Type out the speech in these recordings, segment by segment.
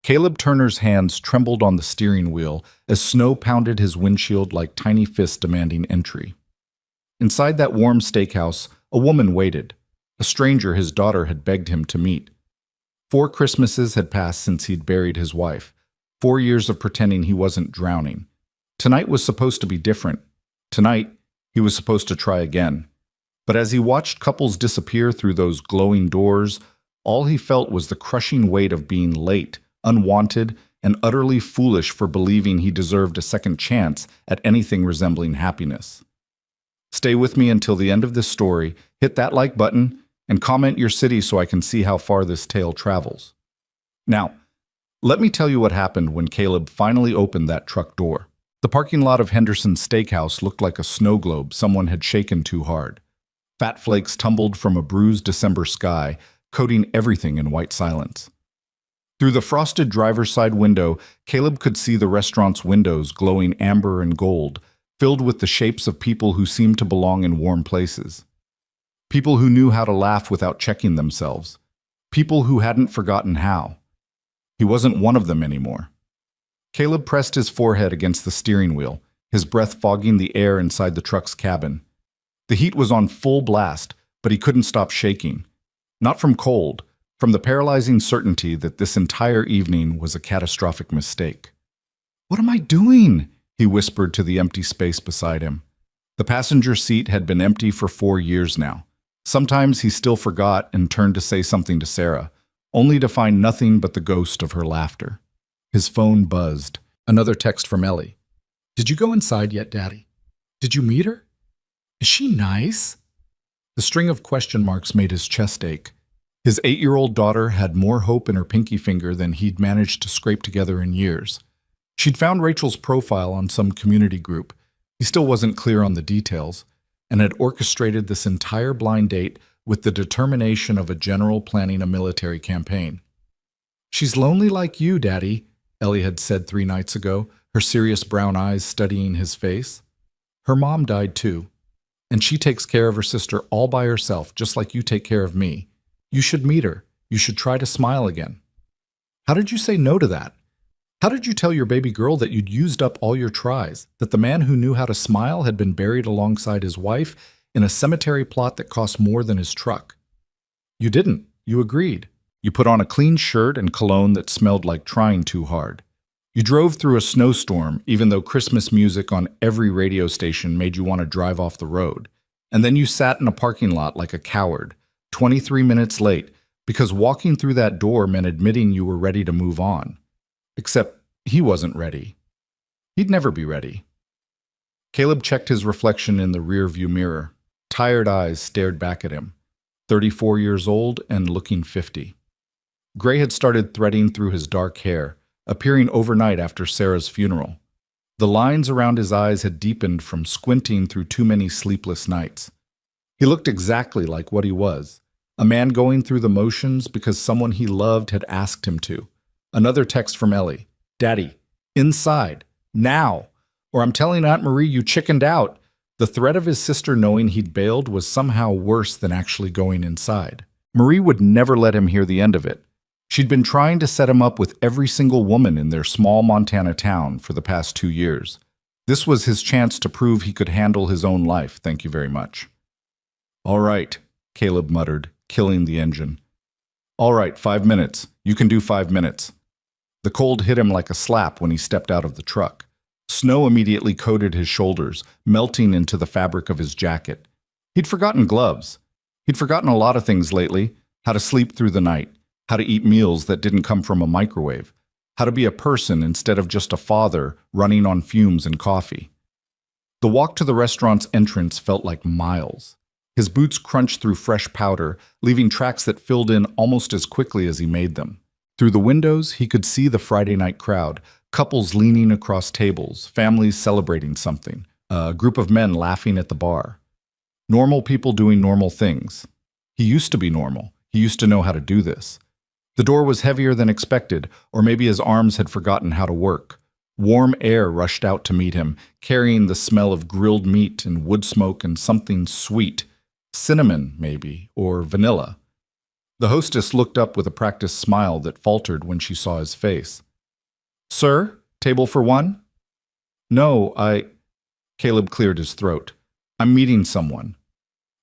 Caleb Turner's hands trembled on the steering wheel as snow pounded his windshield like tiny fists demanding entry. Inside that warm steakhouse, a woman waited, a stranger his daughter had begged him to meet. 4 Christmases had passed since he'd buried his wife, 4 years of pretending he wasn't drowning. Tonight was supposed to be different. Tonight, he was supposed to try again. But as he watched couples disappear through those glowing doors, all he felt was the crushing weight of being late, unwanted, and utterly foolish for believing he deserved a second chance at anything resembling happiness. Stay with me until the end of this story, hit that like button, and comment your city so I can see how far this tale travels. Now, let me tell you what happened when Caleb finally opened that truck door. The parking lot of Henderson's Steakhouse looked like a snow globe someone had shaken too hard. Fat flakes tumbled from a bruised December sky, coating everything in white silence. Through the frosted driver's side window, Caleb could see the restaurant's windows glowing amber and gold, filled with the shapes of people who seemed to belong in warm places. People who knew how to laugh without checking themselves. People who hadn't forgotten how. He wasn't one of them anymore. Caleb pressed his forehead against the steering wheel, his breath fogging the air inside the truck's cabin. The heat was on full blast, but he couldn't stop shaking. Not from cold, from the paralyzing certainty that this entire evening was a catastrophic mistake. "What am I doing?" he whispered to the empty space beside him. The passenger seat had been empty for 4 years now. Sometimes he still forgot and turned to say something to Sarah, only to find nothing but the ghost of her laughter. His phone buzzed. Another text from Ellie. "Did you go inside yet, Daddy? Did you meet her? Is she nice?" The string of question marks made his chest ache. His 8-year-old daughter had more hope in her pinky finger than he'd managed to scrape together in years. She'd found Rachel's profile on some community group. He still wasn't clear on the details, and had orchestrated this entire blind date with the determination of a general planning a military campaign. "She's lonely like you, Daddy," Ellie had said 3 nights ago, her serious brown eyes studying his face. "Her mom died too, and she takes care of her sister all by herself, just like you take care of me. You should meet her. You should try to smile again." How did you say no to that? How did you tell your baby girl that you'd used up all your tries, that the man who knew how to smile had been buried alongside his wife in a cemetery plot that cost more than his truck? You didn't. You agreed. You put on a clean shirt and cologne that smelled like trying too hard. You drove through a snowstorm, even though Christmas music on every radio station made you want to drive off the road. And then you sat in a parking lot like a coward, 23 minutes late, because walking through that door meant admitting you were ready to move on. Except he wasn't ready. He'd never be ready. Caleb checked his reflection in the rearview mirror. Tired eyes stared back at him. 34 years old and looking 50. Gray had started threading through his dark hair, appearing overnight after Sarah's funeral. The lines around his eyes had deepened from squinting through too many sleepless nights. He looked exactly like what he was, a man going through the motions because someone he loved had asked him to. Another text from Ellie. "Daddy, inside, now, or I'm telling Aunt Marie you chickened out." The threat of his sister knowing he'd bailed was somehow worse than actually going inside. Marie would never let him hear the end of it. She'd been trying to set him up with every single woman in their small Montana town for the past 2 years. This was his chance to prove he could handle his own life, thank you very much. "All right," Caleb muttered, killing the engine. "All right, 5 minutes. You can do 5 minutes." The cold hit him like a slap when he stepped out of the truck. Snow immediately coated his shoulders, melting into the fabric of his jacket. He'd forgotten gloves. He'd forgotten a lot of things lately: how to sleep through the night, how to eat meals that didn't come from a microwave, how to be a person instead of just a father running on fumes and coffee. The walk to the restaurant's entrance felt like miles. His boots crunched through fresh powder, leaving tracks that filled in almost as quickly as he made them. Through the windows, he could see the Friday night crowd, couples leaning across tables, families celebrating something, a group of men laughing at the bar. Normal people doing normal things. He used to be normal. He used to know how to do this. The door was heavier than expected, or maybe his arms had forgotten how to work. Warm air rushed out to meet him, carrying the smell of grilled meat and wood smoke and something sweet. Cinnamon, maybe, or vanilla. The hostess looked up with a practiced smile that faltered when she saw his face. Sir, table for one? No, Caleb cleared his throat. I'm meeting someone.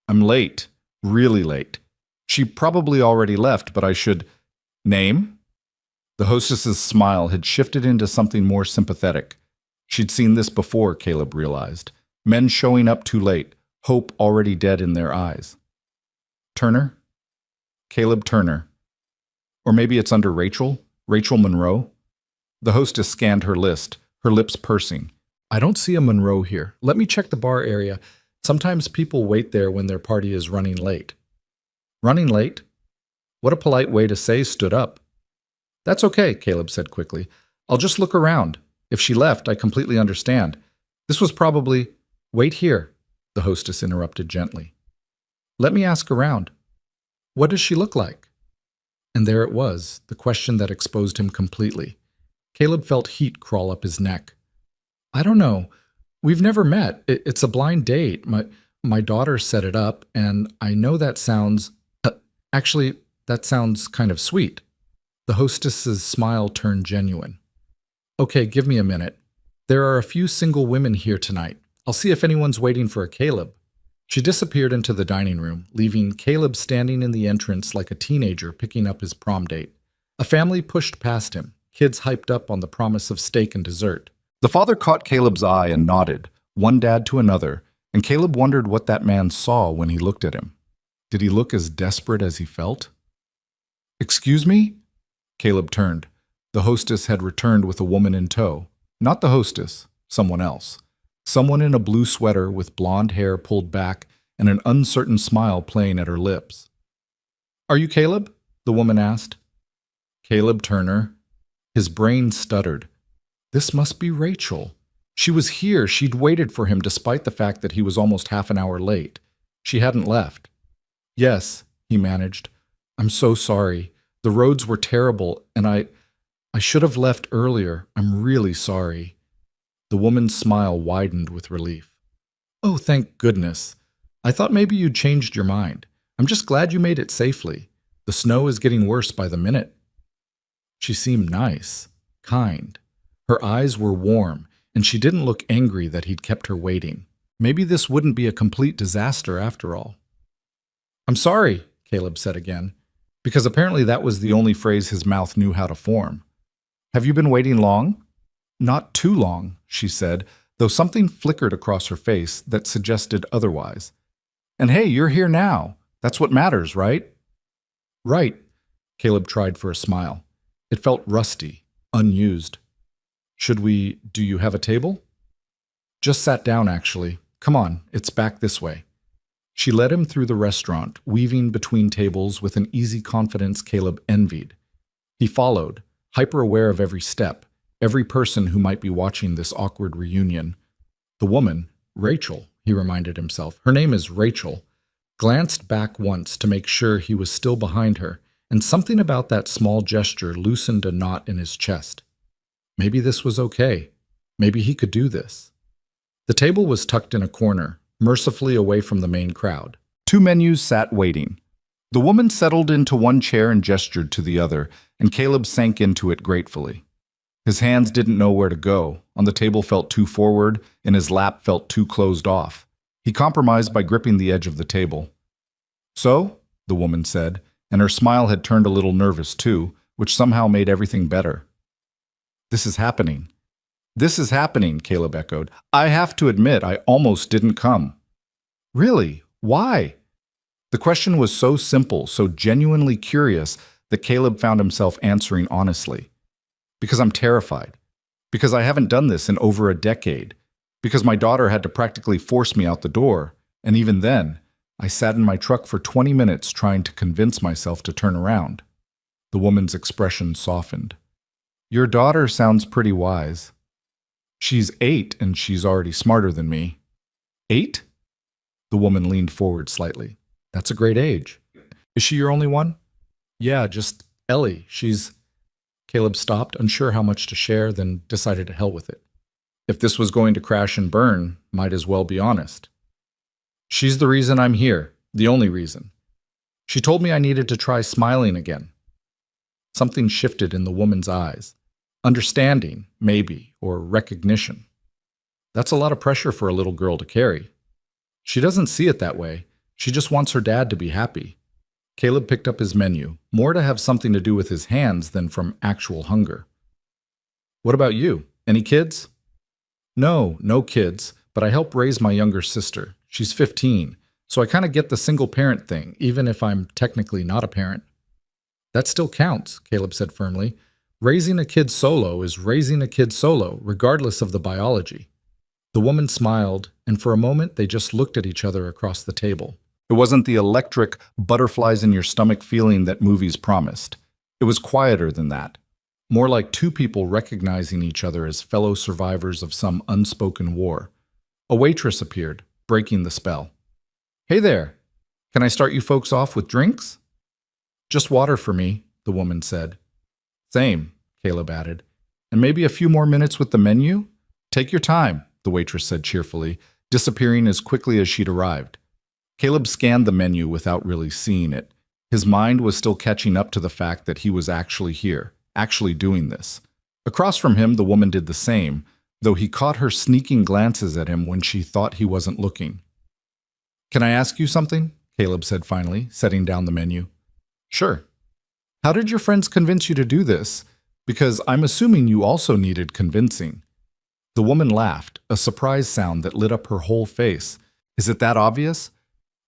I'm late, really late. She probably already left, but I should... Name? The hostess's smile had shifted into something more sympathetic. She'd seen this before, Caleb realized. Men showing up too late, hope already dead in their eyes. Turner? Caleb Turner. Or maybe it's under Rachel? Rachel Monroe? The hostess scanned her list, her lips pursing. I don't see a Monroe here. Let me check the bar area. Sometimes people wait there when their party is running late. Running late? What a polite way to say stood up. That's okay, Caleb said quickly. I'll just look around. If she left, I completely understand. This was probably... Wait here, the hostess interrupted gently. Let me ask around. What does she look like? And there it was, the question that exposed him completely. Caleb felt heat crawl up his neck. I don't know. We've never met. It's a blind date. My daughter set it up, and I know that sounds... actually, that sounds kind of sweet. The hostess's smile turned genuine. Okay, give me a minute. There are a few single women here tonight. I'll see if anyone's waiting for a Caleb. She disappeared into the dining room, leaving Caleb standing in the entrance like a teenager picking up his prom date. A family pushed past him, kids hyped up on the promise of steak and dessert. The father caught Caleb's eye and nodded, one dad to another, and Caleb wondered what that man saw when he looked at him. Did he look as desperate as he felt? Excuse me? Caleb turned. The hostess had returned with a woman in tow. Not the hostess, someone else. Someone in a blue sweater with blonde hair pulled back and an uncertain smile playing at her lips. Are you Caleb? The woman asked. Caleb Turner. His brain stuttered. This must be Rachel. She was here. She'd waited for him despite the fact that he was almost half an hour late. She hadn't left. Yes, he managed. I'm so sorry. The roads were terrible, and I should have left earlier. I'm really sorry. The woman's smile widened with relief. Oh, thank goodness. I thought maybe you'd changed your mind. I'm just glad you made it safely. The snow is getting worse by the minute. She seemed nice, kind. Her eyes were warm, and she didn't look angry that he'd kept her waiting. Maybe this wouldn't be a complete disaster after all. I'm sorry, Caleb said again, because apparently that was the only phrase his mouth knew how to form. Have you been waiting long? Not too long, she said, though something flickered across her face that suggested otherwise. And hey, you're here now. That's what matters, right? Right, Caleb tried for a smile. It felt rusty, unused. Do you have a table? Just sat down, actually. Come on, it's back this way. She led him through the restaurant, weaving between tables with an easy confidence Caleb envied. He followed, hyper-aware of every step, every person who might be watching this awkward reunion. The woman, Rachel, he reminded himself, her name is Rachel, glanced back once to make sure he was still behind her, and something about that small gesture loosened a knot in his chest. Maybe this was okay. Maybe he could do this. The table was tucked in a corner, mercifully away from the main crowd. Two menus sat waiting. The woman settled into one chair and gestured to the other, and Caleb sank into it gratefully. His hands didn't know where to go. On the table felt too forward, and his lap felt too closed off. He compromised by gripping the edge of the table. So, the woman said, and her smile had turned a little nervous too, which somehow made everything better. This is happening. This is happening, Caleb echoed. I have to admit, I almost didn't come. Really? Why? The question was so simple, so genuinely curious, that Caleb found himself answering honestly. Because I'm terrified. Because I haven't done this in over a decade. Because my daughter had to practically force me out the door. And even then, I sat in my truck for 20 minutes trying to convince myself to turn around. The woman's expression softened. Your daughter sounds pretty wise. She's 8 and she's already smarter than me. 8? The woman leaned forward slightly. That's a great age. Is she your only one? Yeah, just Ellie. Caleb stopped, unsure how much to share, then decided to hell with it. If this was going to crash and burn, might as well be honest. She's the reason I'm here, the only reason. She told me I needed to try smiling again. Something shifted in the woman's eyes. Understanding, maybe, or recognition. That's a lot of pressure for a little girl to carry. She doesn't see it that way. She just wants her dad to be happy. Caleb picked up his menu, more to have something to do with his hands than from actual hunger. What about you? Any kids? No, no kids, but I help raise my younger sister. She's 15, so I kind of get the single parent thing, even if I'm technically not a parent. That still counts, Caleb said firmly. Raising a kid solo is raising a kid solo, regardless of the biology. The woman smiled, and for a moment they just looked at each other across the table. It wasn't the electric, butterflies in your stomach feeling that movies promised. It was quieter than that. More like two people recognizing each other as fellow survivors of some unspoken war. A waitress appeared, breaking the spell. Hey there, can I start you folks off with drinks? Just water for me, the woman said. Same, Caleb added. And maybe a few more minutes with the menu? Take your time, the waitress said cheerfully, disappearing as quickly as she'd arrived. Caleb scanned the menu without really seeing it. His mind was still catching up to the fact that he was actually here, actually doing this. Across from him, the woman did the same, though he caught her sneaking glances at him when she thought he wasn't looking. Can I ask you something? Caleb said finally, setting down the menu. Sure. How did your friends convince you to do this? Because I'm assuming you also needed convincing. The woman laughed, a surprise sound that lit up her whole face. Is it that obvious?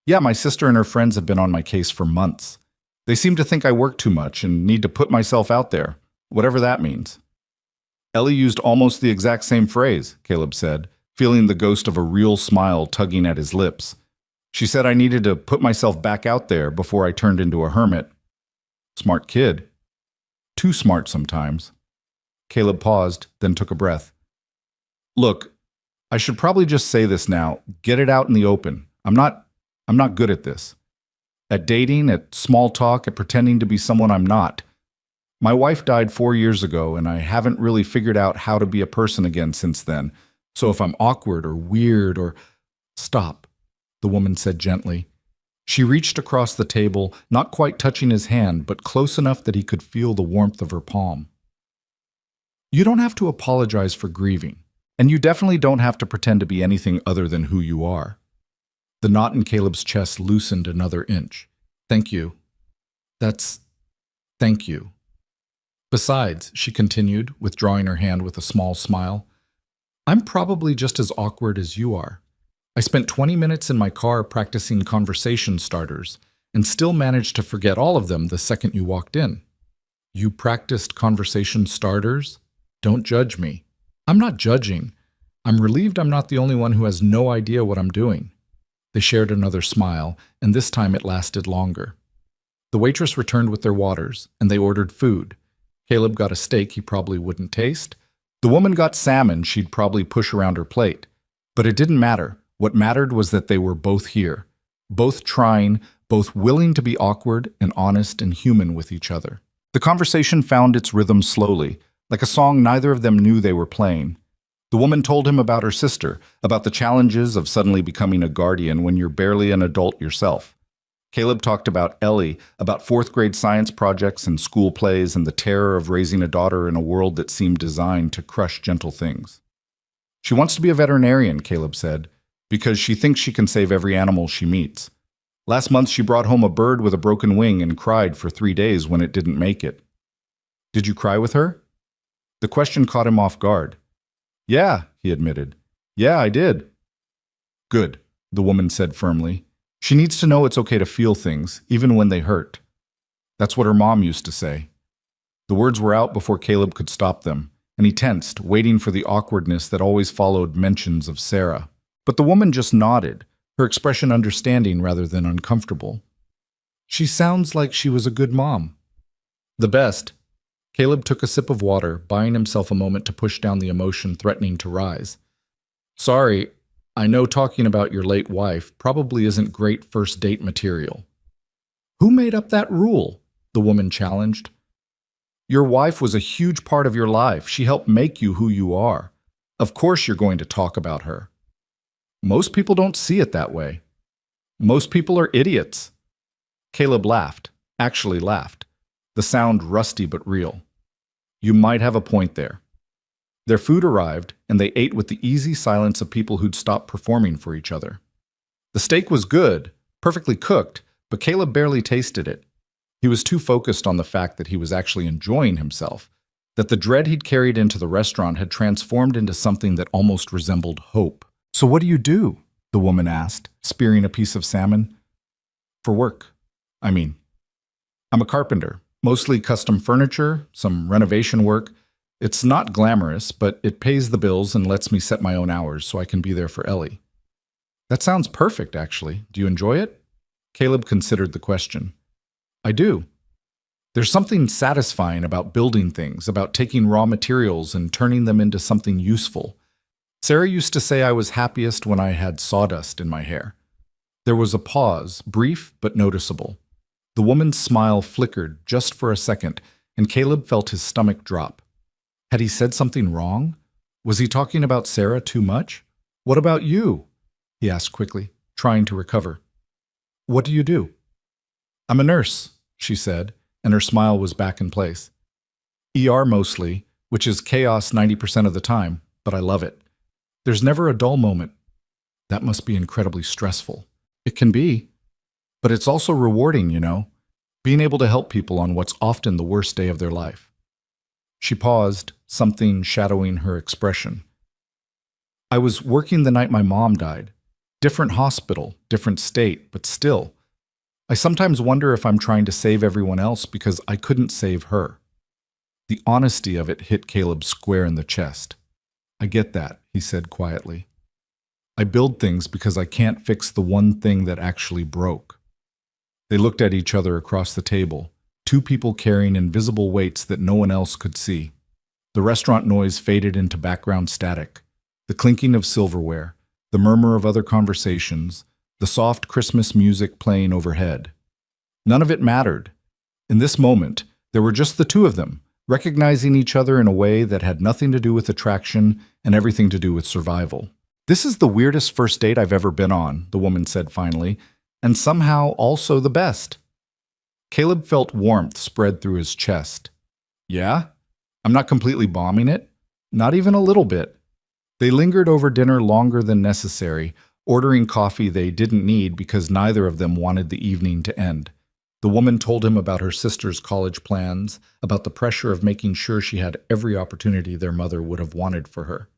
Yeah, my sister and her friends have been on my case for months. They seem to think I work too much and need to put myself out there, whatever that means. Ellie used almost the exact same phrase, Caleb said, feeling the ghost of a real smile tugging at his lips. She said I needed to put myself back out there before I turned into a hermit. Smart kid. Too smart sometimes. Caleb paused, then took a breath. Look, I should probably just say this now. Get it out in the open. I'm not good at this. At dating, at small talk, at pretending to be someone I'm not. My wife died 4 years ago, and I haven't really figured out how to be a person again since then. So if I'm awkward or weird or... Stop, the woman said gently. She reached across the table, not quite touching his hand, but close enough that he could feel the warmth of her palm. You don't have to apologize for grieving, and you definitely don't have to pretend to be anything other than who you are. The knot in Caleb's chest loosened another inch. Thank you. Thank you. Besides, she continued, withdrawing her hand with a small smile, I'm probably just as awkward as you are. I spent 20 minutes in my car practicing conversation starters and still managed to forget all of them the second you walked in. You practiced conversation starters? Don't judge me. I'm not judging. I'm relieved I'm not the only one who has no idea what I'm doing. They shared another smile, and this time it lasted longer. The waitress returned with their waters, and they ordered food. Caleb got a steak he probably wouldn't taste. The woman got salmon she'd probably push around her plate. But it didn't matter. What mattered was that they were both here, both trying, both willing to be awkward and honest and human with each other. The conversation found its rhythm slowly, like a song neither of them knew they were playing. The woman told him about her sister, about the challenges of suddenly becoming a guardian when you're barely an adult yourself. Caleb talked about Ellie, about fourth-grade science projects and school plays and the terror of raising a daughter in a world that seemed designed to crush gentle things. She wants to be a veterinarian, Caleb said, because she thinks she can save every animal she meets. Last month she brought home a bird with a broken wing and cried for 3 days when it didn't make it. Did you cry with her? The question caught him off guard. Yeah, he admitted. Yeah, I did. Good, the woman said firmly. She needs to know it's okay to feel things, even when they hurt. That's what her mom used to say. The words were out before Caleb could stop them, and he tensed, waiting for the awkwardness that always followed mentions of Sarah. But the woman just nodded, her expression understanding rather than uncomfortable. She sounds like she was a good mom. The best. Caleb took a sip of water, buying himself a moment to push down the emotion threatening to rise. Sorry, I know talking about your late wife probably isn't great first date material. Who made up that rule? The woman challenged. Your wife was a huge part of your life. She helped make you who you are. Of course you're going to talk about her. Most people don't see it that way. Most people are idiots. Caleb laughed, actually laughed, the sound rusty but real. You might have a point there. Their food arrived, and they ate with the easy silence of people who'd stopped performing for each other. The steak was good, perfectly cooked, but Caleb barely tasted it. He was too focused on the fact that he was actually enjoying himself, that the dread he'd carried into the restaurant had transformed into something that almost resembled hope. "So what do you do?" the woman asked, spearing a piece of salmon. "For work. I'm a carpenter, mostly custom furniture, some renovation work. It's not glamorous, but it pays the bills and lets me set my own hours so I can be there for Ellie." "That sounds perfect, actually. Do you enjoy it?" Caleb considered the question. "I do. There's something satisfying about building things, about taking raw materials and turning them into something useful. Sarah used to say I was happiest when I had sawdust in my hair." There was a pause, brief but noticeable. The woman's smile flickered just for a second, and Caleb felt his stomach drop. Had he said something wrong? Was he talking about Sarah too much? "What about you?" he asked quickly, trying to recover. "What do you do?" "I'm a nurse," she said, and her smile was back in place. "ER mostly, which is chaos 90% of the time, but I love it. There's never a dull moment." "That must be incredibly stressful." "It can be. But it's also rewarding, being able to help people on what's often the worst day of their life." She paused, something shadowing her expression. "I was working the night my mom died. Different hospital, different state, but still. I sometimes wonder if I'm trying to save everyone else because I couldn't save her." The honesty of it hit Caleb square in the chest. "I get that," he said quietly. "I build things because I can't fix the one thing that actually broke." They looked at each other across the table, two people carrying invisible weights that no one else could see. The restaurant noise faded into background static, the clinking of silverware, the murmur of other conversations, the soft Christmas music playing overhead. None of it mattered. In this moment, there were just the two of them, recognizing each other in a way that had nothing to do with attraction and everything to do with survival. "This is the weirdest first date I've ever been on," the woman said finally, "and somehow also the best." Caleb felt warmth spread through his chest. "Yeah? I'm not completely bombing it? Not even a little bit." They lingered over dinner longer than necessary, ordering coffee they didn't need because neither of them wanted the evening to end. The woman told him about her sister's college plans, about the pressure of making sure she had every opportunity their mother would have wanted for her.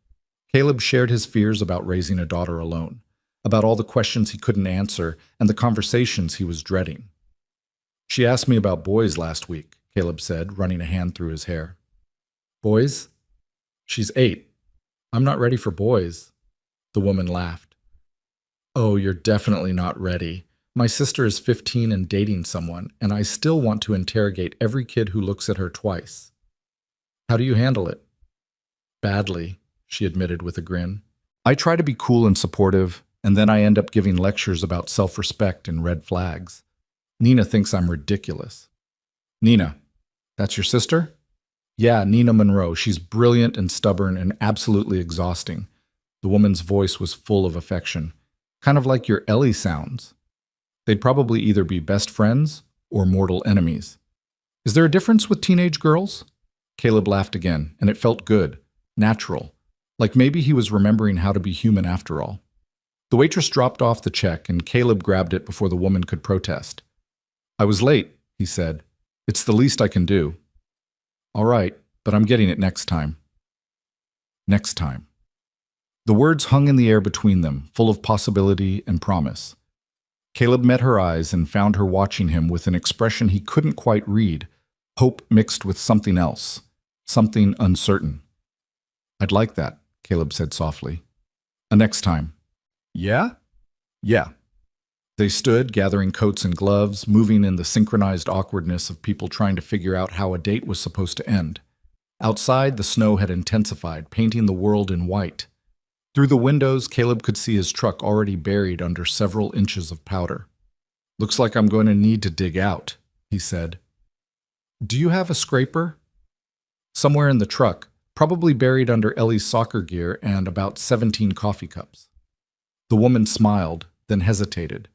Caleb shared his fears about raising a daughter alone, about all the questions he couldn't answer and the conversations he was dreading. "She asked me about boys last week," Caleb said, running a hand through his hair. "Boys? She's 8. I'm not ready for boys." The woman laughed. "Oh, you're definitely not ready. My sister is 15 and dating someone, and I still want to interrogate every kid who looks at her twice." "How do you handle it?" "Badly," she admitted with a grin. "I try to be cool and supportive, and then I end up giving lectures about self-respect and red flags. Nina thinks I'm ridiculous." "Nina? That's your sister?" "Yeah, Nina Monroe. She's brilliant and stubborn and absolutely exhausting." The woman's voice was full of affection. "Kind of like your Ellie sounds." They'd probably either be best friends or mortal enemies. "Is there a difference with teenage girls?" Caleb laughed again, and it felt good, natural, like maybe he was remembering how to be human after all. The waitress dropped off the check, and Caleb grabbed it before the woman could protest. "I was late," he said. "It's the least I can do." "All right, but I'm getting it next time." Next time. The words hung in the air between them, full of possibility and promise. Caleb met her eyes and found her watching him with an expression he couldn't quite read, hope mixed with something else, something uncertain. "I'd like that," Caleb said softly. "A next time." "Yeah?" "Yeah." They stood, gathering coats and gloves, moving in the synchronized awkwardness of people trying to figure out how a date was supposed to end. Outside, the snow had intensified, painting the world in white. Through the windows, Caleb could see his truck already buried under several inches of powder. "Looks like I'm going to need to dig out," he said. "Do you have a scraper?" "Somewhere in the truck, probably buried under Ellie's soccer gear and about 17 coffee cups." The woman smiled, then hesitated.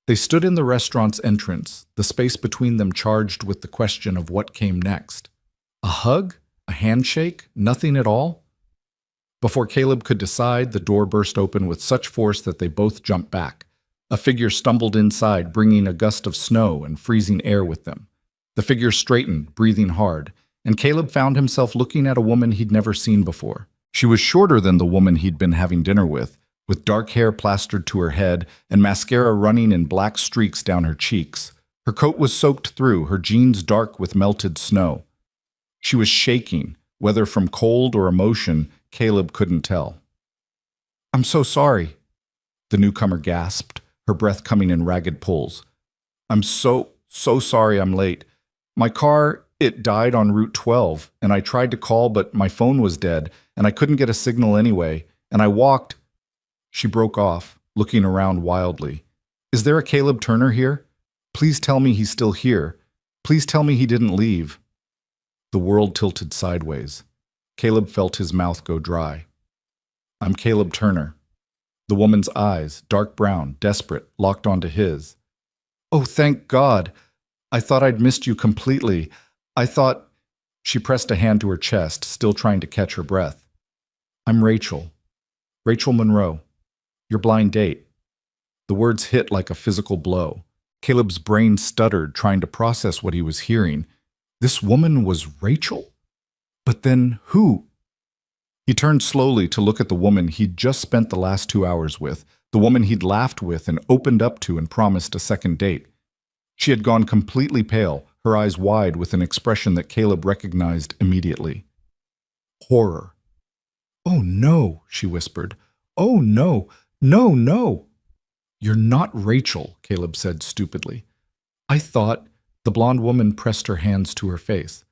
They stood in the restaurant's entrance, the space between them charged with the question of what came next. A hug? A handshake? Nothing at all? Before Caleb could decide, the door burst open with such force that they both jumped back. A figure stumbled inside, bringing a gust of snow and freezing air with them. The figure straightened, breathing hard, and Caleb found himself looking at a woman he'd never seen before. She was shorter than the woman he'd been having dinner with dark hair plastered to her head and mascara running in black streaks down her cheeks. Her coat was soaked through, her jeans dark with melted snow. She was shaking, whether from cold or emotion, Caleb couldn't tell. "I'm so sorry," the newcomer gasped, her breath coming in ragged pulls. "I'm so sorry I'm late. My car, it died on Route 12, and I tried to call, but my phone was dead, and I couldn't get a signal anyway, and I walked." She broke off, looking around wildly. "Is there a Caleb Turner here? Please tell me he's still here. Please tell me he didn't leave." The world tilted sideways. Caleb felt his mouth go dry. "I'm Caleb Turner." The woman's eyes, dark brown, desperate, locked onto his. "Oh, thank God! I thought I'd missed you completely. I thought—" She pressed a hand to her chest, still trying to catch her breath. "I'm Rachel. Rachel Monroe. Your blind date." The words hit like a physical blow. Caleb's brain stuttered, trying to process what he was hearing. This woman was Rachel? But then who? He turned slowly to look at the woman he'd just spent the last 2 hours with, the woman he'd laughed with and opened up to and promised a second date. She had gone completely pale, her eyes wide with an expression that Caleb recognized immediately. Horror. "Oh no," she whispered. "Oh no, no, no." "You're not Rachel," Caleb said stupidly. "I thought—" The blonde woman pressed her hands to her face.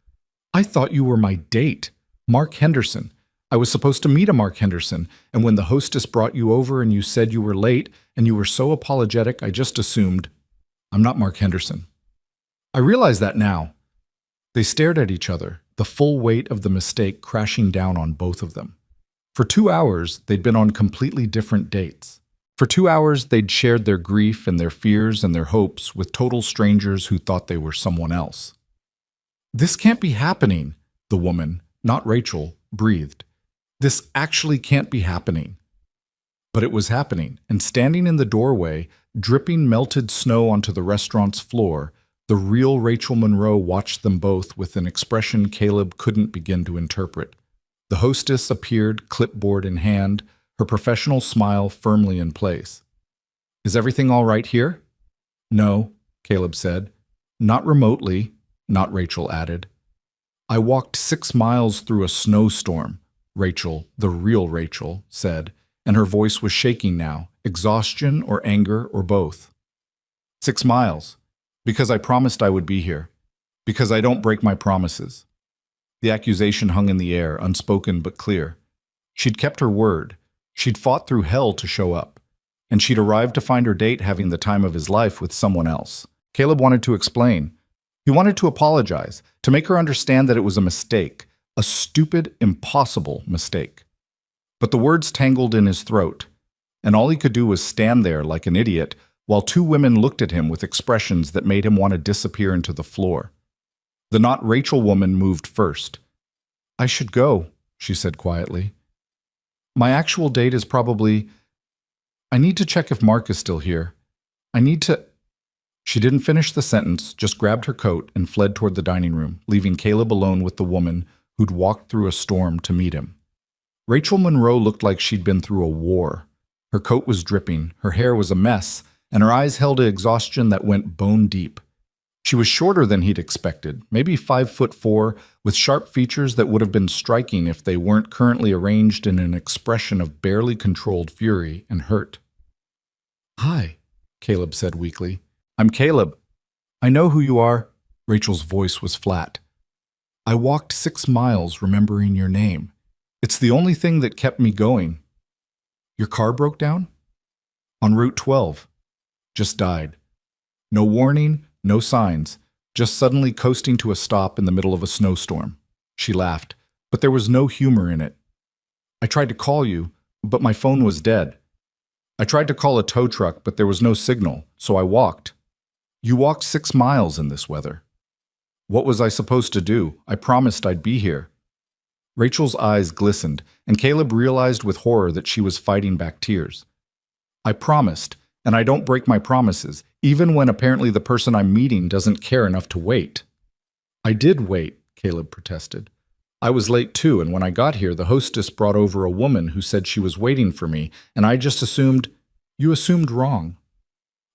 "I thought you were my date, Mark Henderson. I was supposed to meet a Mark Henderson, and when the hostess brought you over and you said you were late and you were so apologetic, I just assumed, I'm not Mark Henderson. I realize that now." They stared at each other, the full weight of the mistake crashing down on both of them. For 2 hours, they'd been on completely different dates. For 2 hours, they'd shared their grief and their fears and their hopes with total strangers who thought they were someone else. "This can't be happening," the woman, not Rachel, breathed. "This actually can't be happening." But it was happening, and standing in the doorway, dripping melted snow onto the restaurant's floor, the real Rachel Monroe watched them both with an expression Caleb couldn't begin to interpret. The hostess appeared, clipboard in hand, her professional smile firmly in place. "Is everything all right here?" "No," Caleb said. "Not remotely," not Rachel added. "I walked 6 miles through a snowstorm," Rachel, the real Rachel, said, and her voice was shaking now, exhaustion or anger or both. 6 miles. Because I promised I would be here. Because I don't break my promises." The accusation hung in the air, unspoken but clear. She'd kept her word. She'd fought through hell to show up. And she'd arrived to find her date having the time of his life with someone else. Caleb wanted to explain. He wanted to apologize, to make her understand that it was a mistake, a stupid, impossible mistake. But the words tangled in his throat, and all he could do was stand there like an idiot while 2 women looked at him with expressions that made him want to disappear into the floor. The not Rachel woman moved first. "I should go," she said quietly. "My actual date is probably... I need to check if Mark is still here. I need to..." She didn't finish the sentence, just grabbed her coat and fled toward the dining room, leaving Caleb alone with the woman who'd walked through a storm to meet him. Rachel Monroe looked like she'd been through a war. Her coat was dripping, her hair was a mess, and her eyes held an exhaustion that went bone deep. She was shorter than he'd expected, maybe 5'4", with sharp features that would have been striking if they weren't currently arranged in an expression of barely controlled fury and hurt. "Hi," Caleb said weakly. "I'm Caleb. I know who you are." Rachel's voice was flat. "I walked 6 miles remembering your name. It's the only thing that kept me going." "Your car broke down?" "On Route 12. Just died. No warning, no signs, just suddenly coasting to a stop in the middle of a snowstorm." She laughed, but there was no humor in it. "I tried to call you, but my phone was dead." I tried to call a tow truck, but there was no signal, so I walked. You walked 6 miles in this weather. What was I supposed to do? I promised I'd be here. Rachel's eyes glistened, and Caleb realized with horror that she was fighting back tears. I promised, and I don't break my promises, even when apparently the person I'm meeting doesn't care enough to wait. I did wait, Caleb protested. I was late too, and when I got here, the hostess brought over a woman who said she was waiting for me, and I just assumed— You assumed wrong.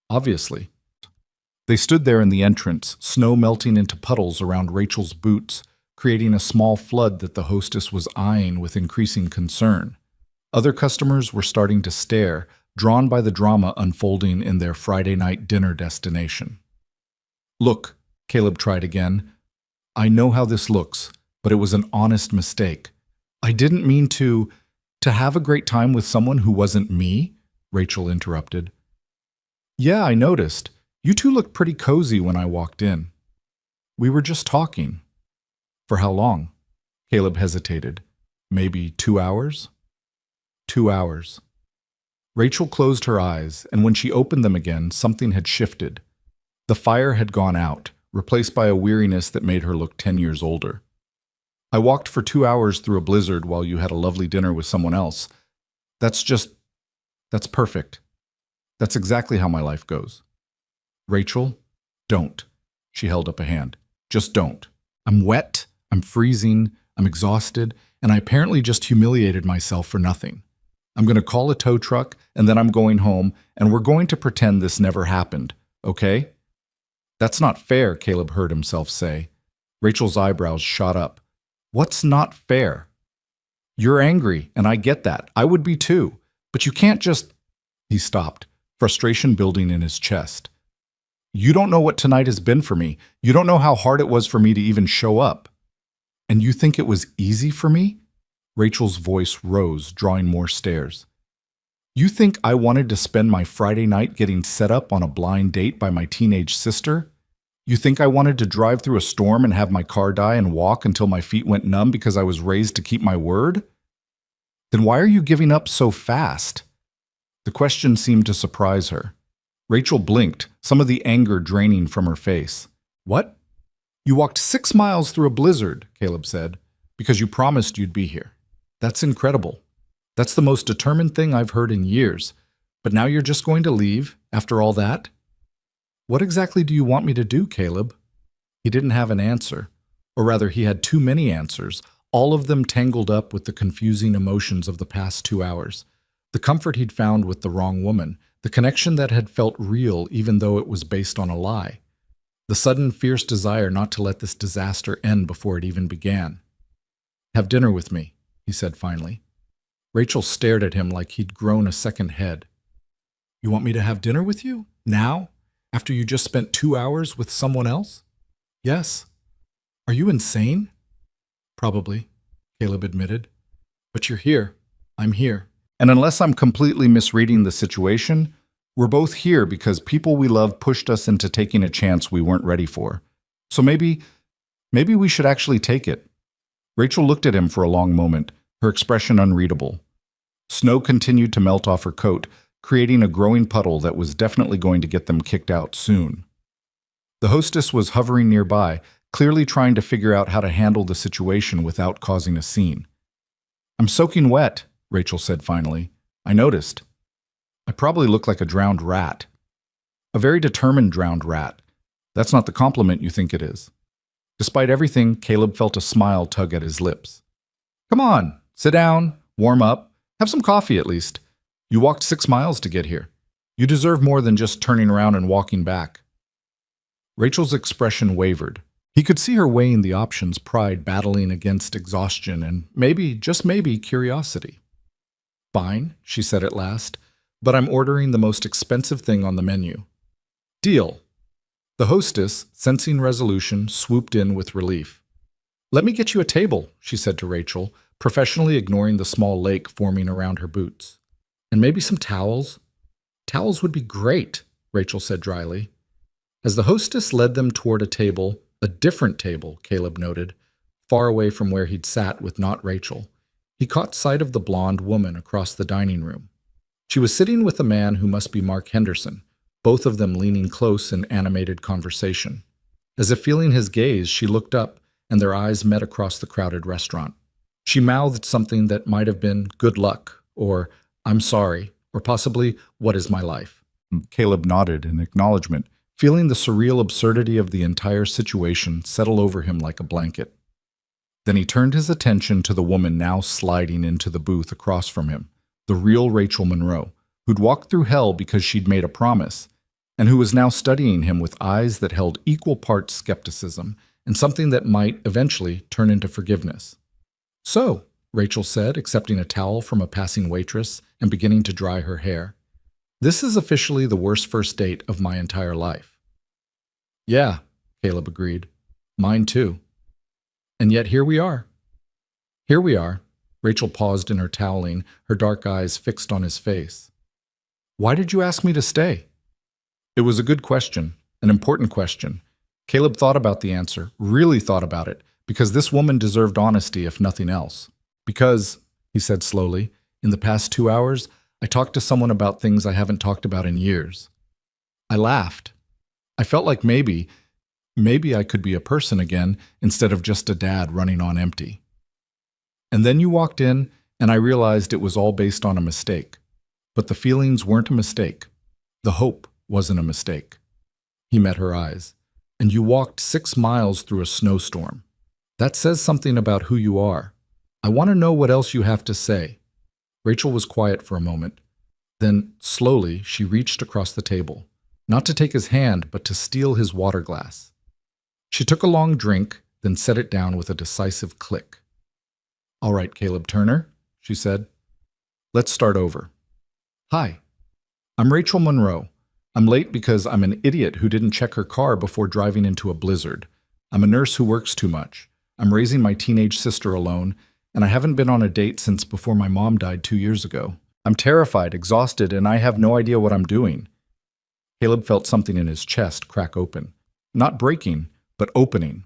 Obviously. They stood there in the entrance, snow melting into puddles around Rachel's boots, creating a small flood that the hostess was eyeing with increasing concern. Other customers were starting to stare, drawn by the drama unfolding in their Friday night dinner destination. Look, Caleb tried again. I know how this looks, but it was an honest mistake. I didn't mean to have a great time with someone who wasn't me, Rachel interrupted. Yeah, I noticed. You two looked pretty cozy when I walked in. We were just talking. For how long? Caleb hesitated. Maybe 2 hours? 2 hours. Rachel closed her eyes, and when she opened them again, something had shifted. The fire had gone out, replaced by a weariness that made her look 10 years older. I walked for 2 hours through a blizzard while you had a lovely dinner with someone else. That's perfect. That's exactly how my life goes. Rachel, don't. She held up a hand. Just don't. I'm wet, I'm freezing, I'm exhausted, and I apparently just humiliated myself for nothing. I'm going to call a tow truck, and then I'm going home, and we're going to pretend this never happened, okay? That's not fair, Caleb heard himself say. Rachel's eyebrows shot up. What's not fair? You're angry, and I get that. I would be too. But you can't just— He stopped, frustration building in his chest. You don't know what tonight has been for me. You don't know how hard it was for me to even show up. And you think it was easy for me? Rachel's voice rose, drawing more stares. You think I wanted to spend my Friday night getting set up on a blind date by my teenage sister? You think I wanted to drive through a storm and have my car die and walk until my feet went numb because I was raised to keep my word? Then why are you giving up so fast? The question seemed to surprise her. Rachel blinked, some of the anger draining from her face. What? You walked 6 miles through a blizzard, Caleb said, because you promised you'd be here. That's incredible. That's the most determined thing I've heard in years. But now you're just going to leave after all that? What exactly do you want me to do, Caleb? He didn't have an answer. Or rather, he had too many answers, all of them tangled up with the confusing emotions of the past 2 hours. The comfort he'd found with the wrong woman, the connection that had felt real even though it was based on a lie. The sudden fierce desire not to let this disaster end before it even began. Have dinner with me, he said finally. Rachel stared at him like he'd grown a second head. You want me to have dinner with you? Now? After you just spent 2 hours with someone else? Yes. Are you insane? Probably, Caleb admitted. But you're here. I'm here. And unless I'm completely misreading the situation, we're both here because people we love pushed us into taking a chance we weren't ready for. So maybe we should actually take it. Rachel looked at him for a long moment, her expression unreadable. Snow continued to melt off her coat, creating a growing puddle that was definitely going to get them kicked out soon. The hostess was hovering nearby, clearly trying to figure out how to handle the situation without causing a scene. I'm soaking wet, Rachel said finally. I noticed. I probably look like a drowned rat. A very determined drowned rat. That's not the compliment you think it is. Despite everything, Caleb felt a smile tug at his lips. Come on, sit down, warm up, have some coffee at least. You walked 6 miles to get here. You deserve more than just turning around and walking back. Rachel's expression wavered. He could see her weighing the options, pride battling against exhaustion, and maybe, just maybe, curiosity. Fine, she said at last, but I'm ordering the most expensive thing on the menu. Deal. The hostess, sensing resolution, swooped in with relief. Let me get you a table, she said to Rachel, professionally ignoring the small lake forming around her boots. And maybe some towels? Towels would be great, Rachel said dryly. As the hostess led them toward a table, a different table, Caleb noted, far away from where he'd sat with not Rachel, he caught sight of the blonde woman across the dining room. She was sitting with a man who must be Mark Henderson, both of them leaning close in animated conversation. As if feeling his gaze, she looked up, and their eyes met across the crowded restaurant. She mouthed something that might have been "good luck," or "I'm sorry," or possibly "what is my life?" Caleb nodded in acknowledgement, feeling the surreal absurdity of the entire situation settle over him like a blanket. Then he turned his attention to the woman now sliding into the booth across from him, the real Rachel Monroe, who'd walked through hell because she'd made a promise, and who was now studying him with eyes that held equal parts skepticism and something that might eventually turn into forgiveness. "So," Rachel said, accepting a towel from a passing waitress and beginning to dry her hair, "this is officially the worst first date of my entire life." "Yeah," Caleb agreed. "Mine too. And yet here we are." "Here we are." Rachel paused in her toweling, her dark eyes fixed on his face. "Why did you ask me to stay?" It was a good question, an important question. Caleb thought about the answer, really thought about it, because this woman deserved honesty if nothing else. "Because," he said slowly, "in the past 2 hours, I talked to someone about things I haven't talked about in years." I laughed. I felt like maybe I could be a person again instead of just a dad running on empty. "And then you walked in, and I realized it was all based on a mistake. But the feelings weren't a mistake. The hope wasn't a mistake." He met her eyes. "And you walked 6 miles through a snowstorm. That says something about who you are. I want to know what else you have to say." Rachel was quiet for a moment. Then, slowly, she reached across the table, not to take his hand, but to steal his water glass. She took a long drink, then set it down with a decisive click. "All right, Caleb Turner," she said. "Let's start over. Hi, I'm Rachel Monroe. I'm late because I'm an idiot who didn't check her car before driving into a blizzard. I'm a nurse who works too much. I'm raising my teenage sister alone, and I haven't been on a date since before my mom died 2 years ago. I'm terrified, exhausted, and I have no idea what I'm doing." Caleb felt something in his chest crack open. Not breaking, but opening.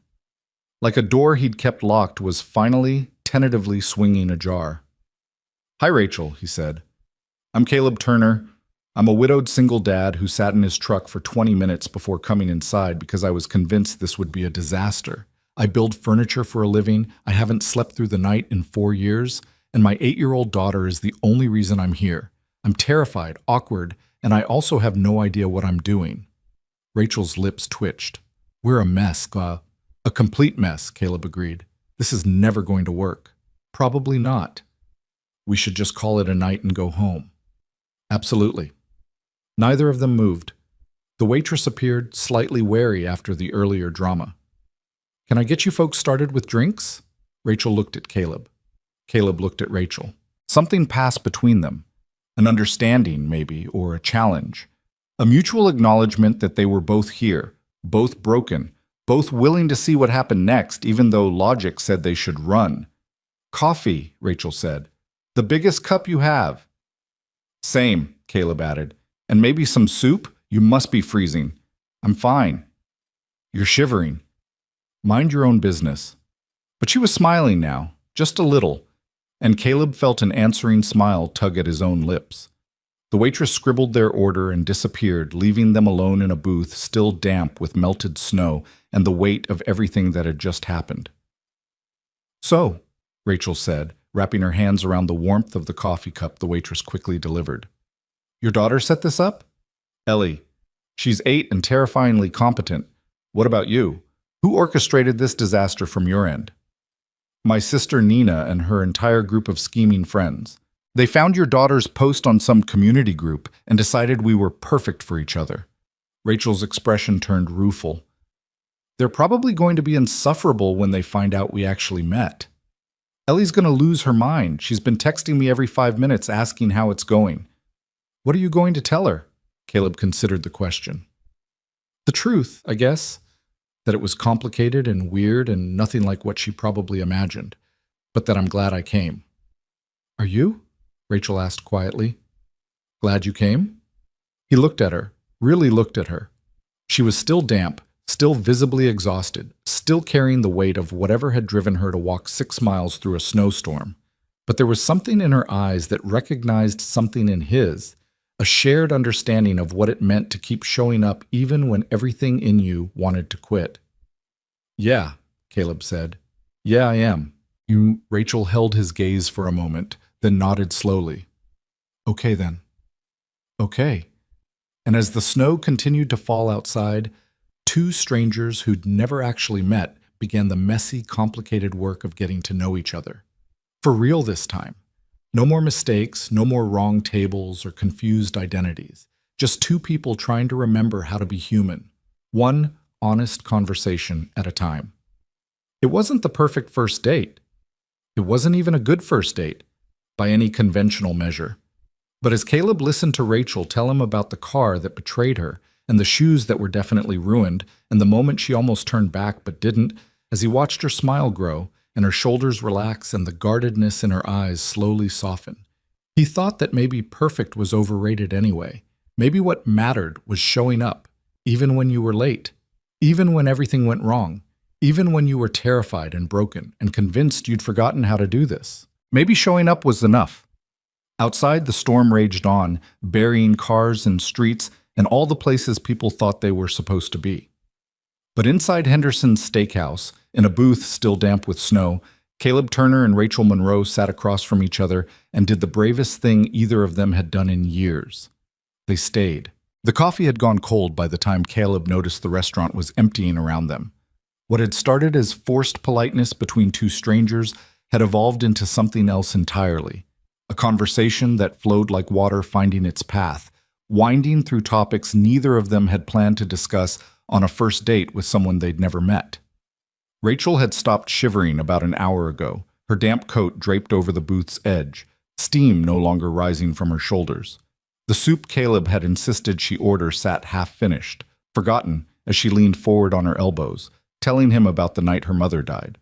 Like a door he'd kept locked was finally, tentatively swinging ajar. "Hi, Rachel," he said. "I'm Caleb Turner. I'm a widowed single dad who sat in his truck for 20 minutes before coming inside because I was convinced this would be a disaster. I build furniture for a living, I haven't slept through the night in 4 years, and my 8-year-old daughter is the only reason I'm here. I'm terrified, awkward, and I also have no idea what I'm doing." Rachel's lips twitched. "We're a mess, a complete mess," Caleb agreed. "This is never going to work." "Probably not. We should just call it a night and go home." "Absolutely." Neither of them moved. The waitress appeared slightly wary after the earlier drama. "Can I get you folks started with drinks?" Rachel looked at Caleb. Caleb looked at Rachel. Something passed between them. An understanding, maybe, or a challenge. A mutual acknowledgement that they were both here, both broken, both willing to see what happened next, even though logic said they should run. "Coffee," Rachel said. "The biggest cup you have." "Same," Caleb added. "And maybe some soup? You must be freezing." "I'm fine." "You're shivering." "Mind your own business." But she was smiling now, just a little, and Caleb felt an answering smile tug at his own lips. The waitress scribbled their order and disappeared, leaving them alone in a booth still damp with melted snow and the weight of everything that had just happened. "So," Rachel said, wrapping her hands around the warmth of the coffee cup the waitress quickly delivered. "Your daughter set this up?" "Ellie. She's 8 and terrifyingly competent. What about you? Who orchestrated this disaster from your end?" "My sister Nina and her entire group of scheming friends. They found your daughter's post on some community group and decided we were perfect for each other." Rachel's expression turned rueful. "They're probably going to be insufferable when they find out we actually met. Ellie's going to lose her mind. She's been texting me every 5 minutes asking how it's going." "What are you going to tell her?" Caleb considered the question. "The truth, I guess. That it was complicated and weird and nothing like what she probably imagined, but that I'm glad I came." "Are you?" Rachel asked quietly. "Glad you came?" He looked at her, really looked at her. She was still damp, still visibly exhausted, still carrying the weight of whatever had driven her to walk 6 miles through a snowstorm. But there was something in her eyes that recognized something in his, a shared understanding of what it meant to keep showing up even when everything in you wanted to quit. "Yeah," Caleb said. "Yeah, I am." Rachel held his gaze for a moment, then nodded slowly. "Okay then." "Okay." And as the snow continued to fall outside, two strangers who'd never actually met began the messy, complicated work of getting to know each other. For real this time. No more mistakes, no more wrong tables or confused identities. Just two people trying to remember how to be human. One honest conversation at a time. It wasn't the perfect first date. It wasn't even a good first date, by any conventional measure. But as Caleb listened to Rachel tell him about the car that betrayed her, and the shoes that were definitely ruined, and the moment she almost turned back but didn't, as he watched her smile grow, and her shoulders relax and the guardedness in her eyes slowly soften, he thought that maybe perfect was overrated anyway. Maybe what mattered was showing up, even when you were late, even when everything went wrong, even when you were terrified and broken and convinced you'd forgotten how to do this. Maybe showing up was enough. Outside, the storm raged on, burying cars and streets and all the places people thought they were supposed to be. But inside Henderson's steakhouse, in a booth still damp with snow, Caleb Turner and Rachel Monroe sat across from each other and did the bravest thing either of them had done in years. They stayed. The coffee had gone cold by the time Caleb noticed the restaurant was emptying around them. What had started as forced politeness between two strangers had evolved into something else entirely. A conversation that flowed like water finding its path, winding through topics neither of them had planned to discuss on a first date with someone they'd never met. Rachel had stopped shivering about an hour ago, her damp coat draped over the booth's edge, steam no longer rising from her shoulders. The soup Caleb had insisted she order sat half-finished, forgotten as she leaned forward on her elbows, telling him about the night her mother died.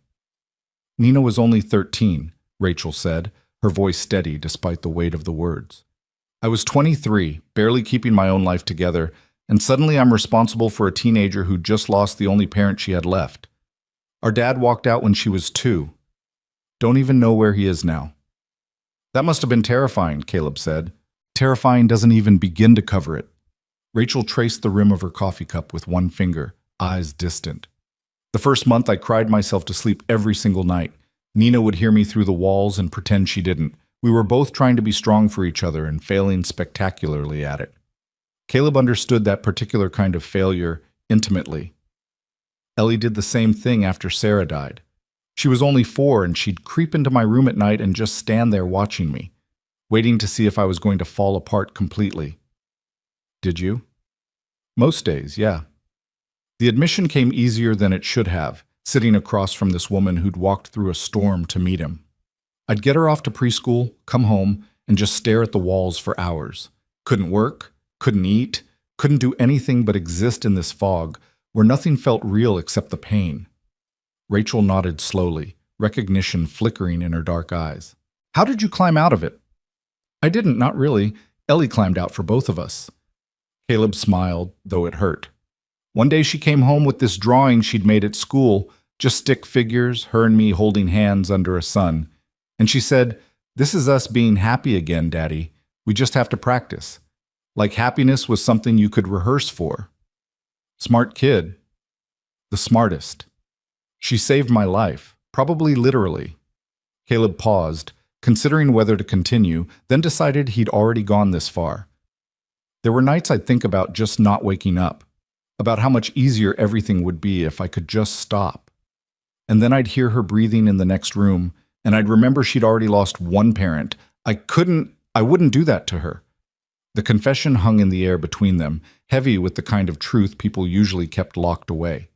"Nina was only 13, Rachel said, her voice steady despite the weight of the words. "I was 23, barely keeping my own life together, and suddenly I'm responsible for a teenager who just lost the only parent she had left. Our dad walked out when she was 2. Don't even know where he is now." "That must have been terrifying," Caleb said. "Terrifying doesn't even begin to cover it." Rachel traced the rim of her coffee cup with one finger, eyes distant. "The first month I cried myself to sleep every single night. Nina would hear me through the walls and pretend she didn't. We were both trying to be strong for each other and failing spectacularly at it." Caleb understood that particular kind of failure intimately. Ellie did the same thing after Sarah died. She was only 4 and she'd creep into my room at night and just stand there watching me, waiting to see if I was going to fall apart completely. "Did you?" "Most days, yeah." The admission came easier than it should have, sitting across from this woman who'd walked through a storm to meet him. I'd get her off to preschool, come home, and just stare at the walls for hours. Couldn't work, couldn't eat, couldn't do anything but exist in this fog, where nothing felt real except the pain. Rachel nodded slowly, recognition flickering in her dark eyes. "How did you climb out of it?" "I didn't, not really. Ellie climbed out for both of us." Caleb smiled, though it hurt. "One day she came home with this drawing she'd made at school, just stick figures, her and me holding hands under a sun. And she said, 'This is us being happy again, Daddy. We just have to practice.' Like happiness was something you could rehearse for." Smart kid. The smartest. She saved my life, probably literally. Caleb paused, considering whether to continue, then decided he'd already gone this far. There were nights I'd think about just not waking up, about how much easier everything would be if I could just stop. And then I'd hear her breathing in the next room, and I'd remember she'd already lost one parent. I wouldn't do that to her. The confession hung in the air between them, heavy with the kind of truth people usually kept locked away.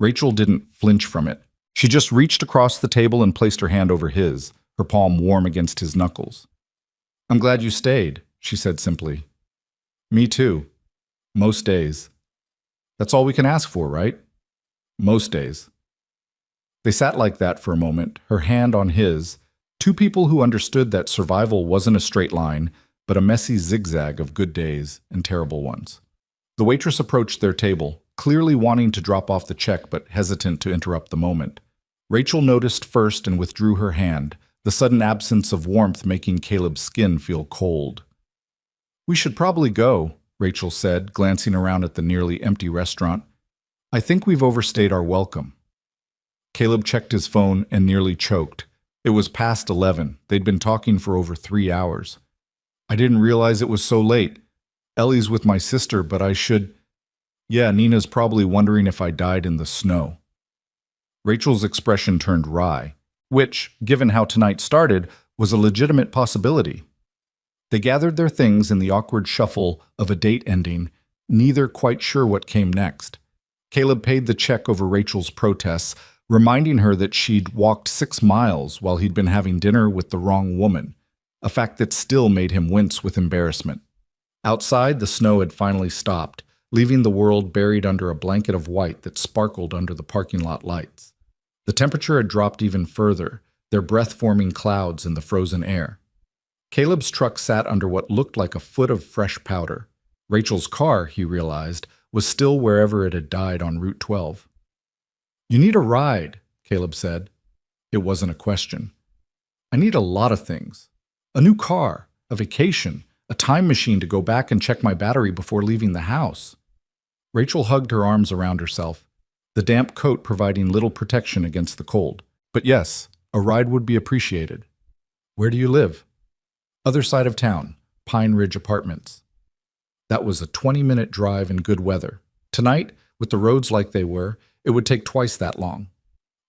Rachel didn't flinch from it. She just reached across the table and placed her hand over his, her palm warm against his knuckles. "I'm glad you stayed," she said simply. "Me too. Most days. That's all we can ask for, right? Most days." They sat like that for a moment, her hand on his, two people who understood that survival wasn't a straight line, but a messy zigzag of good days and terrible ones. The waitress approached their table, clearly wanting to drop off the check but hesitant to interrupt the moment. Rachel noticed first and withdrew her hand, the sudden absence of warmth making Caleb's skin feel cold. "We should probably go," Rachel said, glancing around at the nearly empty restaurant. "I think we've overstayed our welcome." Caleb checked his phone and nearly choked. It was past 11. They'd been talking for over 3 hours. "I didn't realize it was so late. Ellie's with my sister, but I should—" "Yeah, Nina's probably wondering if I died in the snow." Rachel's expression turned wry, which, given how tonight started, was a legitimate possibility. They gathered their things in the awkward shuffle of a date ending, neither quite sure what came next. Caleb paid the check over Rachel's protests, reminding her that she'd walked 6 miles while he'd been having dinner with the wrong woman, a fact that still made him wince with embarrassment. Outside, the snow had finally stopped, leaving the world buried under a blanket of white that sparkled under the parking lot lights. The temperature had dropped even further, their breath-forming clouds in the frozen air. Caleb's truck sat under what looked like a foot of fresh powder. Rachel's car, he realized, was still wherever it had died on Route 12. "You need a ride," Caleb said. It wasn't a question. "I need a lot of things. A new car, a vacation, a time machine to go back and check my battery before leaving the house." Rachel hugged her arms around herself, the damp coat providing little protection against the cold. "But yes, a ride would be appreciated." "Where do you live?" "Other side of town, Pine Ridge Apartments." That was a 20-minute drive in good weather. Tonight, with the roads like they were, it would take twice that long.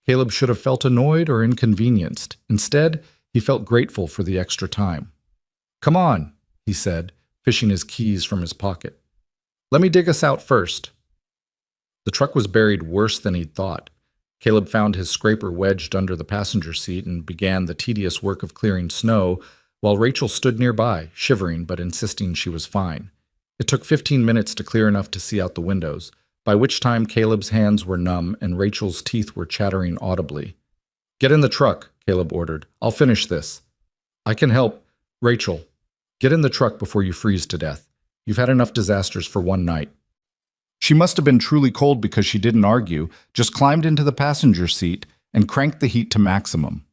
Caleb should have felt annoyed or inconvenienced. Instead, he felt grateful for the extra time. "Come on," he said, fishing his keys from his pocket. "Let me dig us out first." The truck was buried worse than he'd thought. Caleb found his scraper wedged under the passenger seat and began the tedious work of clearing snow, while Rachel stood nearby, shivering but insisting she was fine. It took 15 minutes to clear enough to see out the windows, by which time Caleb's hands were numb and Rachel's teeth were chattering audibly. "Get in the truck," Caleb ordered. "I'll finish this." "I can help." "Rachel, get in the truck before you freeze to death. You've had enough disasters for one night." She must have been truly cold because she didn't argue, just climbed into the passenger seat and cranked the heat to maximum.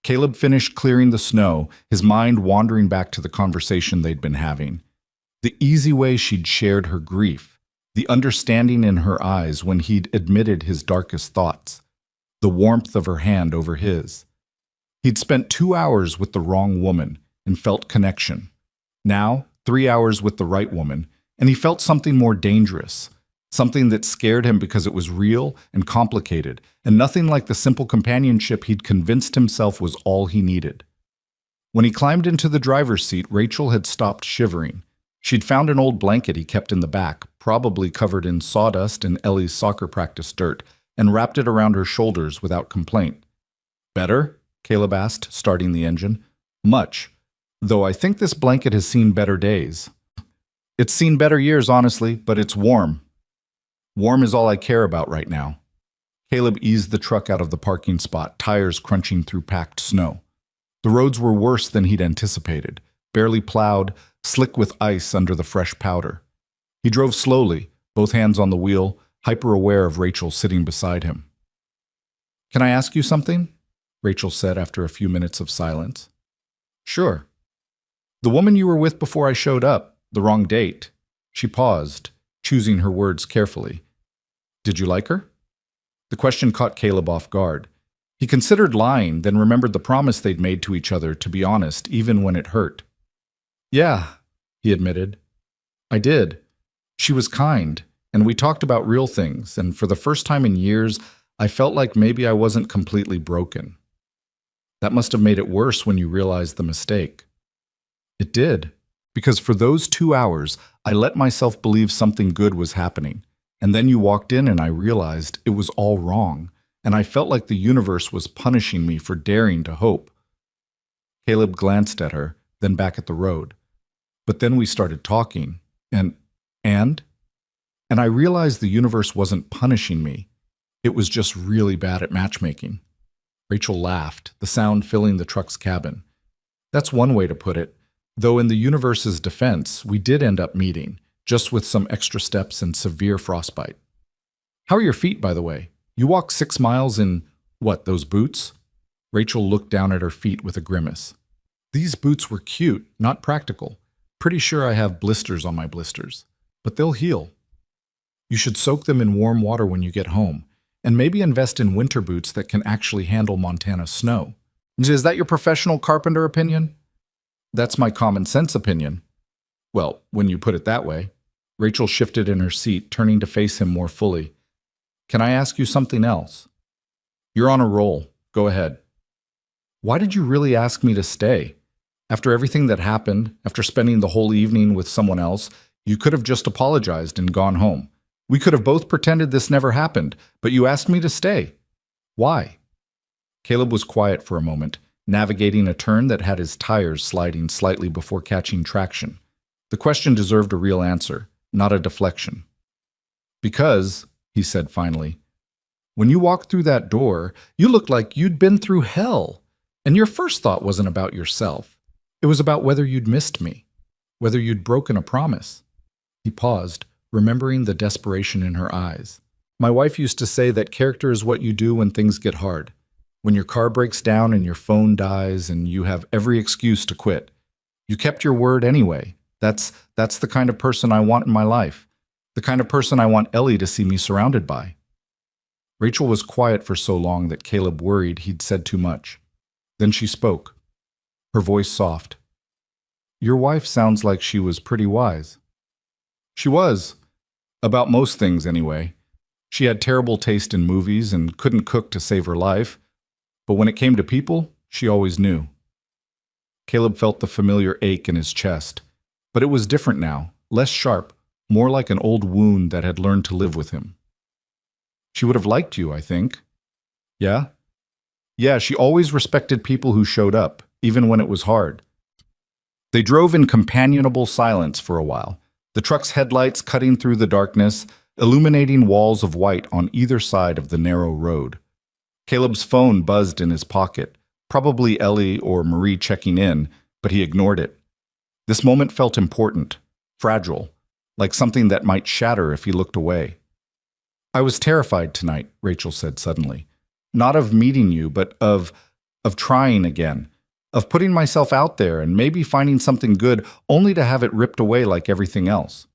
Caleb finished clearing the snow, his mind wandering back to the conversation they'd been having. The easy way she'd shared her grief, the understanding in her eyes when he'd admitted his darkest thoughts, the warmth of her hand over his. He'd spent 2 hours with the wrong woman and felt connection. Now, 3 hours with the right woman, and he felt something more dangerous, something that scared him because it was real and complicated, and nothing like the simple companionship he'd convinced himself was all he needed. When he climbed into the driver's seat, Rachel had stopped shivering. She'd found an old blanket he kept in the back, probably covered in sawdust and Ellie's soccer practice dirt, and wrapped it around her shoulders without complaint. "Better?" Caleb asked, starting the engine. "Much. Though I think this blanket has seen better days." "It's seen better years, honestly, but it's warm." "Warm is all I care about right now." Caleb eased the truck out of the parking spot, tires crunching through packed snow. The roads were worse than he'd anticipated, barely plowed, slick with ice under the fresh powder. He drove slowly, both hands on the wheel, hyper-aware of Rachel sitting beside him. "Can I ask you something?" Rachel said after a few minutes of silence. "Sure." "The woman you were with before I showed up, the wrong date." She paused, choosing her words carefully. "Did you like her?" The question caught Caleb off guard. He considered lying, then remembered the promise they'd made to each other to be honest, even when it hurt. "Yeah," he admitted. "I did. She was kind, and we talked about real things, and for the first time in years, I felt like maybe I wasn't completely broken." "That must have made it worse when you realized the mistake." "It did. Because for those 2 hours, I let myself believe something good was happening. And then you walked in and I realized it was all wrong. And I felt like the universe was punishing me for daring to hope." Caleb glanced at her, then back at the road. "But then we started talking, and I realized the universe wasn't punishing me. It was just really bad at matchmaking." Rachel laughed, the sound filling the truck's cabin. "That's one way to put it. Though in the universe's defense, we did end up meeting, just with some extra steps and severe frostbite." "How are your feet, by the way? You walk 6 miles in, what, those boots?" Rachel looked down at her feet with a grimace. These boots were cute, not practical. Pretty sure I have blisters on my blisters, but they'll heal. You should soak them in warm water when you get home, and maybe invest in winter boots that can actually handle Montana snow. Is that your professional carpenter opinion? That's my common sense opinion. Well, when you put it that way. Rachel shifted in her seat, turning to face him more fully. Can I ask you something else? You're on a roll. Go ahead. Why did you really ask me to stay? After everything that happened, after spending the whole evening with someone else, you could have just apologized and gone home. We could have both pretended this never happened, but you asked me to stay. Why? Caleb was quiet for a moment, navigating a turn that had his tires sliding slightly before catching traction. The question deserved a real answer, not a deflection. Because, he said finally, when you walked through that door, you looked like you'd been through hell. And your first thought wasn't about yourself. It was about whether you'd missed me, whether you'd broken a promise. He paused, remembering the desperation in her eyes. My wife used to say that character is what you do when things get hard. When your car breaks down and your phone dies and you have every excuse to quit. You kept your word anyway. That's the kind of person I want in my life. The kind of person I want Ellie to see me surrounded by. Rachel was quiet for so long that Caleb worried he'd said too much. Then she spoke, her voice soft. Your wife sounds like she was pretty wise. She was. About most things, anyway. She had terrible taste in movies and couldn't cook to save her life. But when it came to people, she always knew. Caleb felt the familiar ache in his chest. But it was different now, less sharp, more like an old wound that had learned to live with him. She would have liked you, I think. Yeah? Yeah, she always respected people who showed up, even when it was hard. They drove in companionable silence for a while, the truck's headlights cutting through the darkness, illuminating walls of white on either side of the narrow road. Caleb's phone buzzed in his pocket, probably Ellie or Marie checking in, but he ignored it. This moment felt important, fragile, like something that might shatter if he looked away. I was terrified tonight, Rachel said suddenly. Not of meeting you, but of trying again, of putting myself out there and maybe finding something good only to have it ripped away like everything else.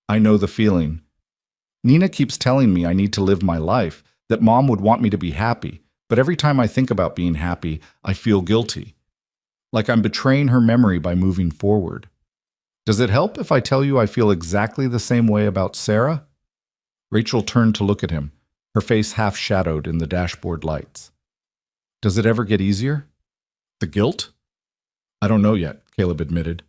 I know the feeling. Nina keeps telling me I need to live my life, that Mom would want me to be happy, but every time I think about being happy, I feel guilty. Like I'm betraying her memory by moving forward. Does it help if I tell you I feel exactly the same way about Sarah? Rachel turned to look at him, her face half shadowed in the dashboard lights. Does it ever get easier? The guilt? I don't know yet, Caleb admitted.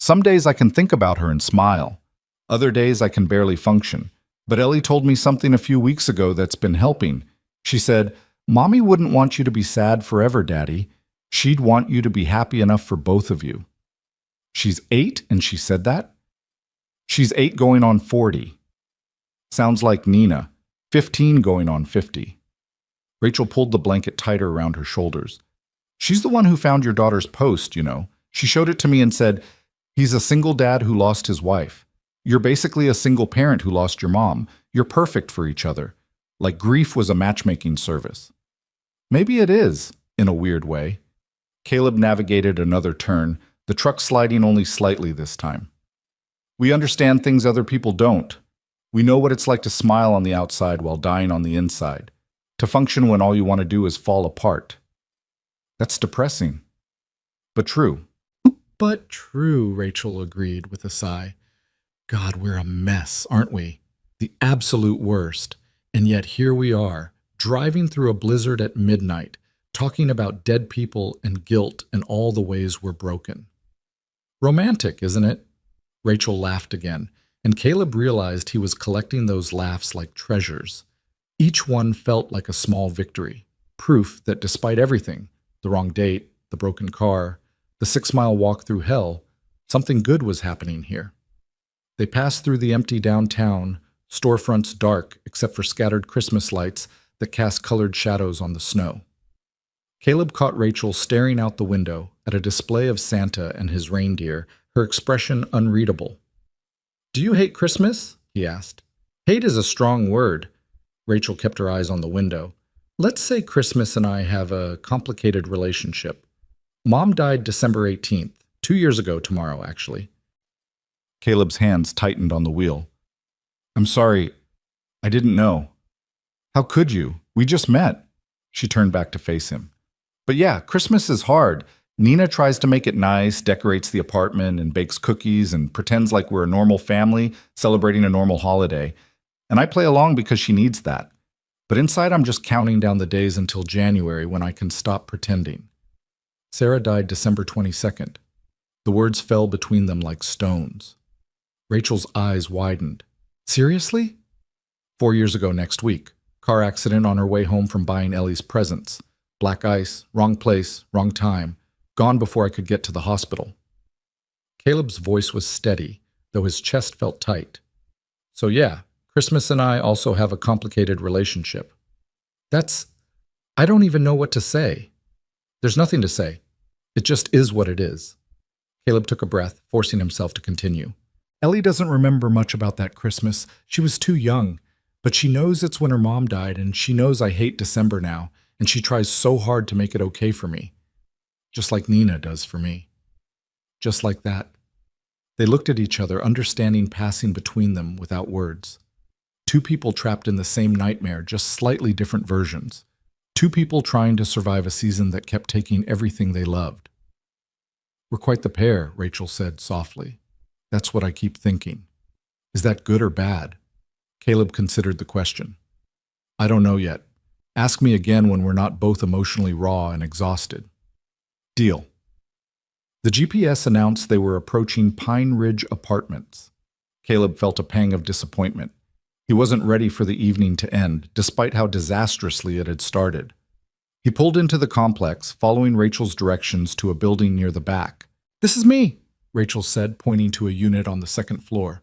Some days I can think about her and smile. Other days I can barely function. But Ellie told me something a few weeks ago that's been helping. She said, Mommy wouldn't want you to be sad forever, Daddy. She'd want you to be happy enough for both of you. She's 8 and she said that? She's 8 going on 40. Sounds like Nina, 15 going on 50. Rachel pulled the blanket tighter around her shoulders. She's the one who found your daughter's post, you know. She showed it to me and said, he's a single dad who lost his wife. You're basically a single parent who lost your mom. You're perfect for each other. Like grief was a matchmaking service. Maybe it is, in a weird way. Caleb navigated another turn, the truck sliding only slightly this time. We understand things other people don't. We know what it's like to smile on the outside while dying on the inside, to function when all you want to do is fall apart. That's depressing. But true. But true, Rachel agreed with a sigh. God, we're a mess, aren't we? The absolute worst. And yet here we are, driving through a blizzard at midnight, talking about dead people and guilt and all the ways we're broken. Romantic, isn't it? Rachel laughed again, and Caleb realized he was collecting those laughs like treasures. Each one felt like a small victory, proof that despite everything, the wrong date, the broken car, the 6-mile walk through hell, something good was happening here. They passed through the empty downtown, storefronts dark except for scattered Christmas lights that cast colored shadows on the snow. Caleb caught Rachel staring out the window at a display of Santa and his reindeer, her expression unreadable. Do you hate Christmas? He asked. Hate is a strong word. Rachel kept her eyes on the window. Let's say Christmas and I have a complicated relationship. Mom died December 18th, 2 years ago tomorrow, actually. Caleb's hands tightened on the wheel. I'm sorry. I didn't know. How could you? We just met. She turned back to face him. But yeah, Christmas is hard. Nina tries to make it nice, decorates the apartment, and bakes cookies, and pretends like we're a normal family celebrating a normal holiday. And I play along because she needs that. But inside, I'm just counting down the days until January when I can stop pretending. Sarah died December 22nd. The words fell between them like stones. Rachel's eyes widened. Seriously? 4 years ago next week. Car accident on her way home from buying Ellie's presents. Black ice, wrong place, wrong time. Gone before I could get to the hospital. Caleb's voice was steady, though his chest felt tight. So yeah, Christmas and I also have a complicated relationship. I don't even know what to say. There's nothing to say. It just is what it is. Caleb took a breath, forcing himself to continue. Ellie doesn't remember much about that Christmas. She was too young, but she knows it's when her mom died, and she knows I hate December now, and she tries so hard to make it okay for me. Just like Nina does for me. Just like that. They looked at each other, understanding passing between them without words. Two people trapped in the same nightmare, just slightly different versions. Two people trying to survive a season that kept taking everything they loved. We're quite the pair, Rachel said softly. That's what I keep thinking. Is that good or bad? Caleb considered the question. I don't know yet. Ask me again when we're not both emotionally raw and exhausted. Deal. The GPS announced they were approaching Pine Ridge Apartments. Caleb felt a pang of disappointment. He wasn't ready for the evening to end, despite how disastrously it had started. He pulled into the complex, following Rachel's directions to a building near the back. This is me, Rachel said, pointing to a unit on the second floor.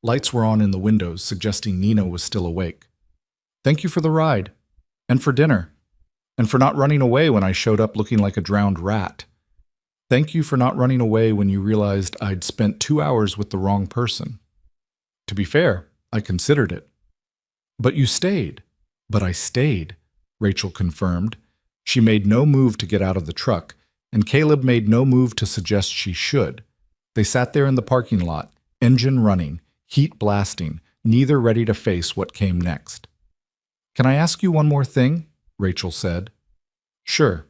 Lights were on in the windows, suggesting Nina was still awake. Thank you for the ride. And for dinner. And for not running away when I showed up looking like a drowned rat. Thank you for not running away when you realized I'd spent 2 hours with the wrong person. To be fair, I considered it. But you stayed. But I stayed, Rachel confirmed. She made no move to get out of the truck, and Caleb made no move to suggest she should. They sat there in the parking lot, engine running, heat blasting, neither ready to face what came next. Can I ask you one more thing? Rachel said. Sure.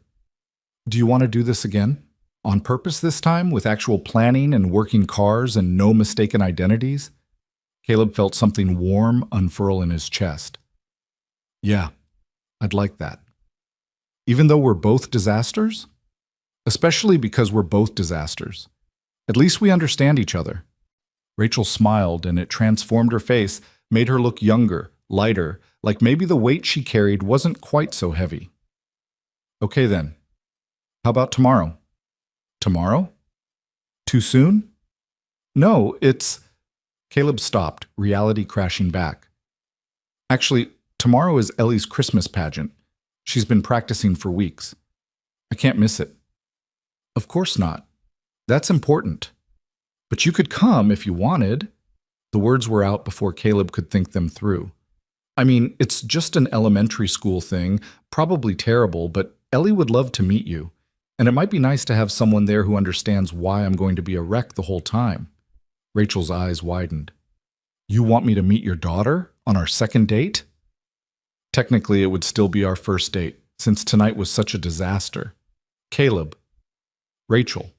Do you want to do this again? On purpose this time, with actual planning and working cars and no mistaken identities? Caleb felt something warm unfurl in his chest. Yeah, I'd like that. Even though we're both disasters? Especially because we're both disasters. At least we understand each other. Rachel smiled, and it transformed her face, made her look younger, lighter, like maybe the weight she carried wasn't quite so heavy. Okay then. How about tomorrow? Tomorrow? Too soon? No, it's... Caleb stopped, reality crashing back. Actually, tomorrow is Ellie's Christmas pageant. She's been practicing for weeks. I can't miss it. Of course not. That's important. But you could come if you wanted. The words were out before Caleb could think them through. I mean, it's just an elementary school thing, probably terrible, but Ellie would love to meet you. And it might be nice to have someone there who understands why I'm going to be a wreck the whole time. Rachel's eyes widened. You want me to meet your daughter on our second date? Technically, it would still be our first date, since tonight was such a disaster. Caleb. Rachel.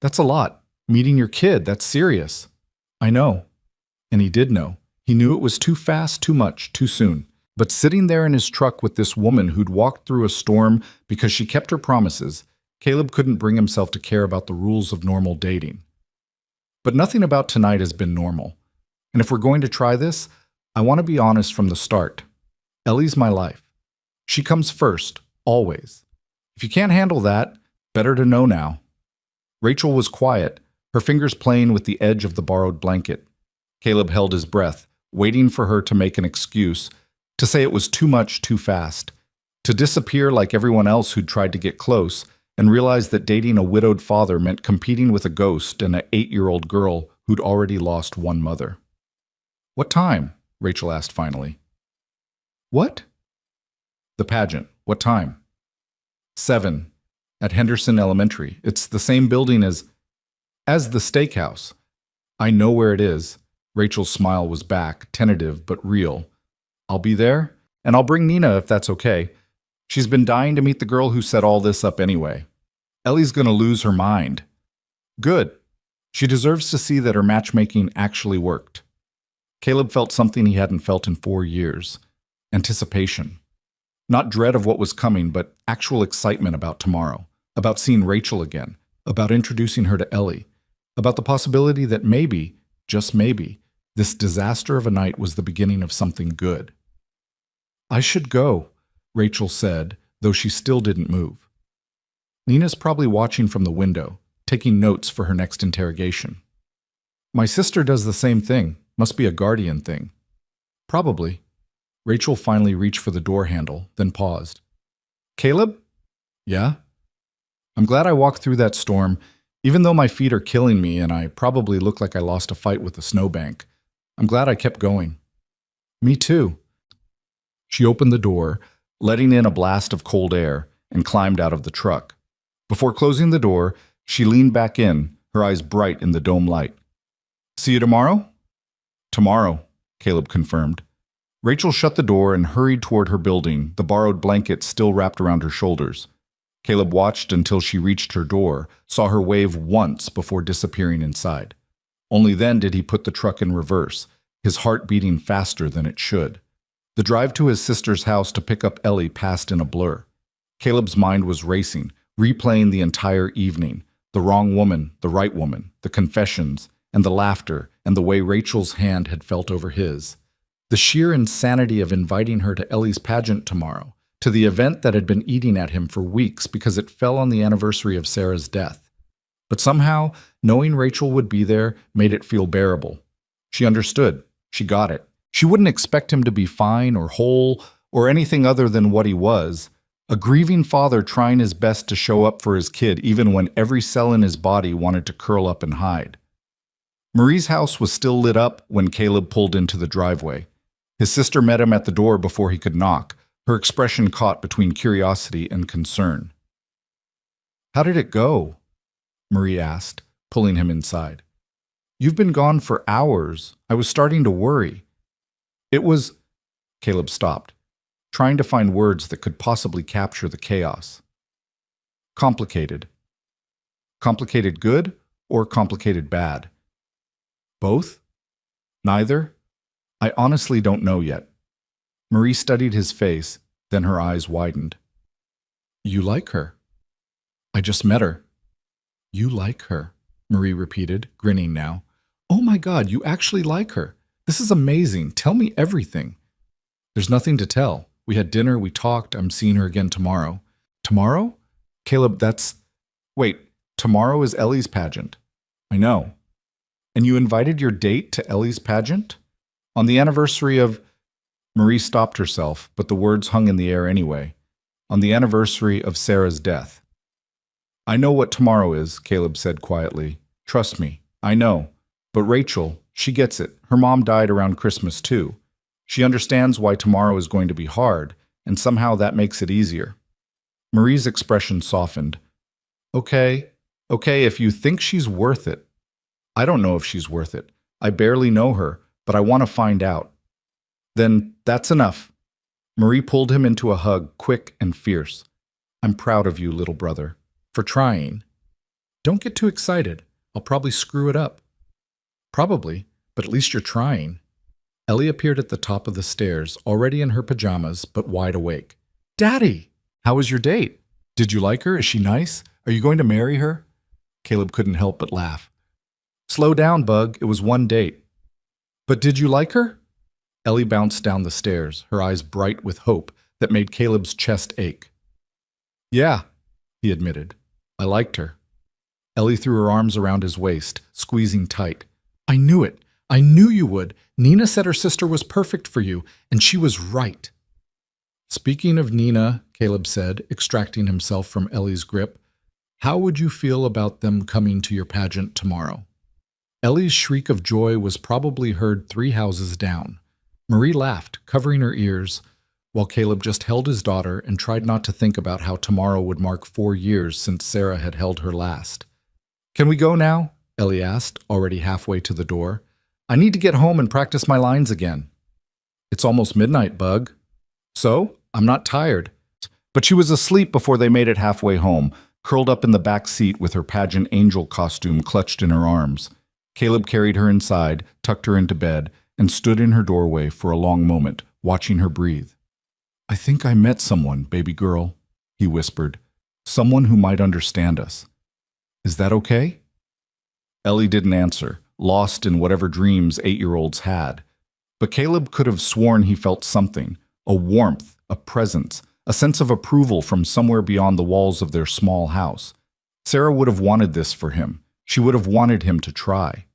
That's a lot. Meeting your kid, that's serious. I know. And he did know. He knew it was too fast, too much, too soon. But sitting there in his truck with this woman who'd walked through a storm because she kept her promises, Caleb couldn't bring himself to care about the rules of normal dating. But nothing about tonight has been normal. And if we're going to try this, I want to be honest from the start. Ellie's my life. She comes first, always. If you can't handle that, better to know now. Rachel was quiet, her fingers playing with the edge of the borrowed blanket. Caleb held his breath, waiting for her to make an excuse, to say it was too much too fast, to disappear like everyone else who'd tried to get close, and realize that dating a widowed father meant competing with a ghost and an 8-year-old girl who'd already lost one mother. What time? Rachel asked finally. What? The pageant. What time? 7. At Henderson Elementary. It's the same building as the steakhouse. I know where it is. Rachel's smile was back, tentative but real. I'll be there, and I'll bring Nina if that's okay. She's been dying to meet the girl who set all this up anyway. Ellie's gonna lose her mind. Good. She deserves to see that her matchmaking actually worked. Caleb felt something he hadn't felt in 4 years. Anticipation. Not dread of what was coming, but actual excitement about tomorrow, about seeing Rachel again, about introducing her to Ellie, about the possibility that maybe, just maybe, this disaster of a night was the beginning of something good. I should go, Rachel said, though she still didn't move. Nina's probably watching from the window, taking notes for her next interrogation. My sister does the same thing. Must be a guardian thing. Probably. Rachel finally reached for the door handle, then paused. Caleb? Yeah? I'm glad I walked through that storm, even though my feet are killing me and I probably look like I lost a fight with a snowbank. I'm glad I kept going. Me too. She opened the door, letting in a blast of cold air, and climbed out of the truck. Before closing the door, she leaned back in, her eyes bright in the dome light. See you tomorrow? Tomorrow, Caleb confirmed. Rachel shut the door and hurried toward her building, the borrowed blanket still wrapped around her shoulders. Caleb watched until she reached her door, saw her wave once before disappearing inside. Only then did he put the truck in reverse, his heart beating faster than it should. The drive to his sister's house to pick up Ellie passed in a blur. Caleb's mind was racing, replaying the entire evening, the wrong woman, the right woman, the confessions, and the laughter, and the way Rachel's hand had felt over his. The sheer insanity of inviting her to Ellie's pageant tomorrow, to the event that had been eating at him for weeks because it fell on the anniversary of Sarah's death. But somehow, knowing Rachel would be there made it feel bearable. She understood. She got it. She wouldn't expect him to be fine or whole or anything other than what he was, a grieving father trying his best to show up for his kid even when every cell in his body wanted to curl up and hide. Marie's house was still lit up when Caleb pulled into the driveway. His sister met him at the door before he could knock, her expression caught between curiosity and concern. How did it go? Marie asked, pulling him inside. You've been gone for hours. I was starting to worry. It was... Caleb stopped, trying to find words that could possibly capture the chaos. Complicated. Complicated good or complicated bad? Both? Neither? I honestly don't know yet. Marie studied his face, then her eyes widened. You like her? I just met her. You like her, Marie repeated, grinning now. Oh my God, you actually like her. This is amazing. Tell me everything. There's nothing to tell. We had dinner, we talked, I'm seeing her again tomorrow. Tomorrow? Caleb, that's... Wait, tomorrow is Ellie's pageant. I know. And you invited your date to Ellie's pageant? On the anniversary of... Marie stopped herself, but the words hung in the air anyway. On the anniversary of Sarah's death. I know what tomorrow is, Caleb said quietly. Trust me, I know. But Rachel, she gets it. Her mom died around Christmas too. She understands why tomorrow is going to be hard, and somehow that makes it easier. Marie's expression softened. Okay, if you think she's worth it. I don't know if she's worth it. I barely know her, but I want to find out. Then that's enough. Marie pulled him into a hug, quick and fierce. I'm proud of you, little brother, for trying. Don't get too excited. I'll probably screw it up. Probably, but at least you're trying. Ellie appeared at the top of the stairs, already in her pajamas, but wide awake. Daddy! How was your date? Did you like her? Is she nice? Are you going to marry her? Caleb couldn't help but laugh. Slow down, Bug. It was one date. But did you like her? Ellie bounced down the stairs, her eyes bright with hope that made Caleb's chest ache. Yeah, he admitted. I liked her. Ellie threw her arms around his waist, squeezing tight. I knew it. I knew you would. Nina said her sister was perfect for you, and she was right. Speaking of Nina, Caleb said, extracting himself from Ellie's grip, how would you feel about them coming to your pageant tomorrow? Ellie's shriek of joy was probably heard 3 houses down. Marie laughed, covering her ears. while Caleb just held his daughter and tried not to think about how tomorrow would mark 4 years since Sarah had held her last. "Can we go now?" Ellie asked, already halfway to the door. "I need to get home and practice my lines again." "It's almost midnight, Bug." "So? I'm not tired." But she was asleep before they made it halfway home, curled up in the back seat with her pageant angel costume clutched in her arms. Caleb carried her inside, tucked her into bed, and stood in her doorway for a long moment, watching her breathe. "I think I met someone, baby girl," he whispered. "Someone who might understand us. Is that okay?" Ellie didn't answer, lost in whatever dreams 8-year-olds had. But Caleb could have sworn he felt something, a warmth, a presence, a sense of approval from somewhere beyond the walls of their small house. Sarah would have wanted this for him. She would have wanted him to try.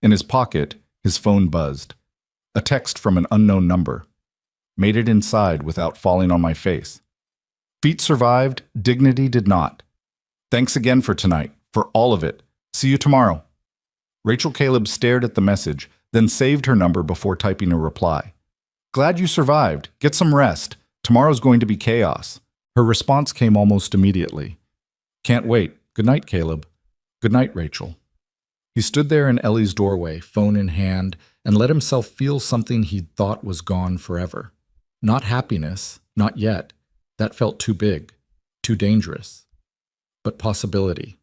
In his pocket, his phone buzzed. A text from an unknown number. "Made it inside without falling on my face. Feet survived, dignity did not. Thanks again for tonight, for all of it. See you tomorrow." Rachel Caleb stared at the message, then saved her number before typing a reply. "Glad you survived. Get some rest. Tomorrow's going to be chaos." Her response came almost immediately. "Can't wait. Good night, Caleb." "Good night, Rachel." He stood there in Ellie's doorway, phone in hand, and let himself feel something he'd thought was gone forever. Not happiness, not yet. That felt too big, too dangerous. But possibility.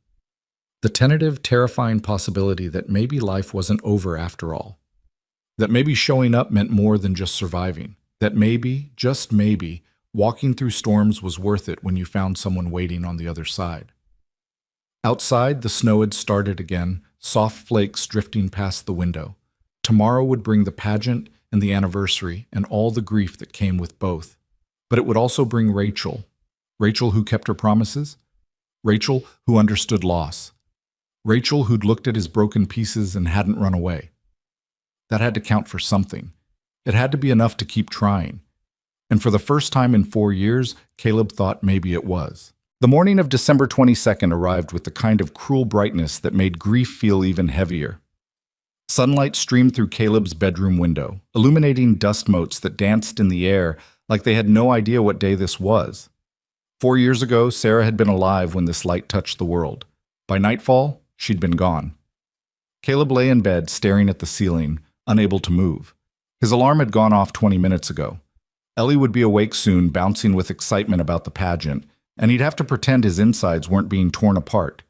The tentative, terrifying possibility that maybe life wasn't over after all. That maybe showing up meant more than just surviving. That maybe, just maybe, walking through storms was worth it when you found someone waiting on the other side. Outside, the snow had started again, soft flakes drifting past the window. Tomorrow would bring the pageant and the anniversary and all the grief that came with both. But it would also bring Rachel. Rachel who kept her promises. Rachel who understood loss. Rachel who'd looked at his broken pieces and hadn't run away. That had to count for something. It had to be enough to keep trying. And for the first time in 4 years, Caleb thought maybe it was. The morning of December 22nd arrived with the kind of cruel brightness that made grief feel even heavier. Sunlight streamed through Caleb's bedroom window, illuminating dust motes that danced in the air like they had no idea what day this was. 4 years ago, Sarah had been alive when this light touched the world. By nightfall, she'd been gone. Caleb lay in bed, staring at the ceiling, unable to move. His alarm had gone off 20 minutes ago. Ellie would be awake soon, bouncing with excitement about the pageant, and he'd have to pretend his insides weren't being torn apart.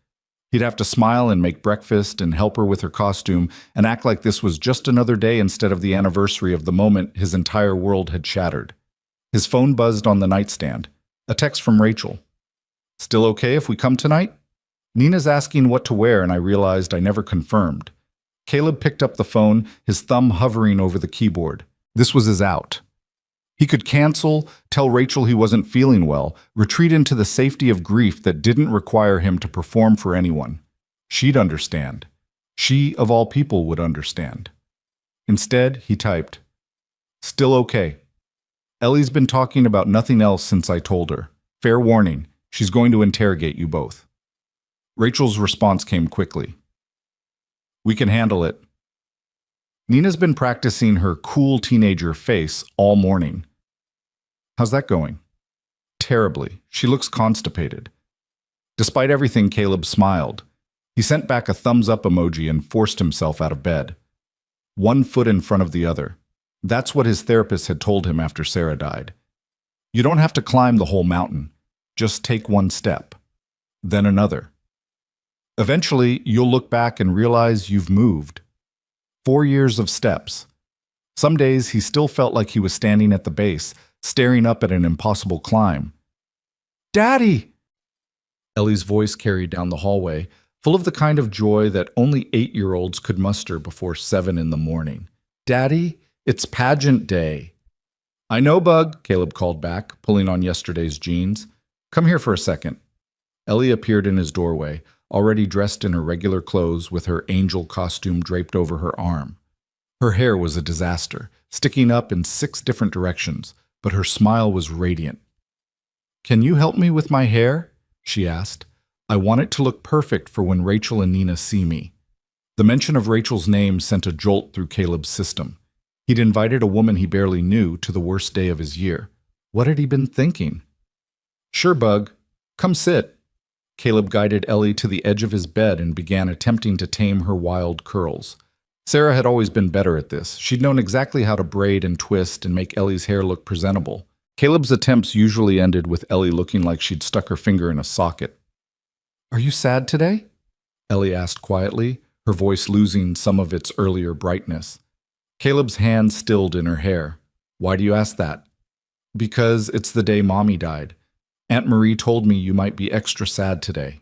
He'd have to smile and make breakfast and help her with her costume and act like this was just another day instead of the anniversary of the moment his entire world had shattered. His phone buzzed on the nightstand. A text from Rachel. "Still okay if we come tonight? Nina's asking what to wear, and I realized I never confirmed." Caleb picked up the phone, his thumb hovering over the keyboard. This was his out. He could cancel, tell Rachel he wasn't feeling well, retreat into the safety of grief that didn't require him to perform for anyone. She'd understand. She, of all people, would understand. Instead, he typed, "Still okay. Ellie's been talking about nothing else since I told her. Fair warning, she's going to interrogate you both." Rachel's response came quickly. "We can handle it." Nina's been practicing her cool teenager face all morning. "How's that going?" "Terribly. She looks constipated." Despite everything, Caleb smiled. He sent back a thumbs-up emoji and forced himself out of bed. One foot in front of the other. That's what his therapist had told him after Sarah died. You don't have to climb the whole mountain. Just take one step. Then another. Eventually, you'll look back and realize you've moved. 4 years of steps. Some days he still felt like he was standing at the base, staring up at an impossible climb. "Daddy!" Ellie's voice carried down the hallway, full of the kind of joy that only 8-year-olds could muster before 7 in the morning. "Daddy, it's pageant day." "I know, Bug," Caleb called back, pulling on yesterday's jeans. "Come here for a second." Ellie appeared in his doorway, already dressed in her regular clothes with her angel costume draped over her arm. Her hair was a disaster, sticking up in 6 different directions, but her smile was radiant. "Can you help me with my hair?" she asked. "I want it to look perfect for when Rachel and Nina see me." The mention of Rachel's name sent a jolt through Caleb's system. He'd invited a woman he barely knew to the worst day of his year. What had he been thinking? "Sure, Bug. Come sit." Caleb guided Ellie to the edge of his bed and began attempting to tame her wild curls. Sarah had always been better at this. She'd known exactly how to braid and twist and make Ellie's hair look presentable. Caleb's attempts usually ended with Ellie looking like she'd stuck her finger in a socket. "Are you sad today?" Ellie asked quietly, her voice losing some of its earlier brightness. Caleb's hand stilled in her hair. "Why do you ask that?" "Because it's the day Mommy died. Aunt Marie told me you might be extra sad today."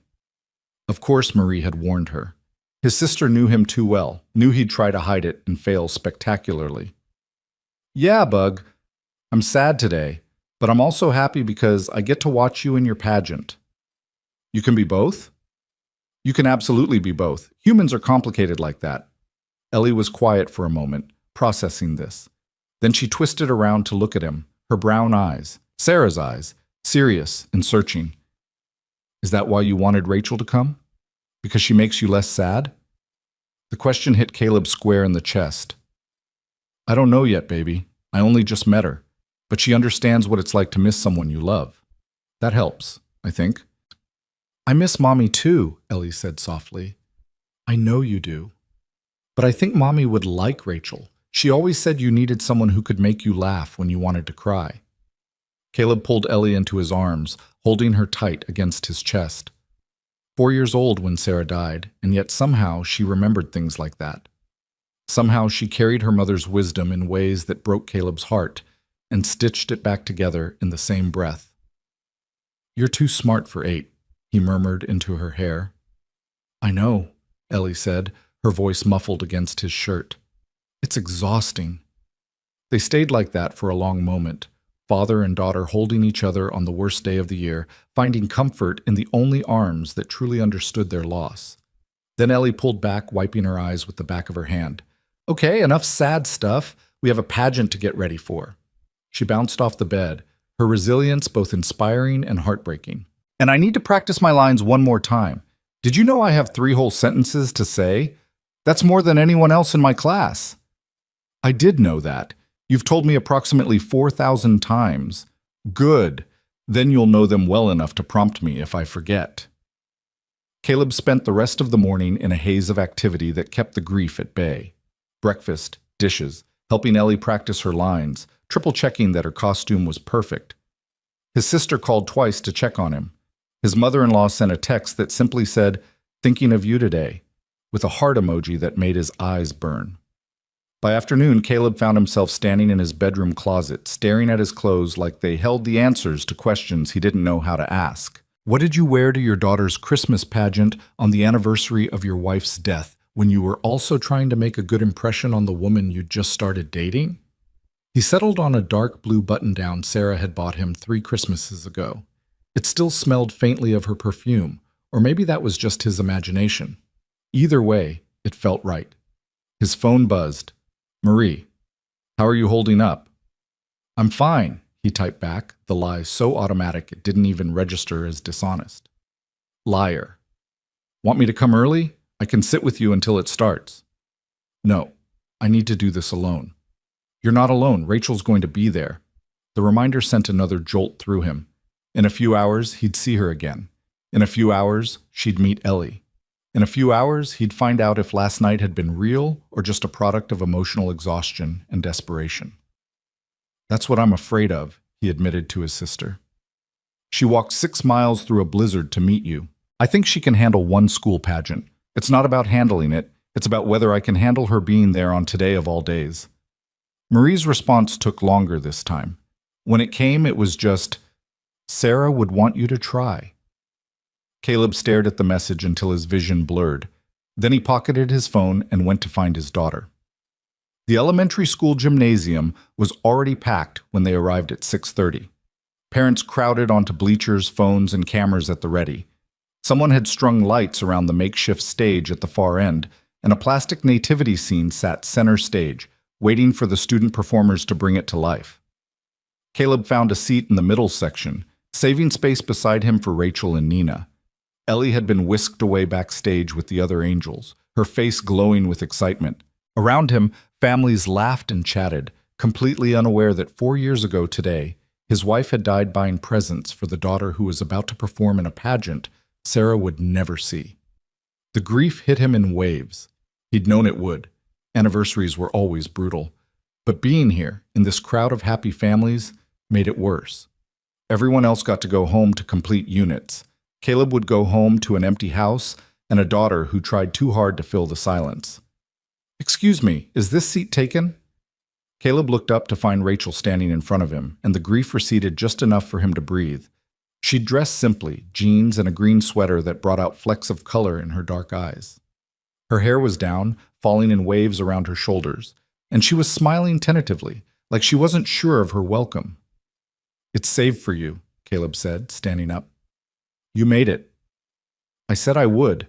Of course Marie had warned her. His sister knew him too well, knew he'd try to hide it and fail spectacularly. "Yeah, Bug. I'm sad today, but I'm also happy because I get to watch you in your pageant." "You can be both?" "You can absolutely be both. Humans are complicated like that." Ellie was quiet for a moment, processing this. Then she twisted around to look at him, her brown eyes, Sarah's eyes, serious and searching. "Is that why you wanted Rachel to come? Because she makes you less sad?" The question hit Caleb square in the chest. "I don't know yet, baby. I only just met her. But she understands what it's like to miss someone you love. That helps, I think." "I miss Mommy too," Ellie said softly. "I know you do. But I think Mommy would like Rachel. She always said you needed someone who could make you laugh when you wanted to cry." Caleb pulled Ellie into his arms, holding her tight against his chest. 4 years old when Sarah died, and yet somehow she remembered things like that. Somehow she carried her mother's wisdom in ways that broke Caleb's heart and stitched it back together in the same breath. "You're too smart for 8, he murmured into her hair. "I know," Ellie said, her voice muffled against his shirt. "It's exhausting." They stayed like that for a long moment, father and daughter holding each other on the worst day of the year, finding comfort in the only arms that truly understood their loss. Then Ellie pulled back, wiping her eyes with the back of her hand. "Okay, enough sad stuff. We have a pageant to get ready for." She bounced off the bed, her resilience both inspiring and heartbreaking. "And I need to practice my lines one more time. Did you know I have 3 whole sentences to say? That's more than anyone else in my class." "I did know that. You've told me approximately 4,000 times. Good. Then you'll know them well enough to prompt me if I forget." Caleb spent the rest of the morning in a haze of activity that kept the grief at bay. Breakfast, dishes, helping Ellie practice her lines, triple-checking that her costume was perfect. His sister called twice to check on him. His mother-in-law sent a text that simply said, "Thinking of you today," with a heart emoji that made his eyes burn. By afternoon, Caleb found himself standing in his bedroom closet, staring at his clothes like they held the answers to questions he didn't know how to ask. What did you wear to your daughter's Christmas pageant on the anniversary of your wife's death, when you were also trying to make a good impression on the woman you'd just started dating? He settled on a dark blue button-down Sarah had bought him 3 Christmases ago. It still smelled faintly of her perfume, or maybe that was just his imagination. Either way, it felt right. His phone buzzed. "Marie, how are you holding up?" "I'm fine," he typed back, the lie so automatic it didn't even register as dishonest. Liar. "Want me to come early? I can sit with you until it starts." "No, I need to do this alone." "You're not alone. Rachel's going to be there." The reminder sent another jolt through him. In a few hours, he'd see her again. In a few hours, she'd meet Ellie. In a few hours, he'd find out if last night had been real or just a product of emotional exhaustion and desperation. "That's what I'm afraid of," he admitted to his sister. "She walked 6 miles through a blizzard to meet you. I think she can handle one school pageant. It's not about handling it. It's about whether I can handle her being there on today of all days." Marie's response took longer this time. When it came, it was just, "Sarah would want you to try." Caleb stared at the message until his vision blurred. Then he pocketed his phone and went to find his daughter. The elementary school gymnasium was already packed when they arrived at 6:30. Parents crowded onto bleachers, phones, and cameras at the ready. Someone had strung lights around the makeshift stage at the far end, and a plastic nativity scene sat center stage, waiting for the student performers to bring it to life. Caleb found a seat in the middle section, saving space beside him for Rachel and Nina. Ellie had been whisked away backstage with the other angels, her face glowing with excitement. Around him, families laughed and chatted, completely unaware that 4 years ago today, his wife had died buying presents for the daughter who was about to perform in a pageant Sarah would never see. The grief hit him in waves. He'd known it would. Anniversaries were always brutal. But being here, in this crowd of happy families, made it worse. Everyone else got to go home to complete units. Caleb would go home to an empty house and a daughter who tried too hard to fill the silence. "Excuse me, is this seat taken?" Caleb looked up to find Rachel standing in front of him, and the grief receded just enough for him to breathe. She'd dressed simply, jeans and a green sweater that brought out flecks of color in her dark eyes. Her hair was down, falling in waves around her shoulders, and she was smiling tentatively, like she wasn't sure of her welcome. "It's saved for you," Caleb said, standing up. "You made it." "I said I would."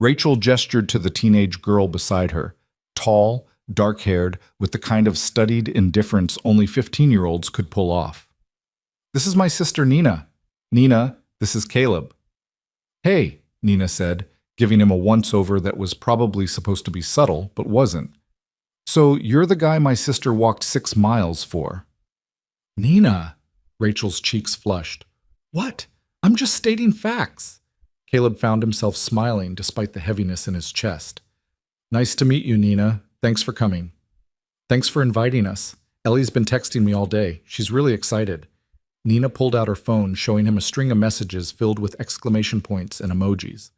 Rachel gestured to the teenage girl beside her, tall, dark-haired, with the kind of studied indifference only 15-year-olds could pull off. "This is my sister Nina. Nina, this is Caleb." "Hey," Nina said, giving him a once-over that was probably supposed to be subtle, but wasn't. "So you're the guy my sister walked 6 miles for." "Nina," Rachel's cheeks flushed. "What? I'm just stating facts." Caleb found himself smiling despite the heaviness in his chest. "Nice to meet you, Nina. Thanks for coming." "Thanks for inviting us. Ellie's been texting me all day. She's really excited." Nina pulled out her phone, showing him a string of messages filled with exclamation points and emojis.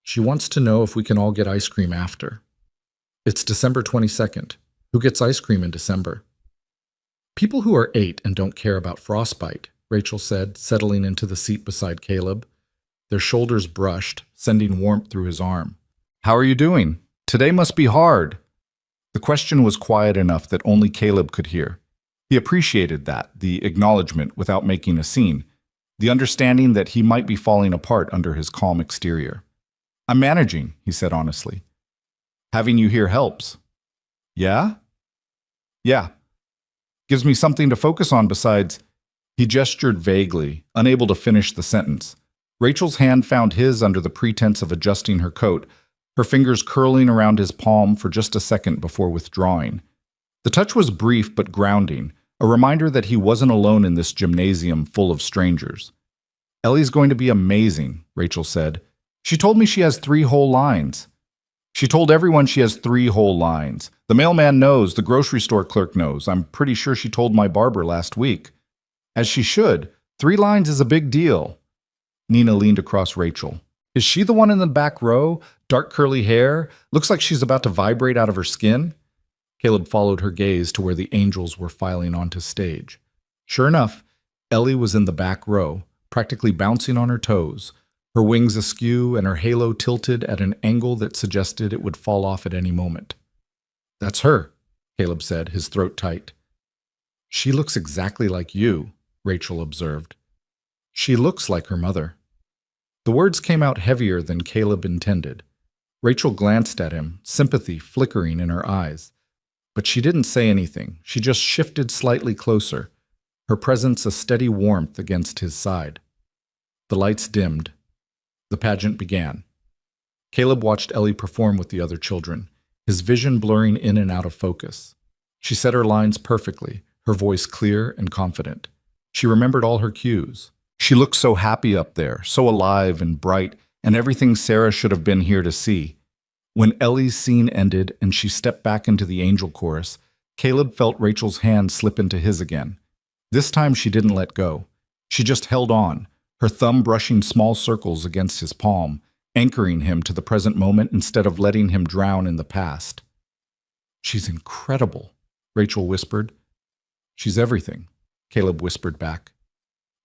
"She wants to know if we can all get ice cream after." "It's December 22nd. Who gets ice cream in December?" "People who are 8 and don't care about frostbite," Rachel said, settling into the seat beside Caleb. Their shoulders brushed, sending warmth through his arm. "How are you doing? Today must be hard." The question was quiet enough that only Caleb could hear. He appreciated that, the acknowledgement without making a scene, the understanding that he might be falling apart under his calm exterior. "I'm managing," he said honestly. "Having you here helps." "Yeah?" "Yeah. Gives me something to focus on besides—" He gestured vaguely, unable to finish the sentence. Rachel's hand found his under the pretense of adjusting her coat, her fingers curling around his palm for just a second before withdrawing. The touch was brief but grounding, a reminder that he wasn't alone in this gymnasium full of strangers. "Ellie's going to be amazing," Rachel said. "She told me she has 3 whole lines." "She told everyone she has 3 whole lines. The mailman knows, the grocery store clerk knows. I'm pretty sure she told my barber last week." "As she should. 3 lines is a big deal." Nina leaned across Rachel. "Is she the one in the back row? Dark curly hair? Looks like she's about to vibrate out of her skin?" Caleb followed her gaze to where the angels were filing onto stage. Sure enough, Ellie was in the back row, practically bouncing on her toes, her wings askew and her halo tilted at an angle that suggested it would fall off at any moment. "That's her," Caleb said, his throat tight. "She looks exactly like you," Rachel observed. "She looks like her mother." The words came out heavier than Caleb intended. Rachel glanced at him, sympathy flickering in her eyes. But she didn't say anything. She just shifted slightly closer, her presence a steady warmth against his side. The lights dimmed. The pageant began. Caleb watched Ellie perform with the other children, his vision blurring in and out of focus. She said her lines perfectly, her voice clear and confident. She remembered all her cues. She looked so happy up there, so alive and bright, and everything Sarah should have been here to see. When Ellie's scene ended and she stepped back into the angel chorus, Caleb felt Rachel's hand slip into his again. This time she didn't let go. She just held on, her thumb brushing small circles against his palm, anchoring him to the present moment instead of letting him drown in the past. "She's incredible," Rachel whispered. "She's everything," Caleb whispered back.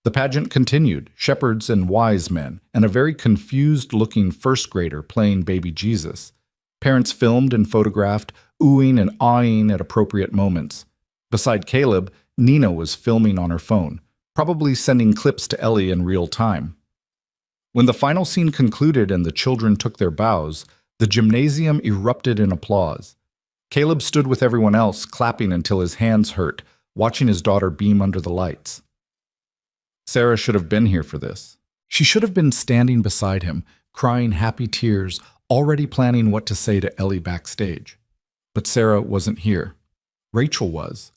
The pageant continued, shepherds and wise men, and a very confused-looking first grader playing baby Jesus. Parents filmed and photographed, oohing and awing at appropriate moments. Beside Caleb, Nina was filming on her phone, probably sending clips to Ellie in real time. When the final scene concluded and the children took their bows, the gymnasium erupted in applause. Caleb stood with everyone else, clapping until his hands hurt, watching his daughter beam under the lights. Sarah should have been here for this. She should have been standing beside him, crying happy tears, already planning what to say to Ellie backstage. But Sarah wasn't here. Rachel was.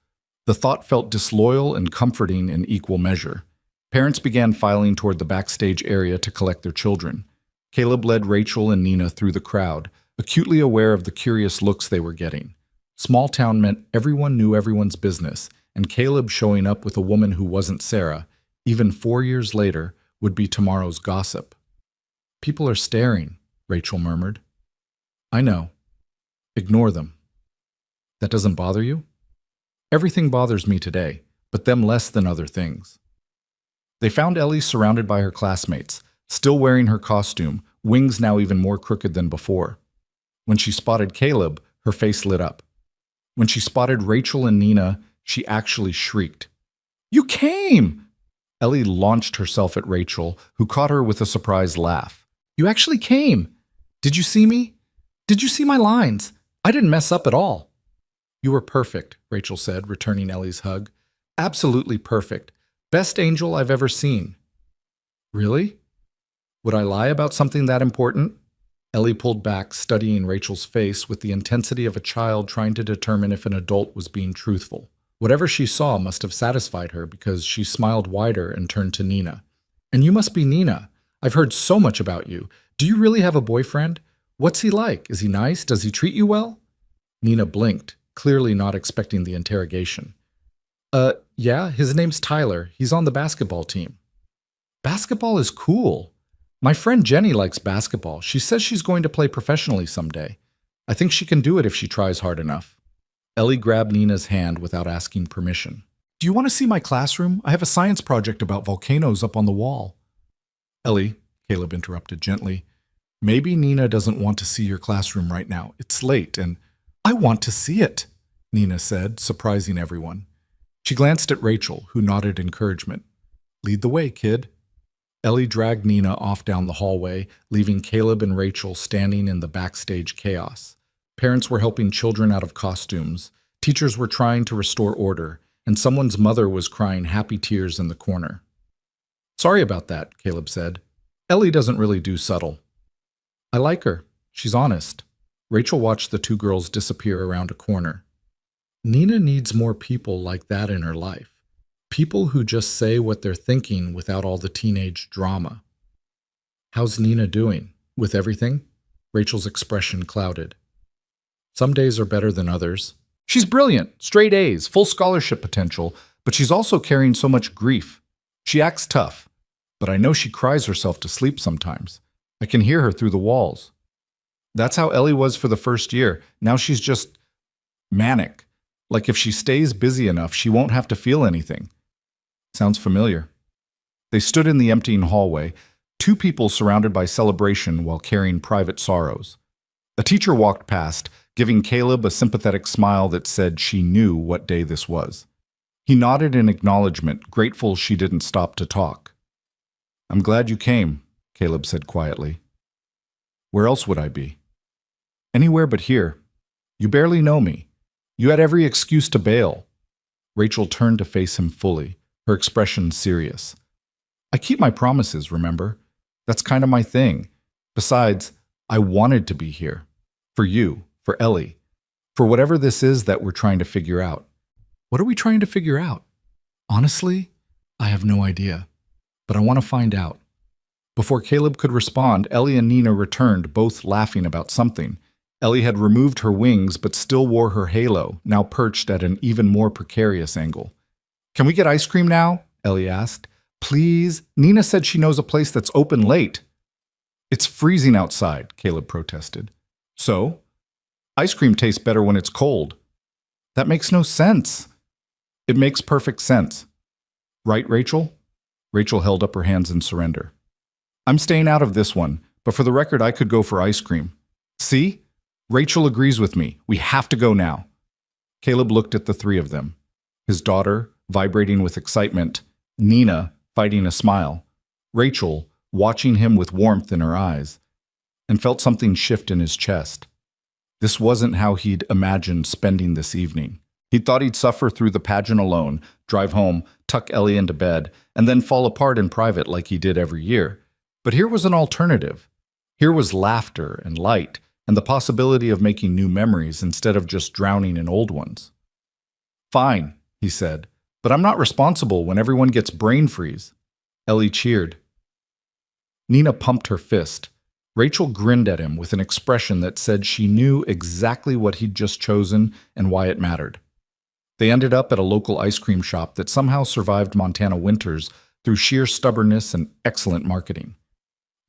The thought felt disloyal and comforting in equal measure. Parents began filing toward the backstage area to collect their children. Caleb led Rachel and Nina through the crowd, acutely aware of the curious looks they were getting. Small town meant everyone knew everyone's business, and Caleb showing up with a woman who wasn't Sarah, even 4 years later, would be tomorrow's gossip. "People are staring," Rachel murmured. "I know. Ignore them." "That doesn't bother you?" "Everything bothers me today, but them less than other things." They found Ellie surrounded by her classmates, still wearing her costume, wings now even more crooked than before. When she spotted Caleb, her face lit up. When she spotted Rachel and Nina, she actually shrieked. "You came!" Ellie launched herself at Rachel, who caught her with a surprised laugh. "You actually came! Did you see me? Did you see my lines? I didn't mess up at all." "You were perfect," Rachel said, returning Ellie's hug. "Absolutely perfect. Best angel I've ever seen." "Really? Would I lie about something that important?" Ellie pulled back, studying Rachel's face with the intensity of a child trying to determine if an adult was being truthful. Whatever she saw must have satisfied her because she smiled wider and turned to Nina. "And you must be Nina. I've heard so much about you. Do you really have a boyfriend? What's he like? Is he nice? Does he treat you well?" Nina blinked, clearly not expecting the interrogation. Yeah, his name's Tyler. He's on the basketball team." "Basketball is cool. My friend Jenny likes basketball. She says she's going to play professionally someday. I think she can do it if she tries hard enough." Ellie grabbed Nina's hand without asking permission. "Do you want to see my classroom? I have a science project about volcanoes up on the wall." "Ellie," Caleb interrupted gently, "maybe Nina doesn't want to see your classroom right now. It's late and—" "I want to see it," Nina said, surprising everyone. She glanced at Rachel, who nodded encouragement. "Lead the way, kid." Ellie dragged Nina off down the hallway, leaving Caleb and Rachel standing in the backstage chaos. Parents were helping children out of costumes, teachers were trying to restore order, and someone's mother was crying happy tears in the corner. "Sorry about that," Caleb said. "Ellie doesn't really do subtle." "I like her. She's honest." Rachel watched the two girls disappear around a corner. Nina needs more people like that in her life. People who just say what they're thinking without all the teenage drama. "How's Nina doing? With everything?" Rachel's expression clouded. "Some days are better than others. She's brilliant, straight A's, full scholarship potential, but she's also carrying so much grief. She acts tough, but I know she cries herself to sleep sometimes. I can hear her through the walls." That's how Ellie was for the first year. Now she's just manic. Like if she stays busy enough, she won't have to feel anything. Sounds familiar. They stood in the emptying hallway, two people surrounded by celebration while carrying private sorrows. A teacher walked past, giving Caleb a sympathetic smile that said she knew what day this was. He nodded in acknowledgement, grateful she didn't stop to talk. "I'm glad you came," Caleb said quietly. "Where else would I be?" "Anywhere but here. You barely know me. You had every excuse to bail." Rachel turned to face him fully, her expression serious. "I keep my promises, remember? That's kind of my thing. Besides, I wanted to be here. For you, for Ellie, for whatever this is that we're trying to figure out." "What are we trying to figure out?" "Honestly, I have no idea, but I want to find out." Before Caleb could respond, Ellie and Nina returned, both laughing about something. Ellie had removed her wings but still wore her halo, now perched at an even more precarious angle. "Can we get ice cream now?" Ellie asked. "Please? Nina said she knows a place that's open late." "It's freezing outside," Caleb protested. "So? Ice cream tastes better when it's cold." "That makes no sense." "It makes perfect sense. Right, Rachel?" Rachel held up her hands in surrender. "I'm staying out of this one, but for the record, I could go for ice cream." "See? Rachel agrees with me. We have to go now." Caleb looked at the three of them. His daughter, vibrating with excitement, Nina, fighting a smile, Rachel, watching him with warmth in her eyes, and felt something shift in his chest. This wasn't how he'd imagined spending this evening. He'd thought he'd suffer through the pageant alone, drive home, tuck Ellie into bed, and then fall apart in private like he did every year. But here was an alternative. Here was laughter and light, and the possibility of making new memories instead of just drowning in old ones. "Fine," he said, "but I'm not responsible when everyone gets brain freeze." Ellie cheered. Nina pumped her fist. Rachel grinned at him with an expression that said she knew exactly what he'd just chosen and why it mattered. They ended up at a local ice cream shop that somehow survived Montana winters through sheer stubbornness and excellent marketing.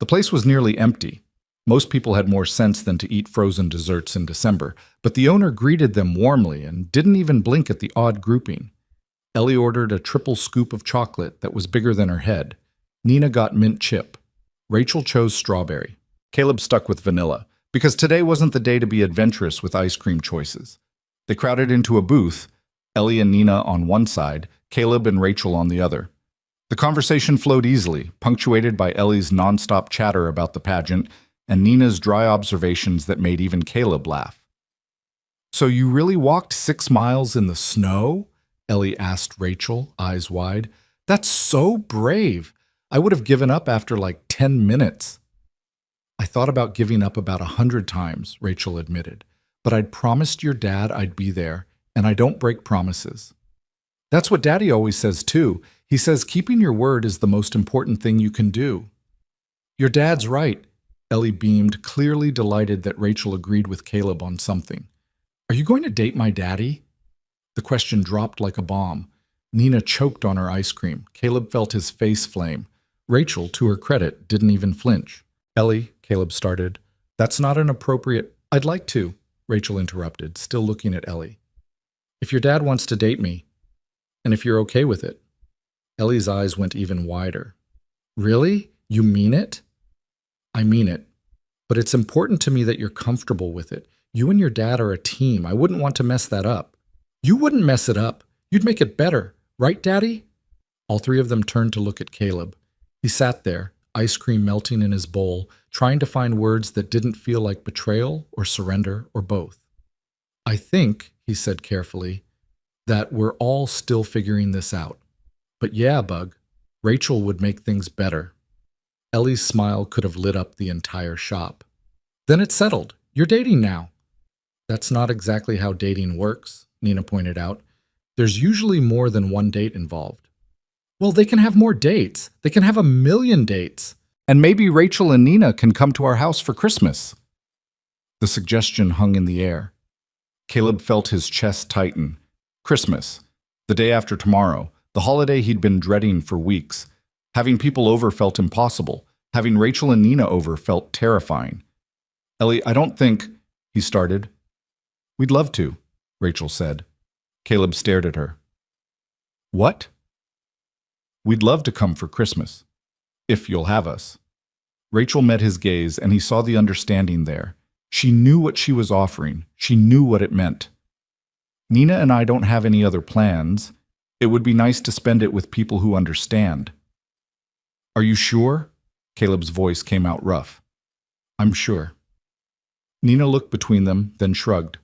The place was nearly empty. Most people had more sense than to eat frozen desserts in December, but the owner greeted them warmly and didn't even blink at the odd grouping. Ellie ordered a triple scoop of chocolate that was bigger than her head. Nina got mint chip. Rachel chose strawberry. Caleb stuck with vanilla, because today wasn't the day to be adventurous with ice cream choices. They crowded into a booth, Ellie and Nina on one side, Caleb and Rachel on the other. The conversation flowed easily, punctuated by Ellie's nonstop chatter about the pageant and Nina's dry observations that made even Caleb laugh. "So you really walked 6 miles in the snow?" Ellie asked Rachel, eyes wide. "That's so brave. I would have given up after like 10 minutes. "I thought about giving up about 100 times, Rachel admitted, "but I'd promised your dad I'd be there, and I don't break promises." "That's what Daddy always says too. He says keeping your word is the most important thing you can do." "Your dad's right." Ellie beamed, clearly delighted that Rachel agreed with Caleb on something. "Are you going to date my daddy?" The question dropped like a bomb. Nina choked on her ice cream. Caleb felt his face flame. Rachel, to her credit, didn't even flinch. "Ellie," Caleb started, "that's not an appropriate—" "I'd like to," Rachel interrupted, still looking at Ellie. "If your dad wants to date me, and if you're okay with it." Ellie's eyes went even wider. "Really? You mean it?" "I mean it. But it's important to me that you're comfortable with it. You and your dad are a team. I wouldn't want to mess that up." "You wouldn't mess it up. You'd make it better. Right, Daddy?" All three of them turned to look at Caleb. He sat there, ice cream melting in his bowl, trying to find words that didn't feel like betrayal or surrender or both. "I think," he said carefully, "that we're all still figuring this out. But yeah, Bug, Rachel would make things better." Ellie's smile could have lit up the entire shop. "Then it's settled. You're dating now." "That's not exactly how dating works," Nina pointed out. "There's usually more than one date involved." "Well, they can have more dates. They can have 1,000,000 dates. And maybe Rachel and Nina can come to our house for Christmas." The suggestion hung in the air. Caleb felt his chest tighten. Christmas, the day after tomorrow, the holiday he'd been dreading for weeks. Having people over felt impossible. Having Rachel and Nina over felt terrifying. "Ellie, I don't think—" he started. "We'd love to," Rachel said. Caleb stared at her. "What?" "We'd love to come for Christmas, if you'll have us." Rachel met his gaze, and he saw the understanding there. She knew what she was offering. She knew what it meant. "Nina and I don't have any other plans. It would be nice to spend it with people who understand." "Are you sure?" Caleb's voice came out rough. "I'm sure." Nina looked between them, then shrugged.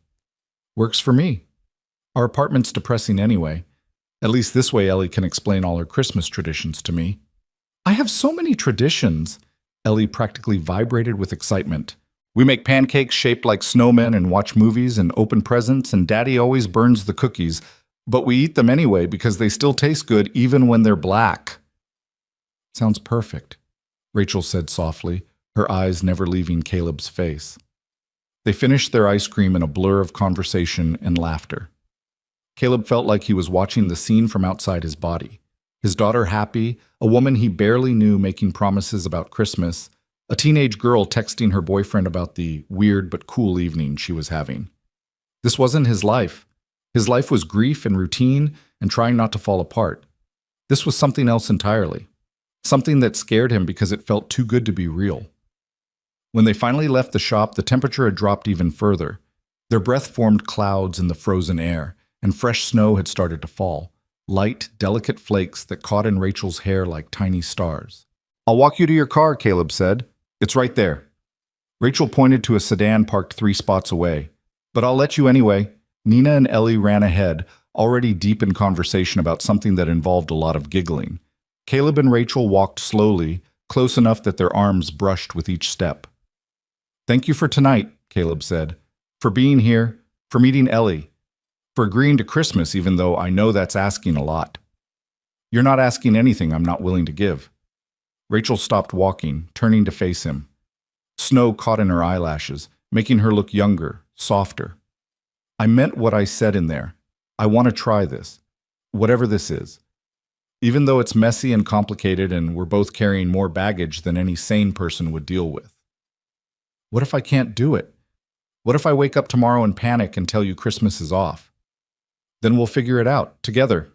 "Works for me. Our apartment's depressing anyway. At least this way Ellie can explain all her Christmas traditions to me." "I have so many traditions." Ellie practically vibrated with excitement. "We make pancakes shaped like snowmen and watch movies and open presents, and Daddy always burns the cookies, but we eat them anyway because they still taste good even when they're black." "Sounds perfect," Rachel said softly, her eyes never leaving Caleb's face. They finished their ice cream in a blur of conversation and laughter. Caleb felt like he was watching the scene from outside his body. His daughter happy, a woman he barely knew making promises about Christmas, a teenage girl texting her boyfriend about the weird but cool evening she was having. This wasn't his life. His life was grief and routine and trying not to fall apart. This was something else entirely. Something that scared him because it felt too good to be real. When they finally left the shop, the temperature had dropped even further. Their breath formed clouds in the frozen air, and fresh snow had started to fall, light, delicate flakes that caught in Rachel's hair like tiny stars. "I'll walk you to your car," Caleb said. "It's right there." Rachel pointed to a sedan parked 3 spots away. "But I'll let you anyway." Nina and Ellie ran ahead, already deep in conversation about something that involved a lot of giggling. Caleb and Rachel walked slowly, close enough that their arms brushed with each step. Thank you for tonight, Caleb said. For being here, for meeting Ellie, for agreeing to Christmas even though I know that's asking a lot. You're not asking anything I'm not willing to give. Rachel stopped walking, turning to face him. Snow caught in her eyelashes, making her look younger, softer. I meant what I said in there. I want to try this, whatever this is. Even though it's messy and complicated and we're both carrying more baggage than any sane person would deal with. What if I can't do it? What if I wake up tomorrow and panic and tell you Christmas is off? Then we'll figure it out, together.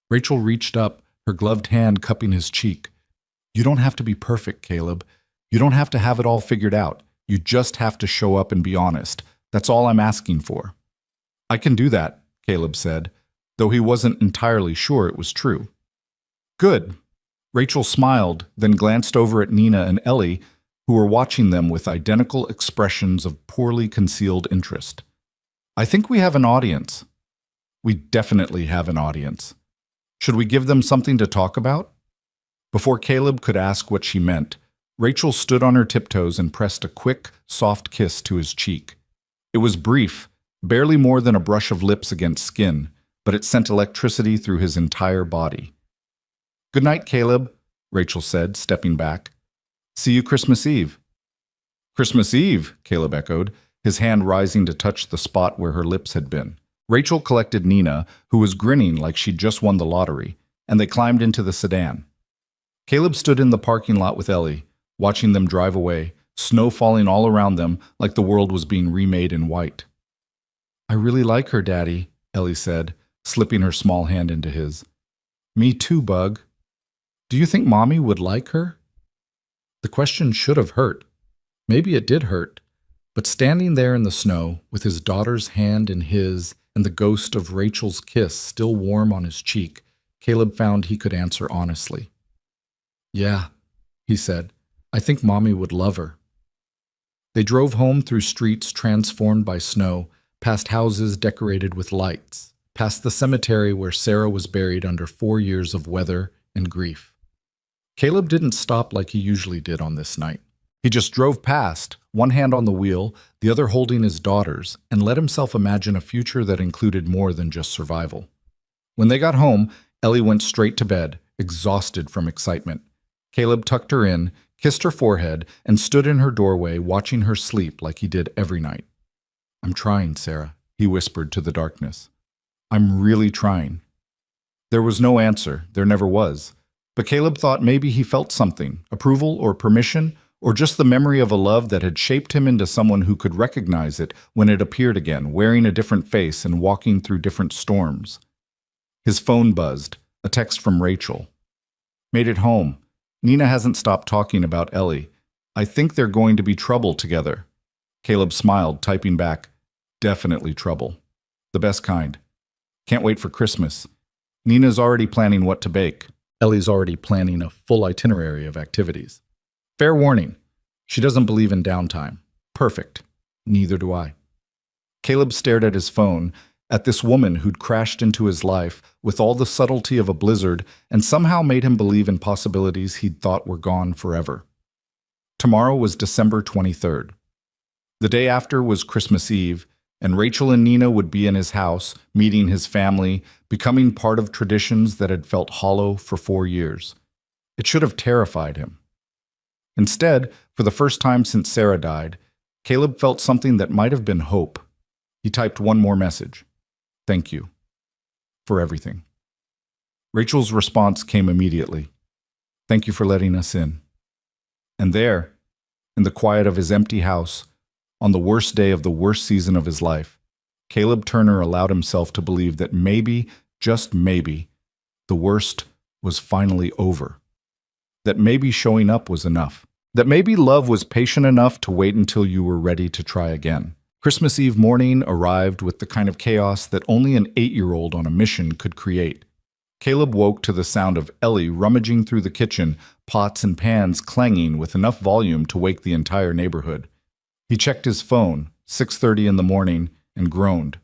Rachel reached up, her gloved hand cupping his cheek. You don't have to be perfect, Caleb. You don't have to have it all figured out. You just have to show up and be honest. That's all I'm asking for. I can do that, Caleb said, though he wasn't entirely sure it was true. Good. Rachel smiled, then glanced over at Nina and Ellie, who were watching them with identical expressions of poorly concealed interest. I think we have an audience. We definitely have an audience. Should we give them something to talk about? Before Caleb could ask what she meant, Rachel stood on her tiptoes and pressed a quick, soft kiss to his cheek. It was brief, barely more than a brush of lips against skin, but it sent electricity through his entire body. Good night, Caleb, Rachel said, stepping back. See you Christmas Eve. Christmas Eve, Caleb echoed, his hand rising to touch the spot where her lips had been. Rachel collected Nina, who was grinning like she'd just won the lottery, and they climbed into the sedan. Caleb stood in the parking lot with Ellie, watching them drive away, snow falling all around them like the world was being remade in white. I really like her, Daddy, Ellie said, slipping her small hand into his. Me too, Bug. Do you think Mommy would like her? The question should have hurt. Maybe it did hurt. But standing there in the snow, with his daughter's hand in his and the ghost of Rachel's kiss still warm on his cheek, Caleb found he could answer honestly. Yeah, he said. I think Mommy would love her. They drove home through streets transformed by snow, past houses decorated with lights, past the cemetery where Sarah was buried under 4 years of weather and grief. Caleb didn't stop like he usually did on this night. He just drove past, one hand on the wheel, the other holding his daughter's, and let himself imagine a future that included more than just survival. When they got home, Ellie went straight to bed, exhausted from excitement. Caleb tucked her in, kissed her forehead, and stood in her doorway watching her sleep like he did every night. I'm trying, Sarah, he whispered to the darkness. I'm really trying. There was no answer, there never was. But Caleb thought maybe he felt something, approval or permission, or just the memory of a love that had shaped him into someone who could recognize it when it appeared again, wearing a different face and walking through different storms. His phone buzzed, a text from Rachel. Made it home. Nina hasn't stopped talking about Ellie. I think they're going to be trouble together. Caleb smiled, typing back, definitely trouble. The best kind. Can't wait for Christmas. Nina's already planning what to bake. Ellie's already planning a full itinerary of activities. Fair warning, she doesn't believe in downtime. Perfect. Neither do I. Caleb stared at his phone, at this woman who'd crashed into his life with all the subtlety of a blizzard and somehow made him believe in possibilities he'd thought were gone forever. Tomorrow was December 23rd. The day after was Christmas Eve, and Rachel and Nina would be in his house, meeting his family, becoming part of traditions that had felt hollow for 4 years. It should have terrified him. Instead, for the first time since Sarah died, Caleb felt something that might have been hope. He typed one more message. Thank you. For everything. Rachel's response came immediately. Thank you for letting us in. And there, in the quiet of his empty house, on the worst day of the worst season of his life, Caleb Turner allowed himself to believe that maybe, just maybe, the worst was finally over. That maybe showing up was enough. That maybe love was patient enough to wait until you were ready to try again. Christmas Eve morning arrived with the kind of chaos that only an 8-year-old on a mission could create. Caleb woke to the sound of Ellie rummaging through the kitchen, pots and pans clanging with enough volume to wake the entire neighborhood. He checked his phone, 6:30 in the morning, and groaned.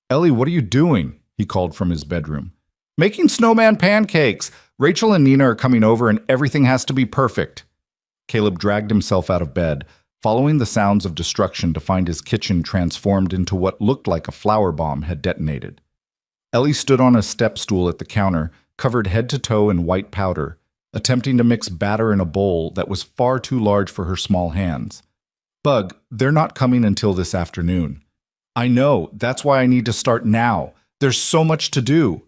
Ellie, what are you doing? He called from his bedroom. Making snowman pancakes. Rachel and Nina are coming over and everything has to be perfect. Caleb dragged himself out of bed, following the sounds of destruction to find his kitchen transformed into what looked like a flower bomb had detonated. Ellie stood on a step stool at the counter, covered head to toe in white powder, attempting to mix batter in a bowl that was far too large for her small hands. Bug, they're not coming until this afternoon. I know, that's why I need to start now. There's so much to do.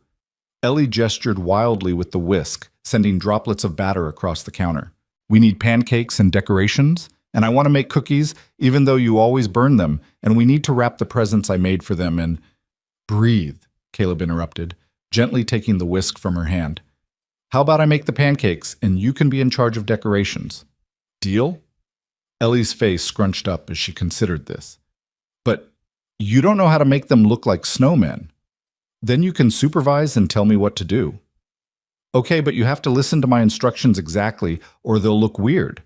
Ellie gestured wildly with the whisk, sending droplets of batter across the counter. We need pancakes and decorations, and I want to make cookies, even though you always burn them, and we need to wrap the presents I made for them in... Breathe, Caleb interrupted, gently taking the whisk from her hand. How about I make the pancakes, and you can be in charge of decorations? Deal? Ellie's face scrunched up as she considered this. But you don't know how to make them look like snowmen. Then you can supervise and tell me what to do. Okay, but you have to listen to my instructions exactly, or they'll look weird.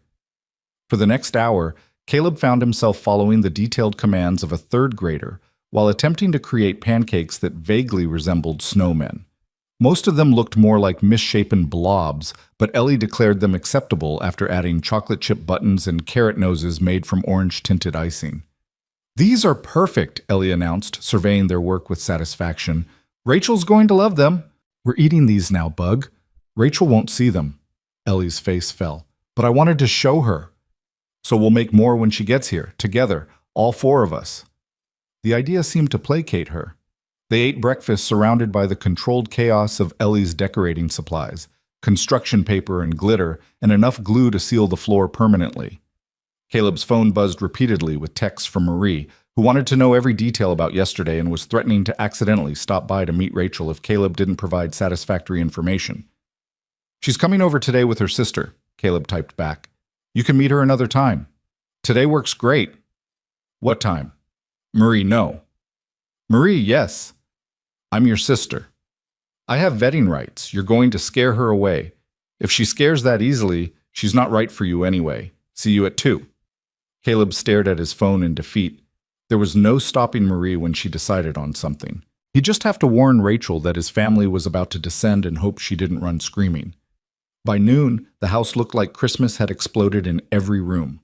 For the next hour, Caleb found himself following the detailed commands of a third grader while attempting to create pancakes that vaguely resembled snowmen. Most of them looked more like misshapen blobs, but Ellie declared them acceptable after adding chocolate chip buttons and carrot noses made from orange-tinted icing. These are perfect, Ellie announced, surveying their work with satisfaction. Rachel's going to love them. We're eating these now, Bug. Rachel won't see them. Ellie's face fell. But I wanted to show her. So we'll make more when she gets here, together, all four of us. The idea seemed to placate her. They ate breakfast surrounded by the controlled chaos of Ellie's decorating supplies, construction paper and glitter, and enough glue to seal the floor permanently. Caleb's phone buzzed repeatedly with texts from Marie, who wanted to know every detail about yesterday and was threatening to accidentally stop by to meet Rachel if Caleb didn't provide satisfactory information. She's coming over today with her sister, Caleb typed back. You can meet her another time. Today works great. What time? Marie, no. Marie, yes. I'm your sister. I have vetting rights. You're going to scare her away. If she scares that easily, she's not right for you anyway. See you at 2. Caleb stared at his phone in defeat. There was no stopping Marie when she decided on something. He'd just have to warn Rachel that his family was about to descend and hope she didn't run screaming. By noon, the house looked like Christmas had exploded in every room.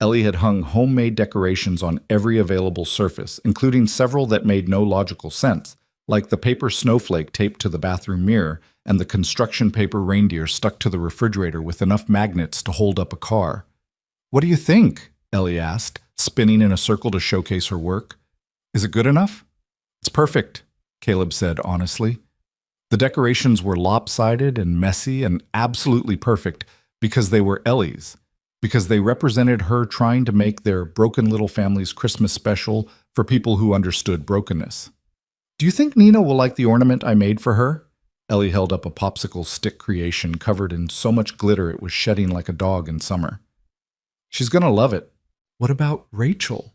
Ellie had hung homemade decorations on every available surface, including several that made no logical sense, like the paper snowflake taped to the bathroom mirror and the construction paper reindeer stuck to the refrigerator with enough magnets to hold up a car. What do you think? Ellie asked, spinning in a circle to showcase her work. Is it good enough? It's perfect, Caleb said honestly. The decorations were lopsided and messy and absolutely perfect because they were Ellie's, because they represented her trying to make their broken little family's Christmas special for people who understood brokenness. Do you think Nina will like the ornament I made for her? Ellie held up a popsicle stick creation covered in so much glitter it was shedding like a dog in summer. She's gonna love it. What about Rachel?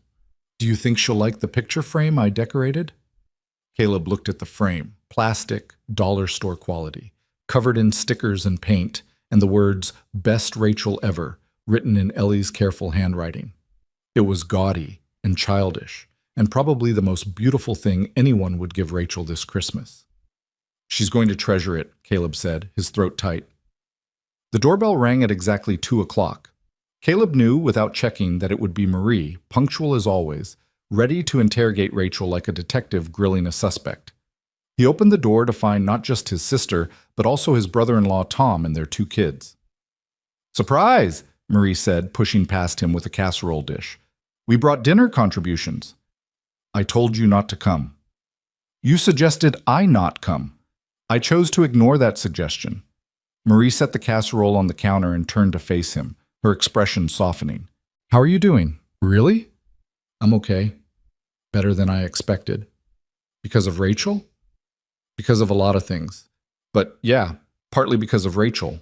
Do you think she'll like the picture frame I decorated? Caleb looked at the frame, plastic, dollar store quality, covered in stickers and paint, and the words, Best Rachel Ever, written in Ellie's careful handwriting. It was gaudy and childish, and probably the most beautiful thing anyone would give Rachel this Christmas. She's going to treasure it, Caleb said, his throat tight. The doorbell rang at exactly 2 o'clock. Caleb knew without checking that it would be Marie, punctual as always, ready to interrogate Rachel like a detective grilling a suspect. He opened the door to find not just his sister, but also his brother-in-law Tom and their 2 kids. Surprise, Marie said, pushing past him with a casserole dish. We brought dinner contributions. I told you not to come. You suggested I not come. I chose to ignore that suggestion. Marie set the casserole on the counter and turned to face him, her expression softening. How are you doing? Really? I'm okay. Better than I expected. Because of Rachel? Because of a lot of things. But yeah, partly because of Rachel.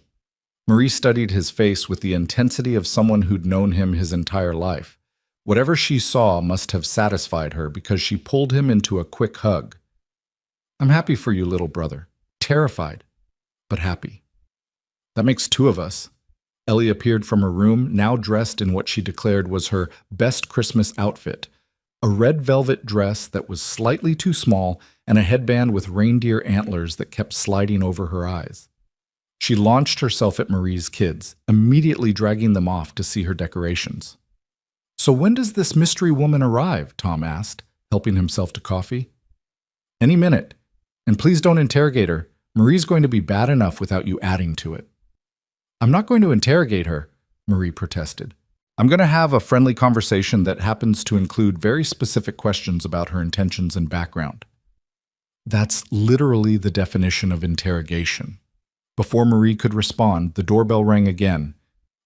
Marie studied his face with the intensity of someone who'd known him his entire life. Whatever she saw must have satisfied her because she pulled him into a quick hug. I'm happy for you, little brother. Terrified, but happy. That makes 2 of us. Ellie appeared from her room, now dressed in what she declared was her best Christmas outfit, a red velvet dress that was slightly too small and a headband with reindeer antlers that kept sliding over her eyes. She launched herself at Marie's kids, immediately dragging them off to see her decorations. So when does this mystery woman arrive? Tom asked, helping himself to coffee. Any minute. And please don't interrogate her. Marie's going to be bad enough without you adding to it. I'm not going to interrogate her, Marie protested. I'm going to have a friendly conversation that happens to include very specific questions about her intentions and background. That's literally the definition of interrogation. Before Marie could respond, the doorbell rang again.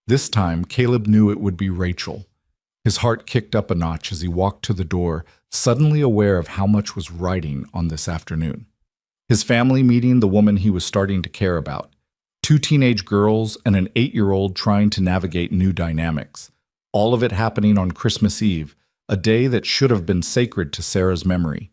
This time, Caleb knew it would be Rachel. His heart kicked up a notch as he walked to the door, suddenly aware of how much was riding on this afternoon. His family meeting the woman he was starting to care about. 2 teenage girls and an 8-year-old trying to navigate new dynamics. All of it happening on Christmas Eve, a day that should have been sacred to Sarah's memory.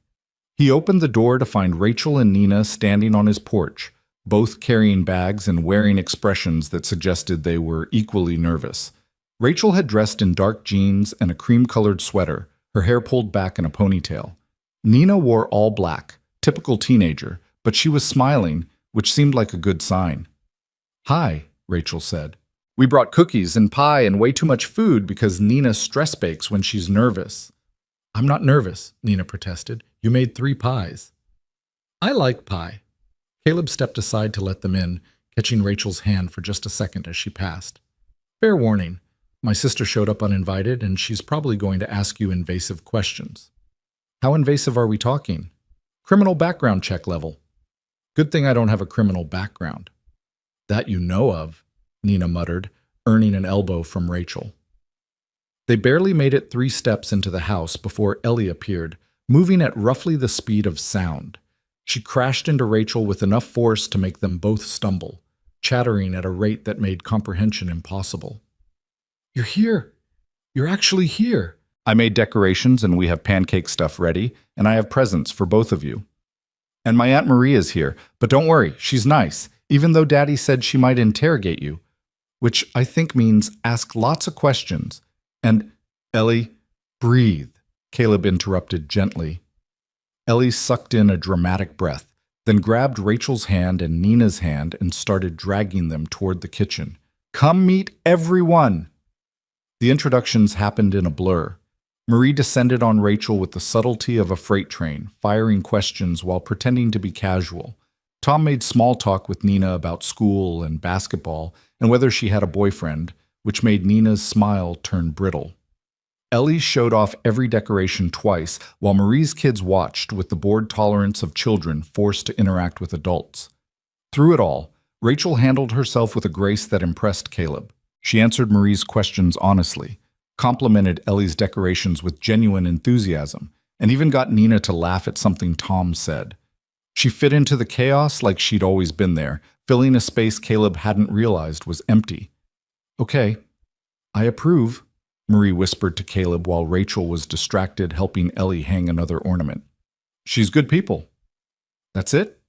He opened the door to find Rachel and Nina standing on his porch, both carrying bags and wearing expressions that suggested they were equally nervous. Rachel had dressed in dark jeans and a cream-colored sweater, her hair pulled back in a ponytail. Nina wore all black, typical teenager, but she was smiling, which seemed like a good sign. "Hi," Rachel said. "We brought cookies and pie and way too much food because Nina stress bakes when she's nervous." I'm not nervous, Nina protested. You made 3 pies. I like pie. Caleb stepped aside to let them in, catching Rachel's hand for just a second as she passed. Fair warning, my sister showed up uninvited and she's probably going to ask you invasive questions. How invasive are we talking? Criminal background check level. Good thing I don't have a criminal background. That you know of, Nina muttered, earning an elbow from Rachel. They barely made it 3 steps into the house before Ellie appeared, moving at roughly the speed of sound. She crashed into Rachel with enough force to make them both stumble, chattering at a rate that made comprehension impossible. You're here. You're actually here. I made decorations and we have pancake stuff ready, and I have presents for both of you. And my Aunt Marie is here, but don't worry, she's nice, even though Daddy said she might interrogate you, which I think means ask lots of questions. And, Ellie, breathe, Caleb interrupted gently. Ellie sucked in a dramatic breath, then grabbed Rachel's hand and Nina's hand and started dragging them toward the kitchen. Come meet everyone! The introductions happened in a blur. Marie descended on Rachel with the subtlety of a freight train, firing questions while pretending to be casual. Tom made small talk with Nina about school and basketball and whether she had a boyfriend, which made Nina's smile turn brittle. Ellie showed off every decoration twice, while Marie's kids watched with the bored tolerance of children forced to interact with adults. Through it all, Rachel handled herself with a grace that impressed Caleb. She answered Marie's questions honestly, complimented Ellie's decorations with genuine enthusiasm, and even got Nina to laugh at something Tom said. She fit into the chaos like she'd always been there, filling a space Caleb hadn't realized was empty. Okay, I approve, Marie whispered to Caleb while Rachel was distracted helping Ellie hang another ornament. She's good people. That's it?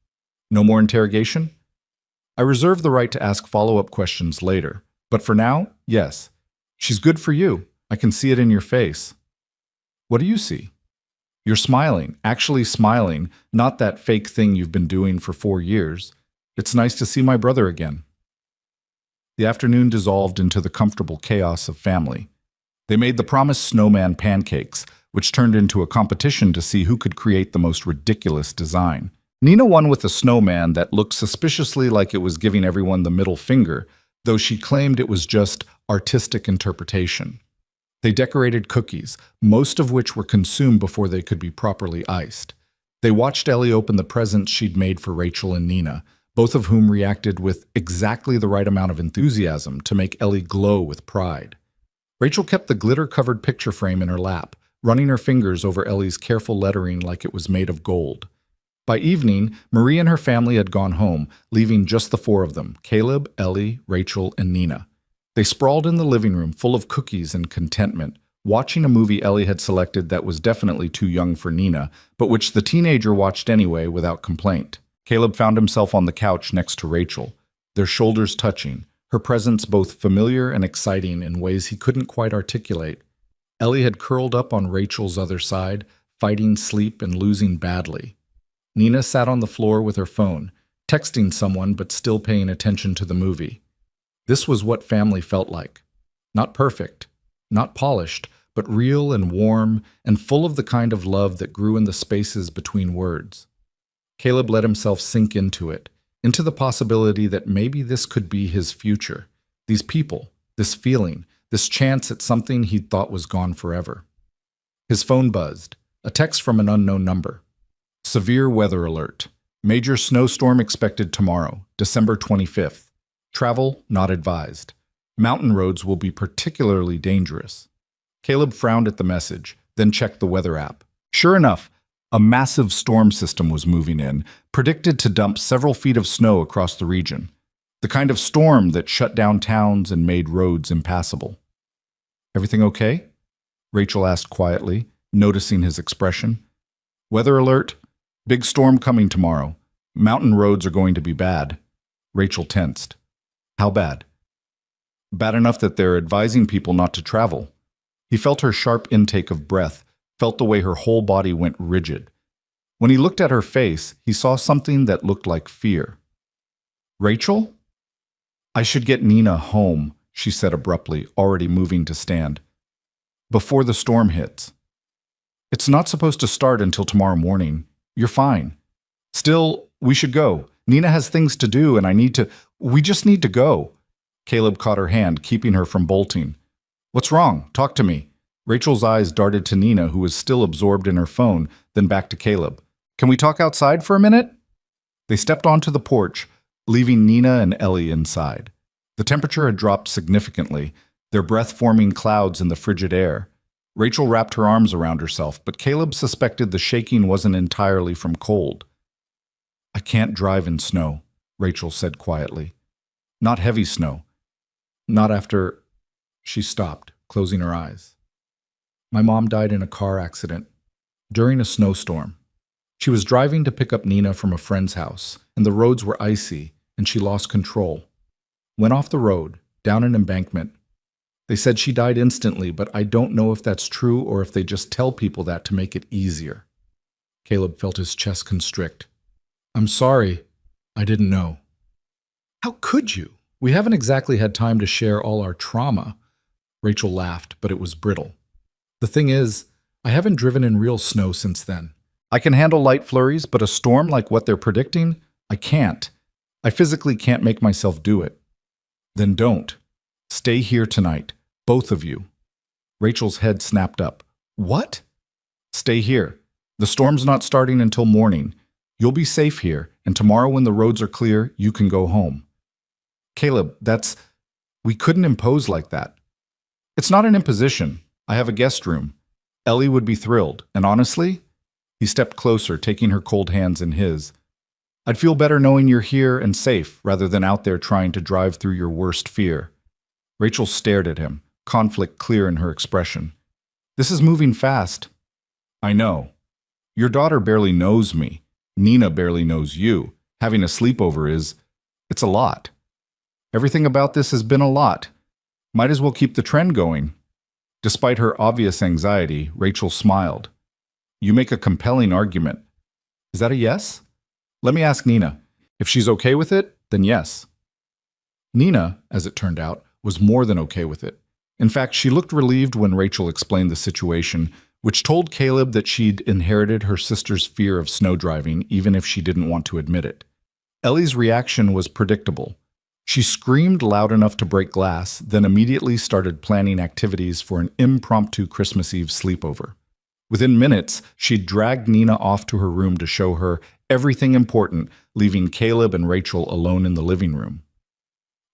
No more interrogation? I reserve the right to ask follow-up questions later, but for now, yes. She's good for you. I can see it in your face. What do you see? You're smiling, actually smiling, not that fake thing you've been doing for 4 years. It's nice to see my brother again. The afternoon dissolved into the comfortable chaos of family. They made the promised snowman pancakes, which turned into a competition to see who could create the most ridiculous design. Nina won with a snowman that looked suspiciously like it was giving everyone the middle finger, though she claimed it was just artistic interpretation. They decorated cookies, most of which were consumed before they could be properly iced. They watched Ellie open the presents she'd made for Rachel and Nina, both of whom reacted with exactly the right amount of enthusiasm to make Ellie glow with pride. Rachel kept the glitter-covered picture frame in her lap, running her fingers over Ellie's careful lettering like it was made of gold. By evening, Marie and her family had gone home, leaving just the 4 of them, Caleb, Ellie, Rachel, and Nina. They sprawled in the living room full of cookies and contentment, watching a movie Ellie had selected that was definitely too young for Nina, but which the teenager watched anyway without complaint. Caleb found himself on the couch next to Rachel, their shoulders touching, her presence both familiar and exciting in ways he couldn't quite articulate. Ellie had curled up on Rachel's other side, fighting sleep and losing badly. Nina sat on the floor with her phone, texting someone but still paying attention to the movie. This was what family felt like. Not perfect, not polished, but real and warm and full of the kind of love that grew in the spaces between words. Caleb let himself sink into it, into the possibility that maybe this could be his future, these people, this feeling, this chance at something he'd thought was gone forever. His phone buzzed, a text from an unknown number. Severe weather alert. Major snowstorm expected tomorrow, December 25th. Travel not advised. Mountain roads will be particularly dangerous. Caleb frowned at the message, then checked the weather app. Sure enough, a massive storm system was moving in, predicted to dump several feet of snow across the region. The kind of storm that shut down towns and made roads impassable. Everything okay? Rachel asked quietly, noticing his expression. Weather alert. Big storm coming tomorrow. Mountain roads are going to be bad. Rachel tensed. How bad? Bad enough that they're advising people not to travel. He felt her sharp intake of breath, felt the way her whole body went rigid. When he looked at her face, he saw something that looked like fear. Rachel? I should get Nina home, she said abruptly, already moving to stand. Before the storm hits. It's not supposed to start until tomorrow morning. You're fine. Still, we should go. Nina has things to do and we just need to go. Caleb caught her hand, keeping her from bolting. What's wrong? Talk to me. Rachel's eyes darted to Nina, who was still absorbed in her phone, then back to Caleb. Can we talk outside for a minute? They stepped onto the porch, leaving Nina and Ellie inside. The temperature had dropped significantly, their breath forming clouds in the frigid air. Rachel wrapped her arms around herself, but Caleb suspected the shaking wasn't entirely from cold. I can't drive in snow, Rachel said quietly. Not heavy snow. Not after... She stopped, closing her eyes. My mom died in a car accident during a snowstorm. She was driving to pick up Nina from a friend's house, and the roads were icy, and she lost control. Went off the road, down an embankment. They said she died instantly, but I don't know if that's true or if they just tell people that to make it easier. Caleb felt his chest constrict. I'm sorry. I didn't know. How could you? We haven't exactly had time to share all our trauma. Rachel laughed, but it was brittle. The thing is, I haven't driven in real snow since then. I can handle light flurries, but a storm like what they're predicting, I can't. I physically can't make myself do it. Then don't. Stay here tonight, both of you. Rachel's head snapped up. What? Stay here. The storm's not starting until morning. You'll be safe here, and tomorrow when the roads are clear, you can go home. Caleb, we couldn't impose like that. It's not an imposition. I have a guest room. Ellie would be thrilled, and honestly, he stepped closer, taking her cold hands in his. I'd feel better knowing you're here and safe rather than out there trying to drive through your worst fear. Rachel stared at him, conflict clear in her expression. This is moving fast. I know. Your daughter barely knows me. Nina barely knows you. Having a sleepover it's a lot. Everything about this has been a lot. Might as well keep the trend going. Despite her obvious anxiety, Rachel smiled. You make a compelling argument. Is that a yes? Let me ask Nina. If she's okay with it, then yes. Nina, as it turned out, was more than okay with it. In fact, she looked relieved when Rachel explained the situation, which told Caleb that she'd inherited her sister's fear of snow driving, even if she didn't want to admit it. Ellie's reaction was predictable. She screamed loud enough to break glass, then immediately started planning activities for an impromptu Christmas Eve sleepover. Within minutes, she'd dragged Nina off to her room to show her everything important, leaving Caleb and Rachel alone in the living room.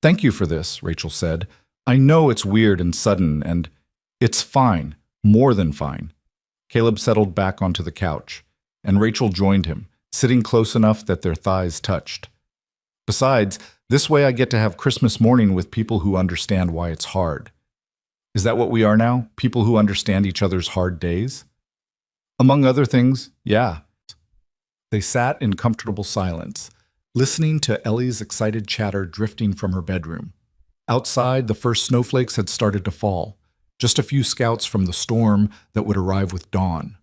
Thank you for this, Rachel said. I know it's weird and sudden, and it's fine, more than fine. Caleb settled back onto the couch, and Rachel joined him, sitting close enough that their thighs touched. Besides, this way I get to have Christmas morning with people who understand why it's hard. Is that what we are now? People who understand each other's hard days? Among other things, yeah. They sat in comfortable silence, listening to Ellie's excited chatter drifting from her bedroom. Outside, the first snowflakes had started to fall, just a few scouts from the storm that would arrive with dawn.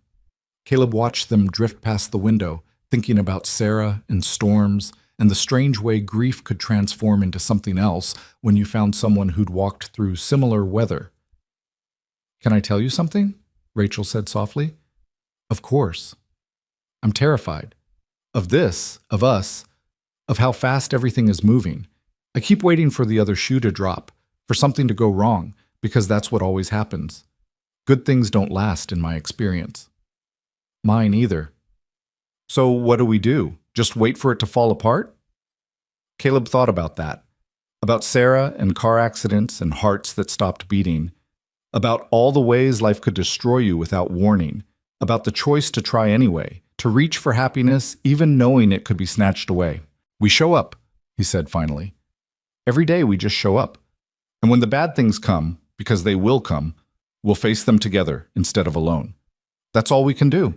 Caleb watched them drift past the window, thinking about Sarah and storms, and the strange way grief could transform into something else when you found someone who'd walked through similar weather. Can I tell you something? Rachel said softly. Of course. I'm terrified. Of this, of us, of how fast everything is moving. I keep waiting for the other shoe to drop, for something to go wrong, because that's what always happens. Good things don't last in my experience. Mine either. So what do we do? Just wait for it to fall apart? Caleb thought about that. About Sarah and car accidents and hearts that stopped beating. About all the ways life could destroy you without warning. About the choice to try anyway, to reach for happiness even knowing it could be snatched away. We show up, he said finally. Every day we just show up. And when the bad things come, because they will come, we'll face them together instead of alone. That's all we can do.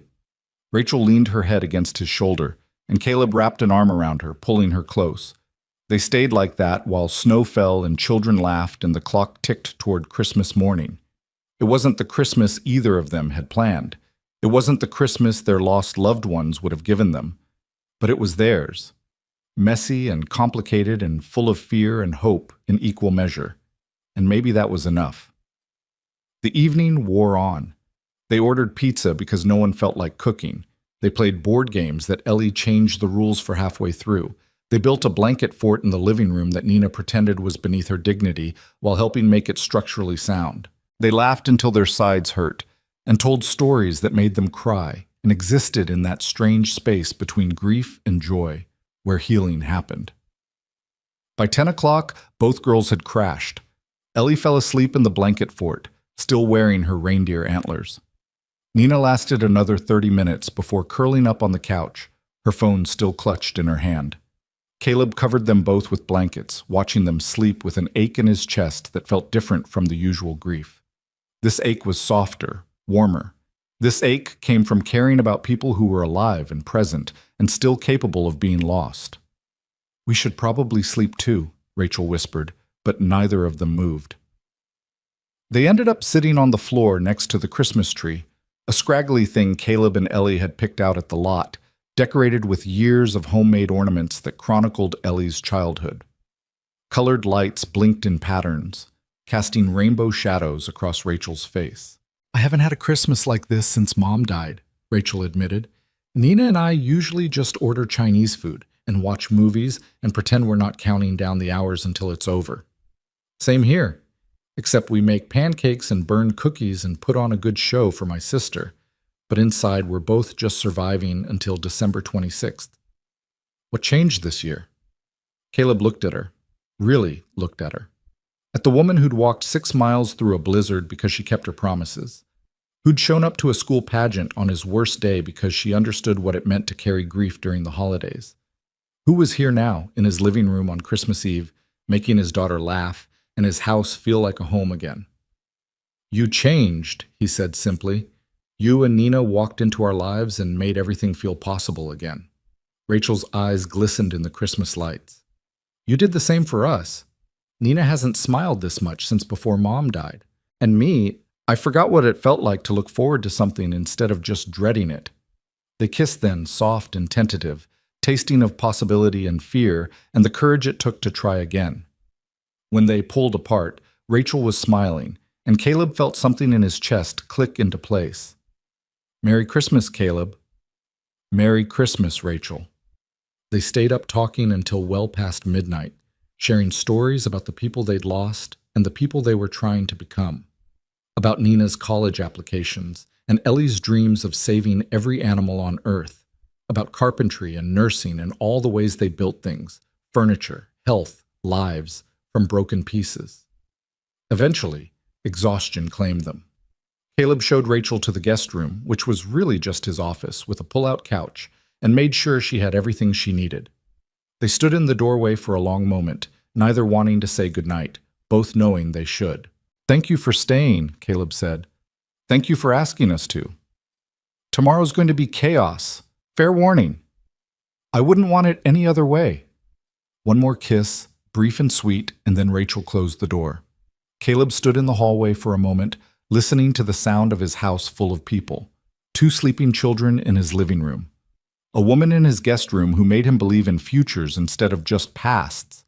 Rachel leaned her head against his shoulder, and Caleb wrapped an arm around her, pulling her close. They stayed like that while snow fell and children laughed and the clock ticked toward Christmas morning. It wasn't the Christmas either of them had planned. It wasn't the Christmas their lost loved ones would have given them. But it was theirs. Messy and complicated and full of fear and hope in equal measure. And maybe that was enough. The evening wore on. They ordered pizza because no one felt like cooking. They played board games that Ellie changed the rules for halfway through. They built a blanket fort in the living room that Nina pretended was beneath her dignity while helping make it structurally sound. They laughed until their sides hurt and told stories that made them cry and existed in that strange space between grief and joy where healing happened. By 10 o'clock, both girls had crashed. Ellie fell asleep in the blanket fort, still wearing her reindeer antlers. Nina lasted another 30 minutes before curling up on the couch, her phone still clutched in her hand. Caleb covered them both with blankets, watching them sleep with an ache in his chest that felt different from the usual grief. This ache was softer, warmer. This ache came from caring about people who were alive and present and still capable of being lost. We should probably sleep too, Rachel whispered, but neither of them moved. They ended up sitting on the floor next to the Christmas tree, a scraggly thing Caleb and Ellie had picked out at the lot, decorated with years of homemade ornaments that chronicled Ellie's childhood. Colored lights blinked in patterns, casting rainbow shadows across Rachel's face. I haven't had a Christmas like this since Mom died, Rachel admitted. Nina and I usually just order Chinese food and watch movies and pretend we're not counting down the hours until it's over. Same here, except we make pancakes and burn cookies and put on a good show for my sister. But inside we're both just surviving until December 26th. What changed this year? Caleb looked at her, really looked at her. At the woman who'd walked 6 miles through a blizzard because she kept her promises, who'd shown up to a school pageant on his worst day because she understood what it meant to carry grief during the holidays, who was here now in his living room on Christmas Eve, making his daughter laugh and his house feel like a home again. You changed, he said simply. You and Nina walked into our lives and made everything feel possible again. Rachel's eyes glistened in the Christmas lights. You did the same for us. Nina hasn't smiled this much since before Mom died. And me, I forgot what it felt like to look forward to something instead of just dreading it. They kissed then, soft and tentative, tasting of possibility and fear and the courage it took to try again. When they pulled apart, Rachel was smiling, and Caleb felt something in his chest click into place. Merry Christmas, Caleb. Merry Christmas, Rachel. They stayed up talking until well past midnight, sharing stories about the people they'd lost and the people they were trying to become, about Nina's college applications and Ellie's dreams of saving every animal on Earth, about carpentry and nursing and all the ways they built things, furniture, health, lives, from broken pieces. Eventually, exhaustion claimed them. Caleb showed Rachel to the guest room, which was really just his office, with a pull-out couch, and made sure she had everything she needed. They stood in the doorway for a long moment, neither wanting to say goodnight, both knowing they should. Thank you for staying, Caleb said. Thank you for asking us to. Tomorrow's going to be chaos. Fair warning. I wouldn't want it any other way. One more kiss, brief and sweet, and then Rachel closed the door. Caleb stood in the hallway for a moment, listening to the sound of his house full of people. 2 sleeping children in his living room. A woman in his guest room who made him believe in futures instead of just pasts.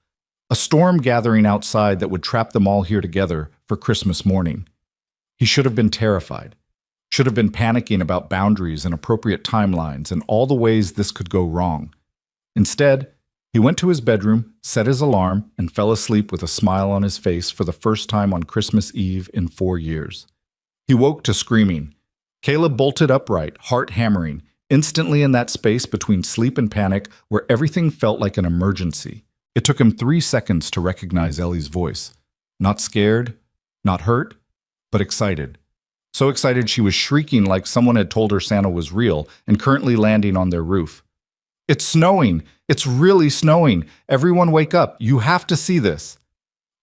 A storm gathering outside that would trap them all here together for Christmas morning. He should have been terrified, should have been panicking about boundaries and appropriate timelines and all the ways this could go wrong. Instead, he went to his bedroom, set his alarm, and fell asleep with a smile on his face for the first time on Christmas Eve in 4 years. He woke to screaming. Caleb bolted upright, heart hammering, instantly in that space between sleep and panic where everything felt like an emergency. It took him 3 seconds to recognize Ellie's voice. Not scared, not hurt, but excited. So excited she was shrieking like someone had told her Santa was real and currently landing on their roof. "It's snowing! It's really snowing! Everyone wake up! You have to see this!"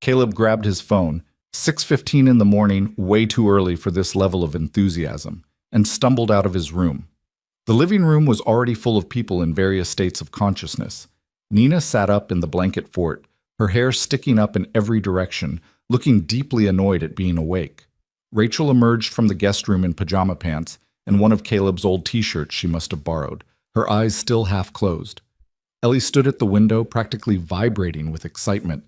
Caleb grabbed his phone, 6:15 in the morning, way too early for this level of enthusiasm, and stumbled out of his room. The living room was already full of people in various states of consciousness. Nina sat up in the blanket fort, her hair sticking up in every direction, looking deeply annoyed at being awake. Rachel emerged from the guest room in pajama pants and one of Caleb's old t-shirts she must have borrowed, her eyes still half closed. Ellie stood at the window, practically vibrating with excitement.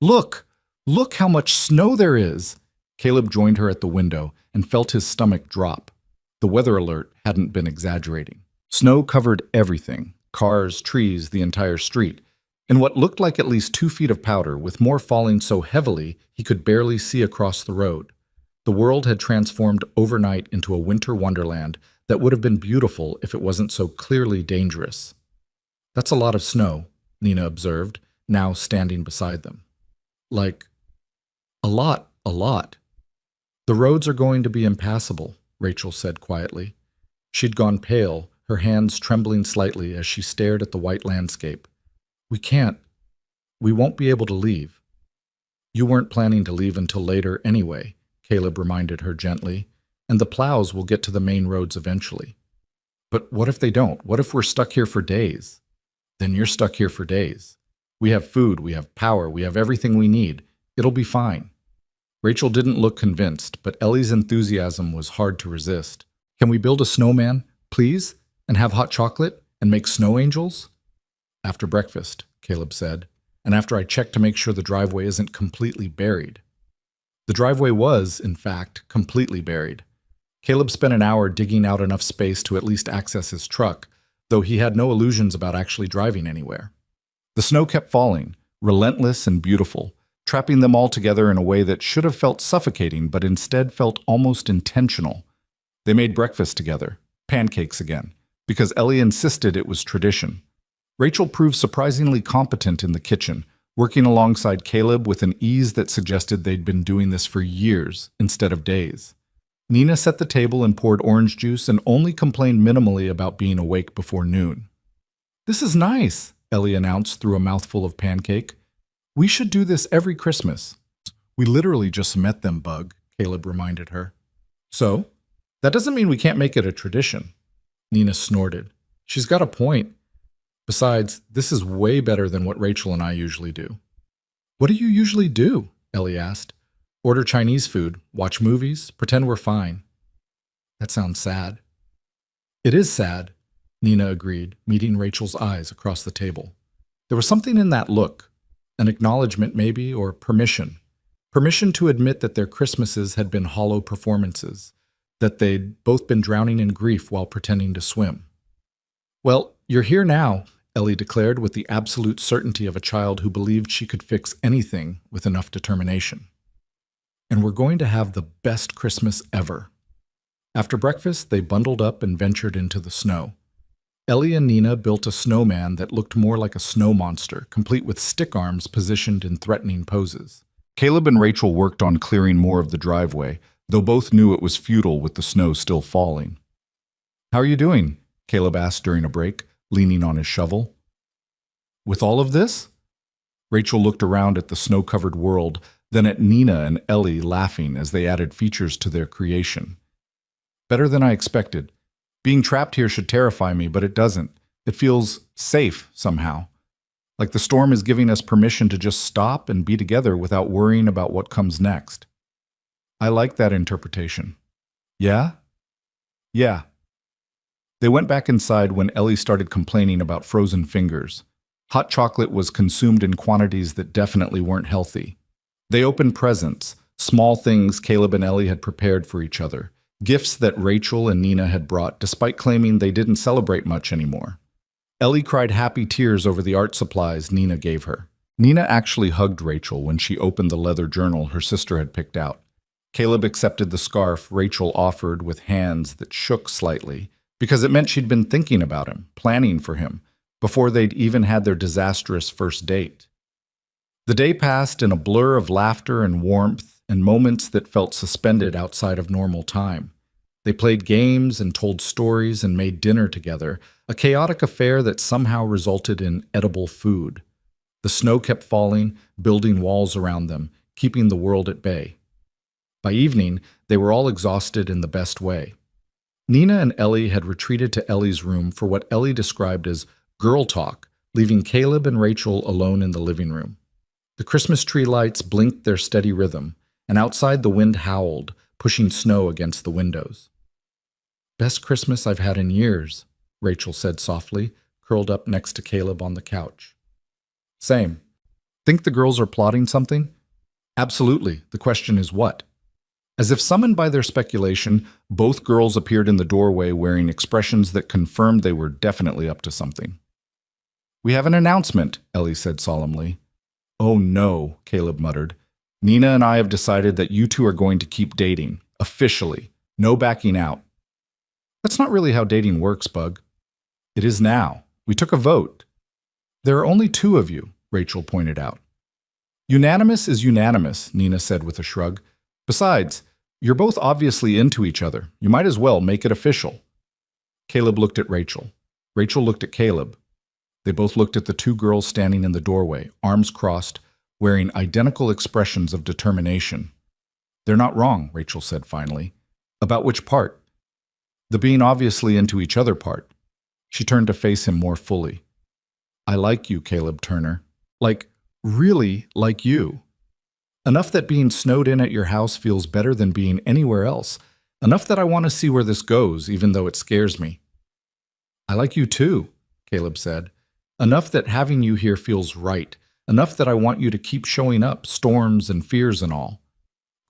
"Look! Look how much snow there is!" Caleb joined her at the window and felt his stomach drop. The weather alert hadn't been exaggerating. Snow covered everything, cars, trees, the entire street, in what looked like at least 2 feet of powder, with more falling so heavily he could barely see across the road. The world had transformed overnight into a winter wonderland that would have been beautiful if it wasn't so clearly dangerous. "That's a lot of snow," Nina observed, now standing beside them. "Like, a lot. The roads are going to be impassable," Rachel said quietly. She'd gone pale, her hands trembling slightly as she stared at the white landscape. We won't be able to leave." "You weren't planning to leave until later anyway," Caleb reminded her gently, "and the plows will get to the main roads eventually." "But what if they don't? What if we're stuck here for days?" "Then you're stuck here for days. We have food, we have power, we have everything we need. It'll be fine." Rachel didn't look convinced, but Ellie's enthusiasm was hard to resist. "Can we build a snowman, please? And have hot chocolate? And make snow angels?" "After breakfast," Caleb said, "and after I check to make sure the driveway isn't completely buried." The driveway was, in fact, completely buried. Caleb spent an hour digging out enough space to at least access his truck, though he had no illusions about actually driving anywhere. The snow kept falling, relentless and beautiful, trapping them all together in a way that should have felt suffocating but instead felt almost intentional. They made breakfast together, pancakes again, because Ellie insisted it was tradition. Rachel proved surprisingly competent in the kitchen, working alongside Caleb with an ease that suggested they'd been doing this for years instead of days. Nina set the table and poured orange juice and only complained minimally about being awake before noon. "This is nice," Ellie announced through a mouthful of pancake. "We should do this every Christmas." "We literally just met them, Bug," Caleb reminded her. "So? That doesn't mean we can't make it a tradition." Nina snorted. "She's got a point. Besides, this is way better than what Rachel and I usually do." "What do you usually do?" Ellie asked. "Order Chinese food, watch movies, pretend we're fine." "That sounds sad." "It is sad," Nina agreed, meeting Rachel's eyes across the table. There was something in that look, an acknowledgement maybe, or permission. Permission to admit that their Christmases had been hollow performances, that they'd both been drowning in grief while pretending to swim. "Well, you're here now," Ellie declared with the absolute certainty of a child who believed she could fix anything with enough determination. "And we're going to have the best Christmas ever." After breakfast, they bundled up and ventured into the snow. Ellie and Nina built a snowman that looked more like a snow monster, complete with stick arms positioned in threatening poses. Caleb and Rachel worked on clearing more of the driveway, though both knew it was futile with the snow still falling. "How are you doing?" Caleb asked during a break, leaning on his shovel. "With all of this?" Rachel looked around at the snow-covered world, then at Nina and Ellie laughing as they added features to their creation. "Better than I expected. Being trapped here should terrify me, but it doesn't. It feels safe somehow. Like the storm is giving us permission to just stop and be together without worrying about what comes next." "I like that interpretation." "Yeah?" "Yeah." They went back inside when Ellie started complaining about frozen fingers. Hot chocolate was consumed in quantities that definitely weren't healthy. They opened presents, Small things Caleb and Ellie had prepared for each other, gifts that Rachel and Nina had brought despite claiming they didn't celebrate much anymore. Ellie cried happy tears over the art supplies Nina gave her. Nina actually hugged Rachel when she opened the leather journal her sister had picked out. Caleb accepted the scarf Rachel offered with hands that shook slightly, because it meant she'd been thinking about him, planning for him, before they'd even had their disastrous first date. The day passed in a blur of laughter and warmth and moments that felt suspended outside of normal time. They played games and told stories and made dinner together, a chaotic affair that somehow resulted in edible food. The snow kept falling, building walls around them, keeping the world at bay. By evening, they were all exhausted in the best way. Nina and Ellie had retreated to Ellie's room for what Ellie described as girl talk, leaving Caleb and Rachel alone in the living room. The Christmas tree lights blinked their steady rhythm, and outside the wind howled, pushing snow against the windows. "Best Christmas I've had in years," Rachel said softly, curled up next to Caleb on the couch. "Same. Think the girls are plotting something?" "Absolutely. The question is what?" As if summoned by their speculation, both girls appeared in the doorway wearing expressions that confirmed they were definitely up to something. "We have an announcement," Ellie said solemnly. "Oh no," Caleb muttered. "Nina and I have decided that you two are going to keep dating, officially. No backing out." "That's not really how dating works, Bug." "It is now. We took a vote." "There are only two of you," Rachel pointed out. "Unanimous is unanimous," Nina said with a shrug. "Besides, you're both obviously into each other. You might as well make it official." Caleb looked at Rachel. Rachel looked at Caleb. They both looked at the two girls standing in the doorway, arms crossed, wearing identical expressions of determination. "They're not wrong," Rachel said finally. "About which part?" "The being obviously into each other part." She turned to face him more fully. "I like you, Caleb Turner. Like, really like you. Enough that being snowed in at your house feels better than being anywhere else. Enough that I want to see where this goes, even though it scares me." "I like you too," Caleb said. "Enough that having you here feels right. Enough that I want you to keep showing up, storms and fears and all."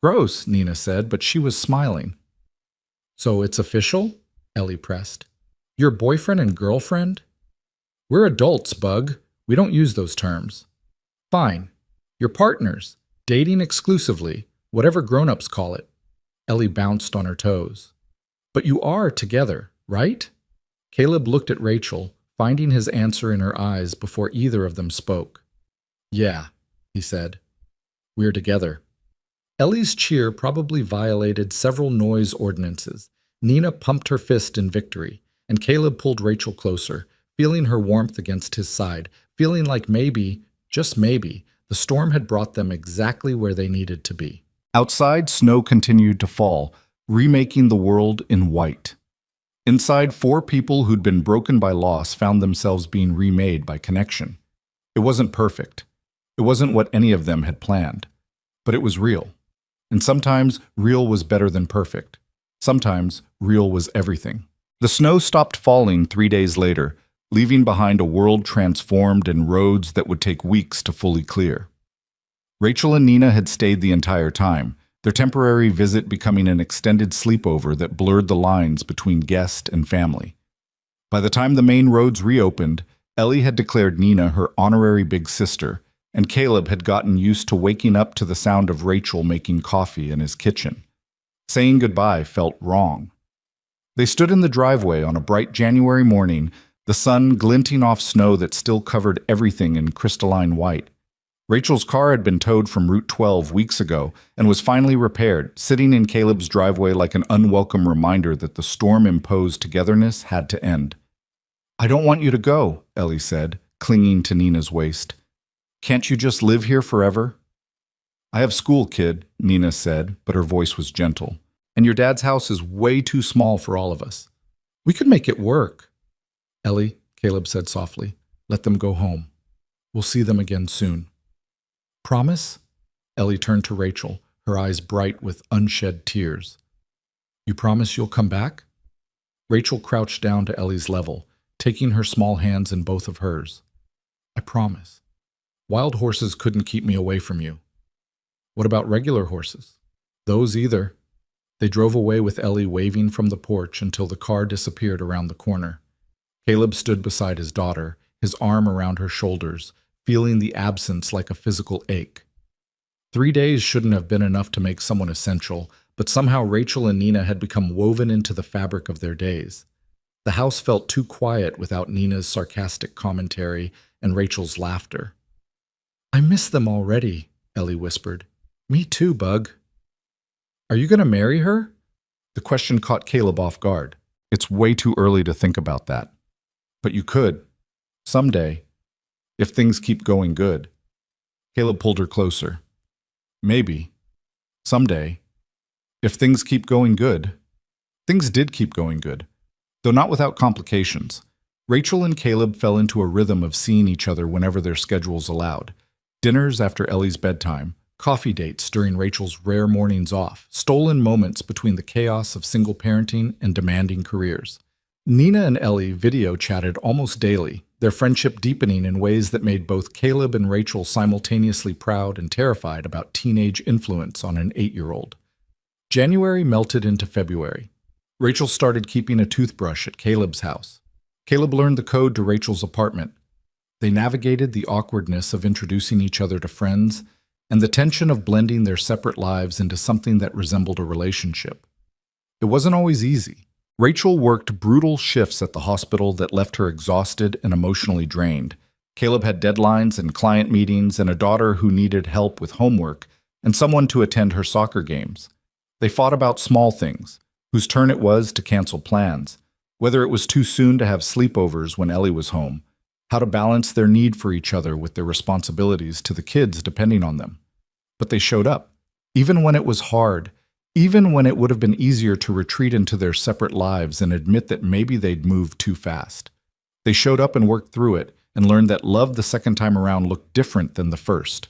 "Gross," Nina said, but she was smiling. "So it's official?" Ellie pressed. "You're boyfriend and girlfriend?" "We're adults, Bug. We don't use those terms." "Fine. You're partners. Dating exclusively, whatever grown-ups call it." Ellie bounced on her toes. "But you are together, right?" Caleb looked at Rachel, finding his answer in her eyes before either of them spoke. "Yeah," he said. "We're together." Ellie's cheer probably violated several noise ordinances. Nina pumped her fist in victory, and Caleb pulled Rachel closer, feeling her warmth against his side, feeling like maybe, just maybe, the storm had brought them exactly where they needed to be. Outside, snow continued to fall, remaking the world in white. Inside, 4 people who'd been broken by loss found themselves being remade by connection. It wasn't perfect. It wasn't what any of them had planned. But it was real. And sometimes real was better than perfect. Sometimes real was everything. The snow stopped falling 3 days later, leaving behind a world transformed and roads that would take weeks to fully clear. Rachel and Nina had stayed the entire time, their temporary visit becoming an extended sleepover that blurred the lines between guest and family. By the time the main roads reopened, Ellie had declared Nina her honorary big sister, and Caleb had gotten used to waking up to the sound of Rachel making coffee in his kitchen. Saying goodbye felt wrong. They stood in the driveway on a bright January morning, the sun glinting off snow that still covered everything in crystalline white. Rachel's car had been towed from Route 12 weeks ago and was finally repaired, sitting in Caleb's driveway like an unwelcome reminder that the storm-imposed togetherness had to end. "I don't want you to go," Ellie said, clinging to Nina's waist. "Can't you just live here forever?" "I have school, kid," Nina said, but her voice was gentle. "And your dad's house is way too small for all of us. We could make it work." "Ellie," Caleb said softly, "let them go home. We'll see them again soon." "Promise?" Ellie turned to Rachel, her eyes bright with unshed tears. "You promise you'll come back?" Rachel crouched down to Ellie's level, taking her small hands in both of hers. "I promise. Wild horses couldn't keep me away from you." "What about regular horses?" Those either. They drove away with Ellie waving from the porch until the car disappeared around the corner. Caleb stood beside his daughter, his arm around her shoulders, feeling the absence like a physical ache. 3 days shouldn't have been enough to make someone essential, but somehow Rachel and Nina had become woven into the fabric of their days. The house felt too quiet without Nina's sarcastic commentary and Rachel's laughter. "I miss them already," Ellie whispered. "Me too, Bug." "Are you going to marry her?" The question caught Caleb off guard. It's way too early to think about that. But you could. Someday. If things keep going good. Caleb pulled her closer. Maybe. Someday. If things keep going good. Things did keep going good, though not without complications. Rachel and Caleb fell into a rhythm of seeing each other whenever their schedules allowed. Dinners after Ellie's bedtime, coffee dates during Rachel's rare mornings off, stolen moments between the chaos of single parenting and demanding careers. Nina and Ellie video chatted almost daily, their friendship deepening in ways that made both Caleb and Rachel simultaneously proud and terrified about teenage influence on an 8-year-old. January melted into February. Rachel started keeping a toothbrush at Caleb's house. Caleb learned the code to Rachel's apartment. They navigated the awkwardness of introducing each other to friends and the tension of blending their separate lives into something that resembled a relationship. It wasn't always easy. Rachel worked brutal shifts at the hospital that left her exhausted and emotionally drained. Caleb had deadlines and client meetings and a daughter who needed help with homework and someone to attend her soccer games. They fought about small things, whose turn it was to cancel plans, whether it was too soon to have sleepovers when Ellie was home, how to balance their need for each other with their responsibilities to the kids depending on them. But they showed up, even when it was hard, even when it would have been easier to retreat into their separate lives and admit that maybe they'd moved too fast. They showed up and worked through it and learned that love the second time around looked different than the first.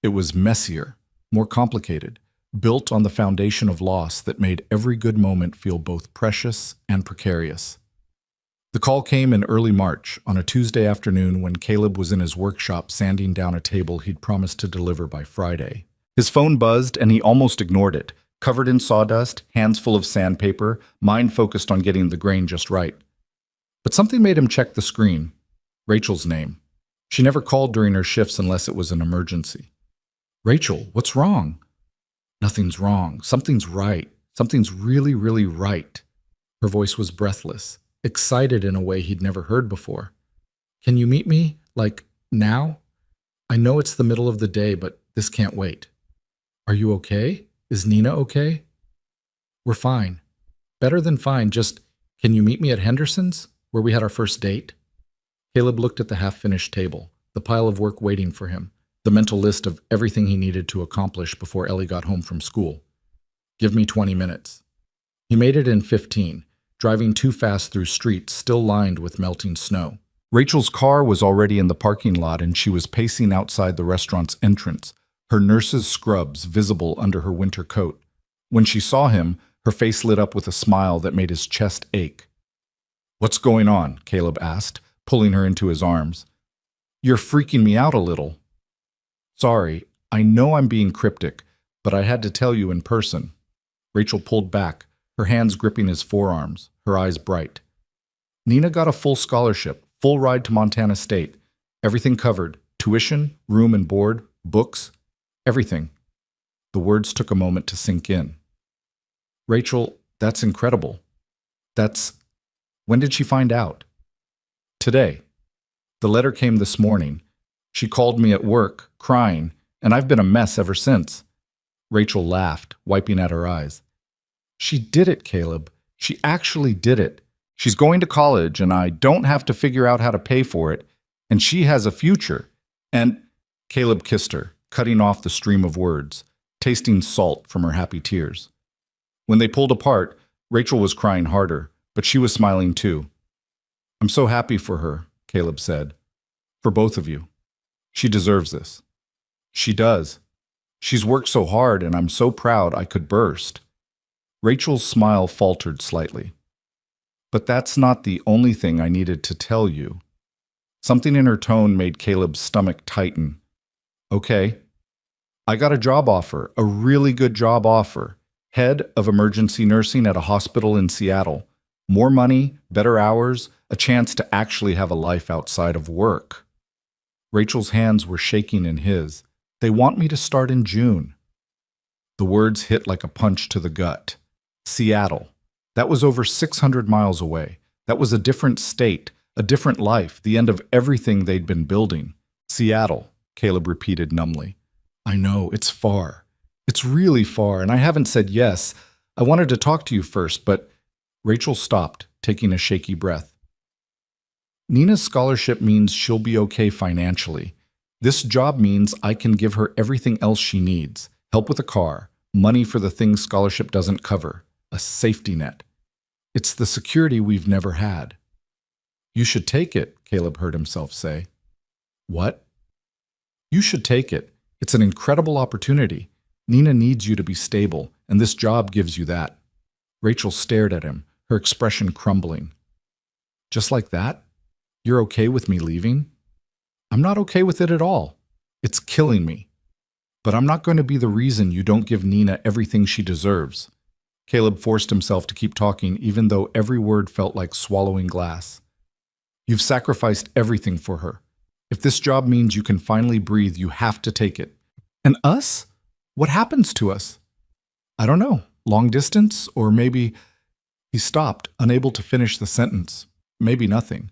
It was messier, more complicated, built on the foundation of loss that made every good moment feel both precious and precarious. The call came in early March, on a Tuesday afternoon when Caleb was in his workshop sanding down a table he'd promised to deliver by Friday. His phone buzzed and he almost ignored it, covered in sawdust, hands full of sandpaper, mind focused on getting the grain just right. But something made him check the screen. Rachel's name. She never called during her shifts unless it was an emergency. "Rachel, what's wrong?" "Nothing's wrong. Something's right. Something's really, really right." Her voice was breathless, excited in a way he'd never heard before. "Can you meet me, like, now? I know it's the middle of the day, but this can't wait." "Are you okay? Is Nina okay?" "We're fine. Better than fine, just, can you meet me at Henderson's, where we had our first date?" Caleb looked at the half-finished table, the pile of work waiting for him, the mental list of everything he needed to accomplish before Ellie got home from school. "Give me 20 minutes. He made it in 15, driving too fast through streets still lined with melting snow. Rachel's car was already in the parking lot and she was pacing outside the restaurant's entrance, her nurse's scrubs visible under her winter coat. When she saw him, her face lit up with a smile that made his chest ache. "What's going on?" Caleb asked, pulling her into his arms. "You're freaking me out a little." "Sorry, I know I'm being cryptic, but I had to tell you in person." Rachel pulled back, her hands gripping his forearms, her eyes bright. "Nina got a full scholarship, full ride to Montana State. Everything covered, tuition, room and board, books, everything." The words took a moment to sink in. "Rachel, that's incredible. When did she find out?" "Today. The letter came this morning. She called me at work, crying, and I've been a mess ever since." Rachel laughed, wiping at her eyes. "She did it, Caleb. She actually did it. She's going to college, and I don't have to figure out how to pay for it, and she has a future. And—" Caleb kissed her, cutting off the stream of words, tasting salt from her happy tears. When they pulled apart, Rachel was crying harder, but she was smiling too. "I'm so happy for her," Caleb said. "For both of you. She deserves this." "She does. She's worked so hard, and I'm so proud I could burst." Rachel's smile faltered slightly. "But that's not the only thing I needed to tell you." Something in her tone made Caleb's stomach tighten. "Okay. I got a job offer, a really good job offer. Head of emergency nursing at a hospital in Seattle. More money, better hours, a chance to actually have a life outside of work. Rachel's hands were shaking in his. They want me to start in June. The words hit like a punch to the gut. Seattle. That was over 600 miles away. That was a different state, a different life, the end of everything they'd been building. Seattle, Caleb repeated numbly. I know, it's far. It's really far, and I haven't said yes. I wanted to talk to you first, but Rachel stopped, taking a shaky breath. Nina's scholarship means she'll be okay financially. This job means I can give her everything else she needs. Help with a car, money for the things scholarship doesn't cover, a safety net. It's the security we've never had. You should take it, Caleb heard himself say. What? You should take it. It's an incredible opportunity. Nina needs you to be stable, and this job gives you that. Rachel stared at him, her expression crumbling. Just like that? You're okay with me leaving? I'm not okay with it at all. It's killing me. But I'm not going to be the reason you don't give Nina everything she deserves. Caleb forced himself to keep talking, even though every word felt like swallowing glass. You've sacrificed everything for her. If this job means you can finally breathe, you have to take it. And us? What happens to us? I don't know. Long distance? Or maybe... He stopped, unable to finish the sentence. Maybe nothing.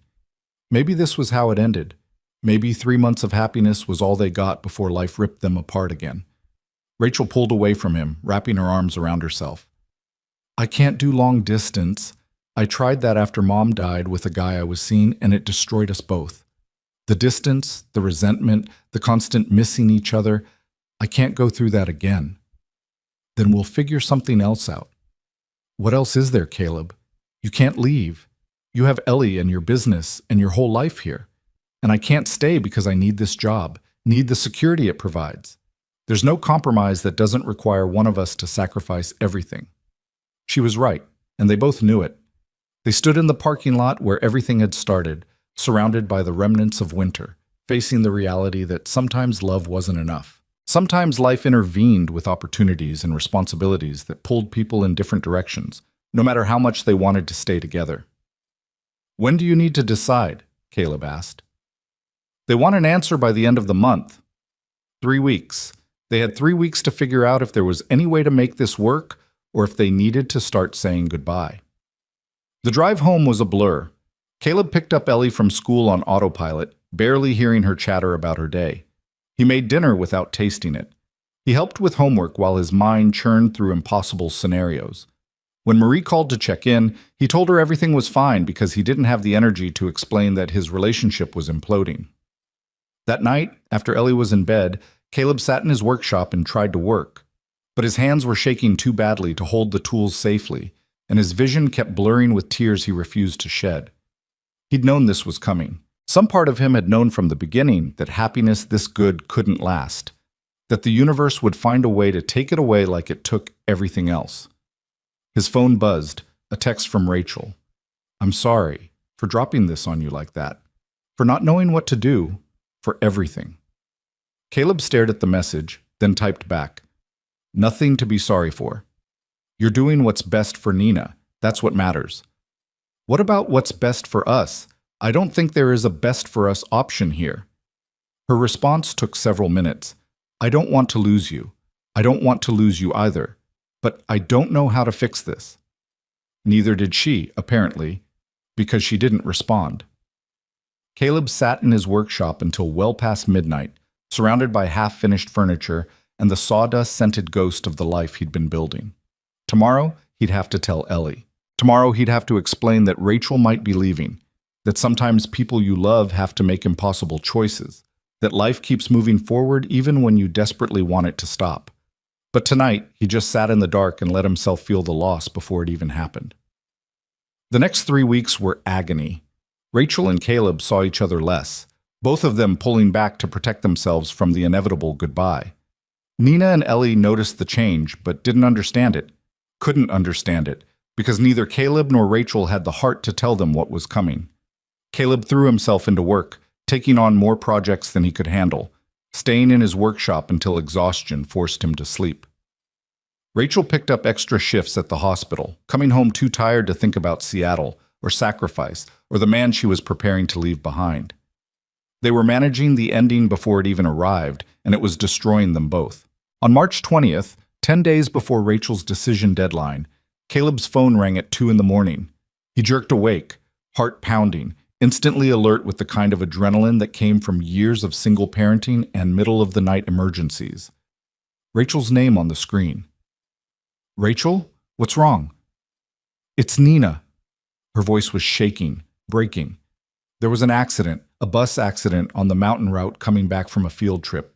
Maybe this was how it ended. Maybe 3 months of happiness was all they got before life ripped them apart again. Rachel pulled away from him, wrapping her arms around herself. I can't do long distance. I tried that after Mom died with a guy I was seeing, and it destroyed us both. The distance, the resentment, the constant missing each other, I can't go through that again. Then we'll figure something else out. What else is there, Caleb? You can't leave. You have Ellie and your business and your whole life here. And I can't stay because I need this job, need the security it provides. There's no compromise that doesn't require one of us to sacrifice everything. She was right, and they both knew it. They stood in the parking lot where everything had started, surrounded by the remnants of winter, facing the reality that sometimes love wasn't enough. Sometimes life intervened with opportunities and responsibilities that pulled people in different directions, no matter how much they wanted to stay together. When do you need to decide? Caleb asked. They want an answer by the end of the month. 3 weeks. They had 3 weeks to figure out if there was any way to make this work or if they needed to start saying goodbye. The drive home was a blur. Caleb picked up Ellie from school on autopilot, barely hearing her chatter about her day. He made dinner without tasting it. He helped with homework while his mind churned through impossible scenarios. When Marie called to check in, he told her everything was fine because he didn't have the energy to explain that his relationship was imploding. That night, after Ellie was in bed, Caleb sat in his workshop and tried to work. But his hands were shaking too badly to hold the tools safely, and his vision kept blurring with tears he refused to shed. He'd known this was coming. Some part of him had known from the beginning that happiness this good couldn't last, that the universe would find a way to take it away like it took everything else. His phone buzzed, a text from Rachel. I'm sorry for dropping this on you like that, for not knowing what to do, for everything. Caleb stared at the message, then typed back, Nothing to be sorry for. You're doing what's best for Nina. That's what matters. What about what's best for us? I don't think there is a best for us option here. Her response took several minutes. I don't want to lose you. I don't want to lose you either. But I don't know how to fix this. Neither did she, apparently, because she didn't respond. Caleb sat in his workshop until well past midnight, surrounded by half-finished furniture and the sawdust-scented ghost of the life he'd been building. Tomorrow, he'd have to tell Ellie. Tomorrow, he'd have to explain that Rachel might be leaving, that sometimes people you love have to make impossible choices, that life keeps moving forward even when you desperately want it to stop. But tonight, he just sat in the dark and let himself feel the loss before it even happened. The next 3 weeks were agony. Rachel and Caleb saw each other less, both of them pulling back to protect themselves from the inevitable goodbye. Nina and Ellie noticed the change, but didn't understand it, couldn't understand it, because neither Caleb nor Rachel had the heart to tell them what was coming. Caleb threw himself into work, taking on more projects than he could handle, staying in his workshop until exhaustion forced him to sleep. Rachel picked up extra shifts at the hospital, coming home too tired to think about Seattle, or sacrifice, or the man she was preparing to leave behind. They were managing the ending before it even arrived, and it was destroying them both. On March 20th, 10 days before Rachel's decision deadline, Caleb's phone rang at 2 in the morning. He jerked awake, heart pounding, instantly alert with the kind of adrenaline that came from years of single parenting and middle-of-the-night emergencies. Rachel's name on the screen. "Rachel? What's wrong?" "It's Nina." Her voice was shaking, breaking. "There was an accident, a bus accident on the mountain route coming back from a field trip.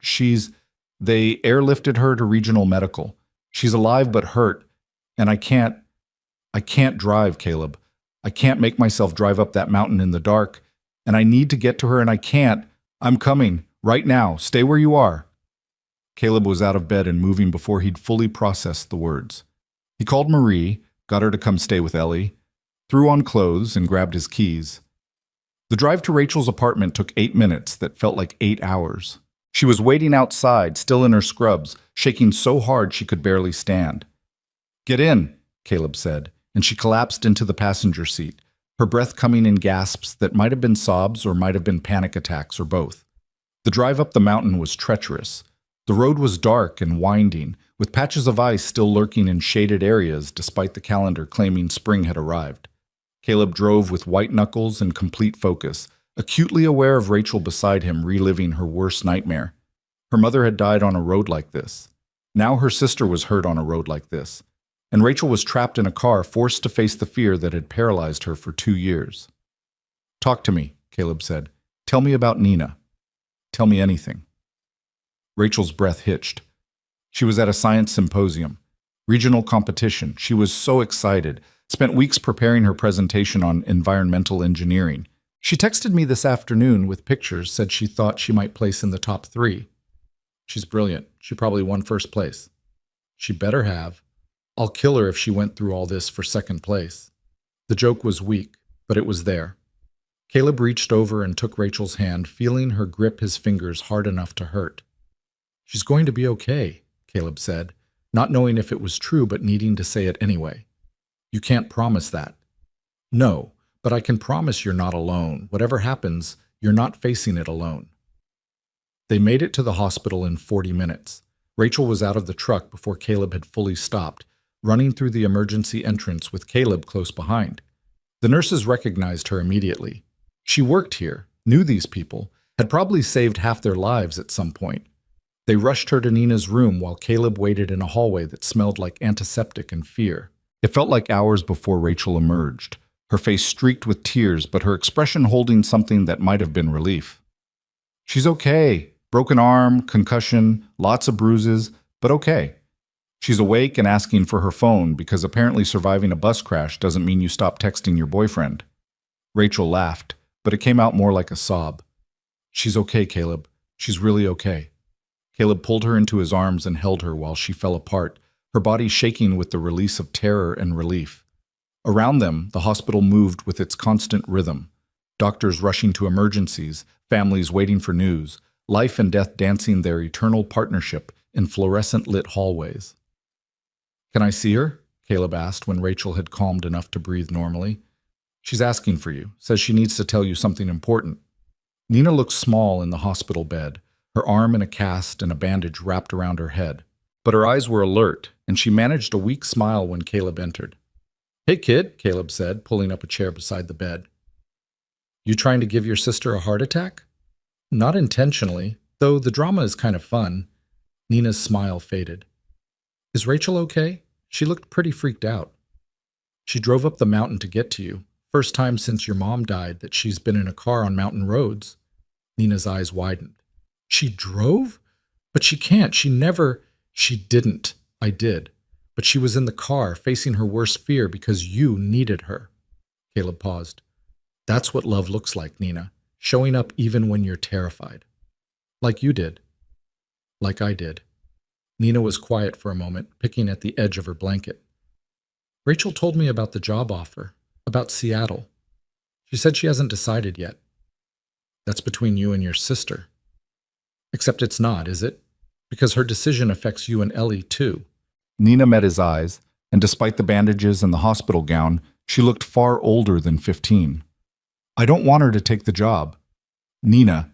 They airlifted her to regional medical. She's alive but hurt, and I can't drive, Caleb. I can't make myself drive up that mountain in the dark, and I need to get to her and I can't. I'm coming, right now. Stay where you are." Caleb was out of bed and moving before he'd fully processed the words. He called Marie, got her to come stay with Ellie, threw on clothes, and grabbed his keys. The drive to Rachel's apartment took 8 minutes that felt like 8 hours. She was waiting outside, still in her scrubs, shaking so hard she could barely stand. "Get in," Caleb said, and she collapsed into the passenger seat, her breath coming in gasps that might have been sobs or might have been panic attacks or both. The drive up the mountain was treacherous. The road was dark and winding, with patches of ice still lurking in shaded areas despite the calendar claiming spring had arrived. Caleb drove with white knuckles and complete focus, acutely aware of Rachel beside him reliving her worst nightmare. Her mother had died on a road like this. Now her sister was hurt on a road like this. And Rachel was trapped in a car, forced to face the fear that had paralyzed her for 2 years. "Talk to me," Caleb said. "Tell me about Nina. Tell me anything." Rachel's breath hitched. She was at a science symposium, regional competition. She was so excited, spent weeks preparing her presentation on environmental engineering. She texted me this afternoon with pictures, said she thought she might place in the top 3. "She's brilliant. She probably won first place." "She better have. I'll kill her if she went through all this for second place." The joke was weak, but it was there. Caleb reached over and took Rachel's hand, feeling her grip his fingers hard enough to hurt. "She's going to be okay," Caleb said, not knowing if it was true but needing to say it anyway. "You can't promise that." "No, but I can promise you're not alone. Whatever happens, you're not facing it alone." They made it to the hospital in 40 minutes. Rachel was out of the truck before Caleb had fully stopped, running through the emergency entrance with Caleb close behind. The nurses recognized her immediately. She worked here, knew these people, had probably saved half their lives at some point. They rushed her to Nina's room while Caleb waited in a hallway that smelled like antiseptic and fear. It felt like hours before Rachel emerged, her face streaked with tears, but her expression holding something that might have been relief. "She's okay. Broken arm, concussion, lots of bruises, but okay. She's awake and asking for her phone because apparently surviving a bus crash doesn't mean you stop texting your boyfriend." Rachel laughed, but it came out more like a sob. "She's okay, Caleb. She's really okay." Caleb pulled her into his arms and held her while she fell apart, her body shaking with the release of terror and relief. Around them, the hospital moved with its constant rhythm. Doctors rushing to emergencies, families waiting for news, life and death dancing their eternal partnership in fluorescent-lit hallways. "Can I see her?" Caleb asked when Rachel had calmed enough to breathe normally. "She's asking for you, says she needs to tell you something important." Nina looked small in the hospital bed, her arm in a cast and a bandage wrapped around her head. But her eyes were alert, and she managed a weak smile when Caleb entered. "Hey, kid," Caleb said, pulling up a chair beside the bed. "You trying to give your sister a heart attack?" "Not intentionally, though the drama is kind of fun." Nina's smile faded. "Is Rachel okay? She looked pretty freaked out." "She drove up the mountain to get to you. First time since your mom died that she's been in a car on mountain roads." Nina's eyes widened. "She drove? But she can't. She didn't. I did. But she was in the car, facing her worst fear because you needed her." Caleb paused. "That's what love looks like, Nina. Showing up even when you're terrified. Like you did. Like I did." Nina was quiet for a moment, picking at the edge of her blanket. "Rachel told me about the job offer, about Seattle. She said she hasn't decided yet." "That's between you and your sister." "Except it's not, is it? Because her decision affects you and Ellie, too. Nina met his eyes, and despite the bandages and the hospital gown, she looked far older than 15. I don't want her to take the job. Nina,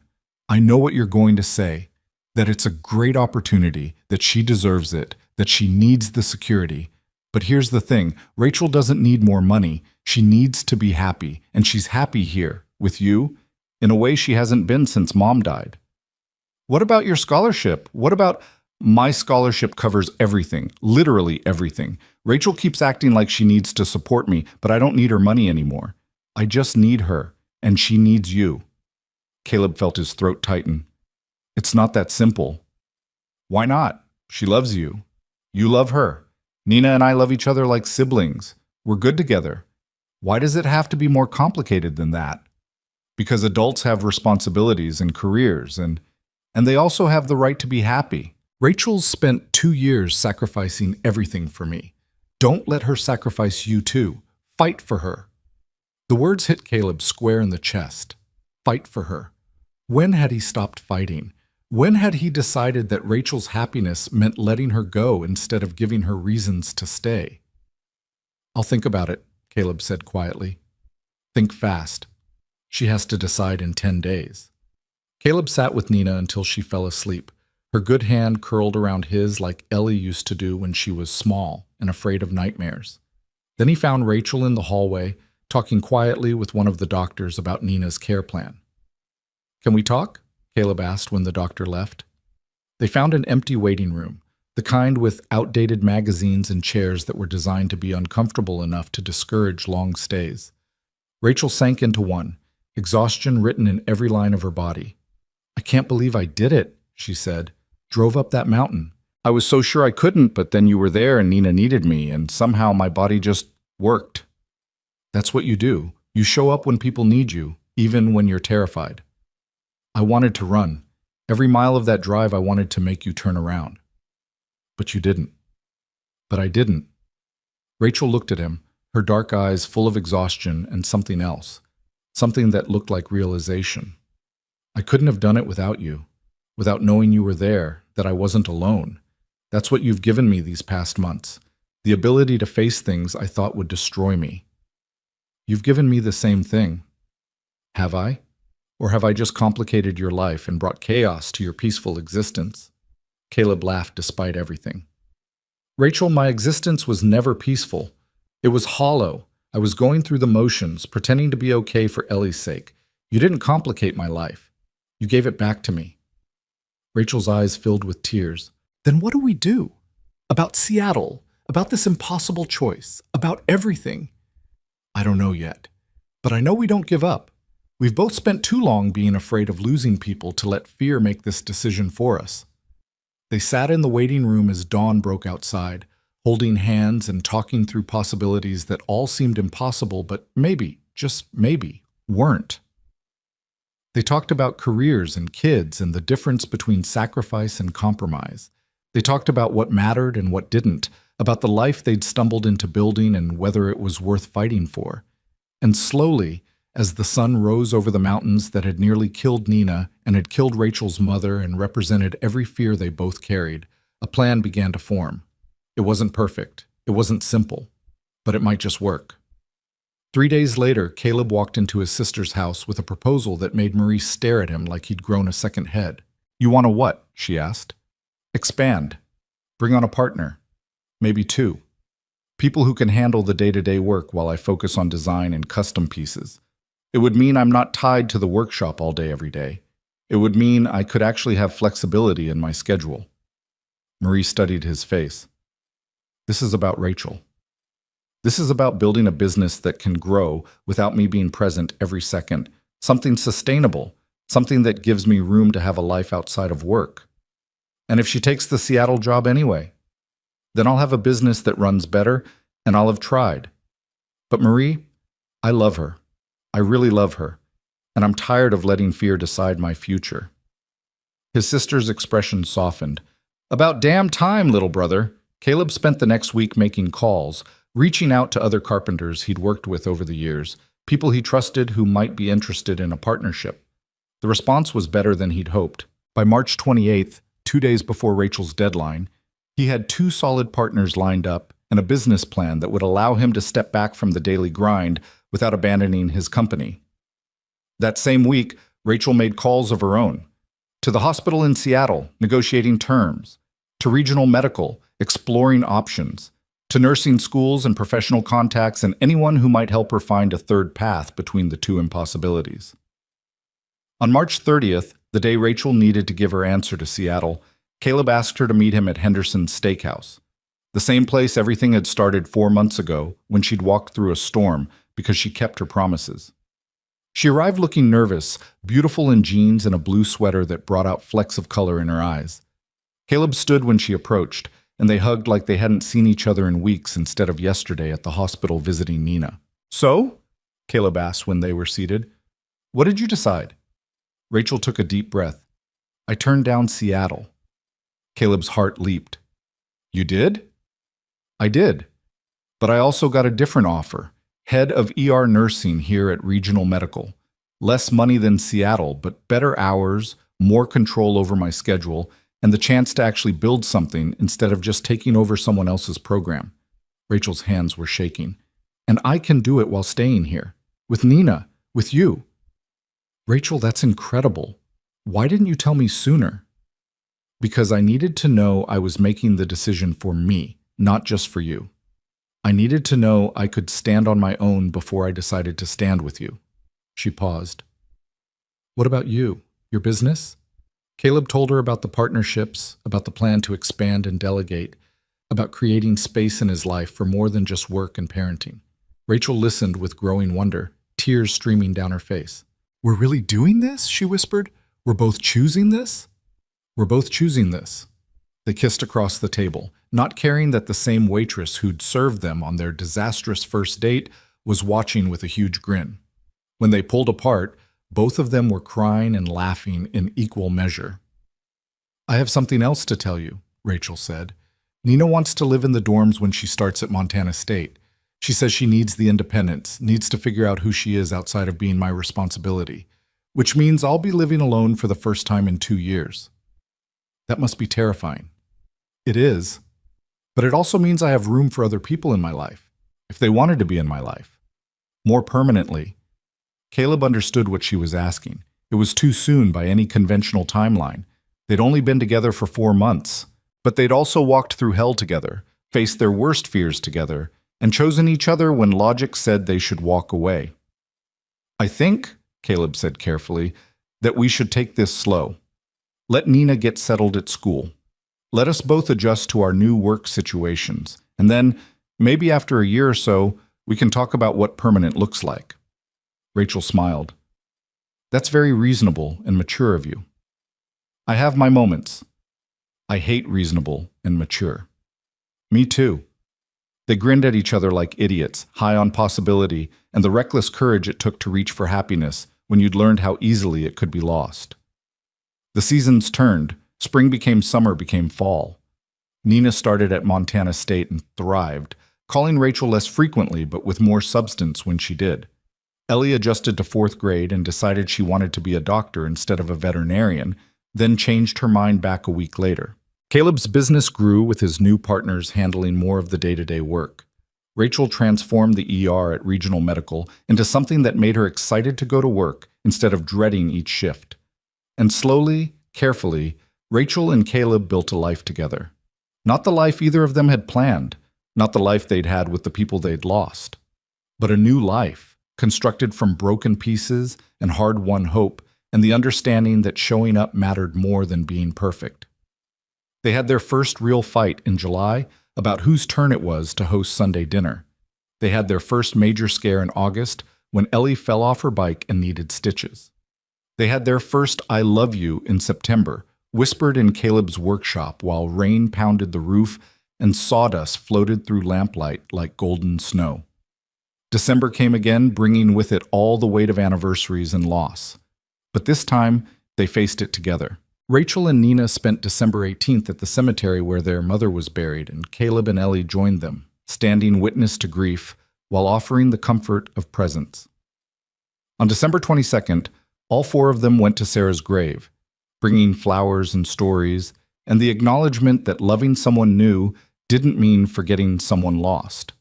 I know what you're going to say, that it's a great opportunity, that she deserves it, that she needs the security. But here's the thing, Rachel doesn't need more money. She needs to be happy, and she's happy here, with you, in a way she hasn't been since Mom died. What about your scholarship? What about my scholarship covers everything, literally everything. Rachel keeps acting like she needs to support me, but I don't need her money anymore. I just need her, and she needs you. Caleb felt his throat tighten. It's not that simple. Why not? She loves you. You love her. Nina and I love each other like siblings. We're good together. Why does it have to be more complicated than that? Because adults have responsibilities and careers, and they also have the right to be happy. Rachel's spent 2 years sacrificing everything for me. Don't let her sacrifice you too. Fight for her. The words hit Caleb square in the chest. Fight for her. When had he stopped fighting? When had he decided that Rachel's happiness meant letting her go instead of giving her reasons to stay? I'll think about it, Caleb said quietly. Think fast. She has to decide in 10 days. Caleb sat with Nina until she fell asleep, her good hand curled around his like Ellie used to do when she was small and afraid of nightmares. Then he found Rachel in the hallway, talking quietly with one of the doctors about Nina's care plan. Can we talk? Caleb asked when the doctor left. They found an empty waiting room, the kind with outdated magazines and chairs that were designed to be uncomfortable enough to discourage long stays. Rachel sank into one, exhaustion written in every line of her body. I can't believe I did it, she said. Drove up that mountain. I was so sure I couldn't, but then you were there and Nina needed me, and somehow my body just worked. That's what you do. You show up when people need you, even when you're terrified. I wanted to run. Every mile of that drive I wanted to make you turn around. But you didn't. But I didn't. Rachel looked at him, her dark eyes full of exhaustion and something else, something that looked like realization. I couldn't have done it without you, without knowing you were there, that I wasn't alone. That's what you've given me these past months, the ability to face things I thought would destroy me. You've given me the same thing. Have I? Or have I just complicated your life and brought chaos to your peaceful existence? Caleb laughed despite everything. Rachel, my existence was never peaceful. It was hollow. I was going through the motions, pretending to be okay for Ellie's sake. You didn't complicate my life. You gave it back to me. Rachel's eyes filled with tears. Then what do we do? About Seattle, about this impossible choice, about everything. I don't know yet, but I know we don't give up. We've both spent too long being afraid of losing people to let fear make this decision for us. They sat in the waiting room as dawn broke outside, holding hands and talking through possibilities that all seemed impossible, but maybe, just maybe, weren't. They talked about careers and kids and the difference between sacrifice and compromise. They talked about what mattered and what didn't, about the life they'd stumbled into building and whether it was worth fighting for. And slowly, as the sun rose over the mountains that had nearly killed Nina and had killed Rachel's mother and represented every fear they both carried, a plan began to form. It wasn't perfect. It wasn't simple. But it might just work. 3 days later, Caleb walked into his sister's house with a proposal that made Marie stare at him like he'd grown a second head. You want to what? She asked. Expand. Bring on a partner. Maybe 2. People who can handle the day-to-day work while I focus on design and custom pieces. It would mean I'm not tied to the workshop all day every day. It would mean I could actually have flexibility in my schedule. Marie studied his face. This is about Rachel. This is about building a business that can grow without me being present every second, something sustainable, something that gives me room to have a life outside of work. And if she takes the Seattle job anyway, then I'll have a business that runs better and I'll have tried. But Marie, I love her. I really love her, and I'm tired of letting fear decide my future. His sister's expression softened. About damn time, little brother. Caleb spent the next week making calls, reaching out to other carpenters he'd worked with over the years, people he trusted who might be interested in a partnership. The response was better than he'd hoped. By March 28th, 2 days before Rachel's deadline, He had 2 solid partners lined up and a business plan that would allow him to step back from the daily grind without abandoning his company. That same week, Rachel made calls of her own. To the hospital in Seattle, negotiating terms. To regional medical, exploring options. To nursing schools and professional contacts and anyone who might help her find a third path between the 2 impossibilities. On March 30th, the day Rachel needed to give her answer to Seattle, Caleb asked her to meet him at Henderson's Steakhouse, the same place everything had started 4 months ago when she'd walked through a storm because she kept her promises. She arrived looking nervous, beautiful in jeans and a blue sweater that brought out flecks of color in her eyes. Caleb stood when she approached, and they hugged like they hadn't seen each other in weeks instead of yesterday at the hospital visiting Nina. "So?" Caleb asked when they were seated. "What did you decide?" Rachel took a deep breath. "I turned down Seattle." Caleb's heart leaped. "You did?" "I did. But I also got a different offer. Head of ER nursing here at Regional Medical. Less money than Seattle, but better hours, more control over my schedule, and the chance to actually build something instead of just taking over someone else's program." Rachel's hands were shaking. "And I can do it while staying here. With Nina. With you." "Rachel, that's incredible. Why didn't you tell me sooner?" "Because I needed to know I was making the decision for me, not just for you. I needed to know I could stand on my own before I decided to stand with you." She paused. "What about you? Your business?" Caleb told her about the partnerships, about the plan to expand and delegate, about creating space in his life for more than just work and parenting. Rachel listened with growing wonder, tears streaming down her face. "We're really doing this?" she whispered. "We're both choosing this?" "We're both choosing this." They kissed across the table, not caring that the same waitress who'd served them on their disastrous first date was watching with a huge grin. When they pulled apart, both of them were crying and laughing in equal measure. "I have something else to tell you," Rachel said. "Nina wants to live in the dorms when she starts at Montana State. She says she needs the independence, needs to figure out who she is outside of being my responsibility, which means I'll be living alone for the first time in 2 years. That must be terrifying." "It is. But it also means I have room for other people in my life, if they wanted to be in my life. More permanently." Caleb understood what she was asking. It was too soon by any conventional timeline. They'd only been together for 4 months, but they'd also walked through hell together, faced their worst fears together, and chosen each other when logic said they should walk away. "I think," Caleb said carefully, "that we should take this slow. Let Nina get settled at school. Let us both adjust to our new work situations, and then, maybe after a year or so, we can talk about what permanent looks like." Rachel smiled. "That's very reasonable and mature of you." "I have my moments." "I hate reasonable and mature." "Me too." They grinned at each other like idiots, high on possibility and the reckless courage it took to reach for happiness when you'd learned how easily it could be lost. The seasons turned. Spring became summer, became fall. Nina started at Montana State and thrived, calling Rachel less frequently but with more substance when she did. Ellie adjusted to 4th grade and decided she wanted to be a doctor instead of a veterinarian, then changed her mind back a week later. Caleb's business grew with his new partners handling more of the day-to-day work. Rachel transformed the ER at Regional Medical into something that made her excited to go to work instead of dreading each shift. And slowly, carefully, Rachel and Caleb built a life together. Not the life either of them had planned, not the life they'd had with the people they'd lost, but a new life, constructed from broken pieces and hard-won hope and the understanding that showing up mattered more than being perfect. They had their first real fight in July about whose turn it was to host Sunday dinner. They had their first major scare in August when Ellie fell off her bike and needed stitches. They had their first "I love you" in September, whispered in Caleb's workshop while rain pounded the roof and sawdust floated through lamplight like golden snow. December came again, bringing with it all the weight of anniversaries and loss. But this time, they faced it together. Rachel and Nina spent December 18th at the cemetery where their mother was buried, and Caleb and Ellie joined them, standing witness to grief while offering the comfort of presence. On December 22nd, all 4 of them went to Sarah's grave, bringing flowers and stories, and the acknowledgement that loving someone new didn't mean forgetting someone lost.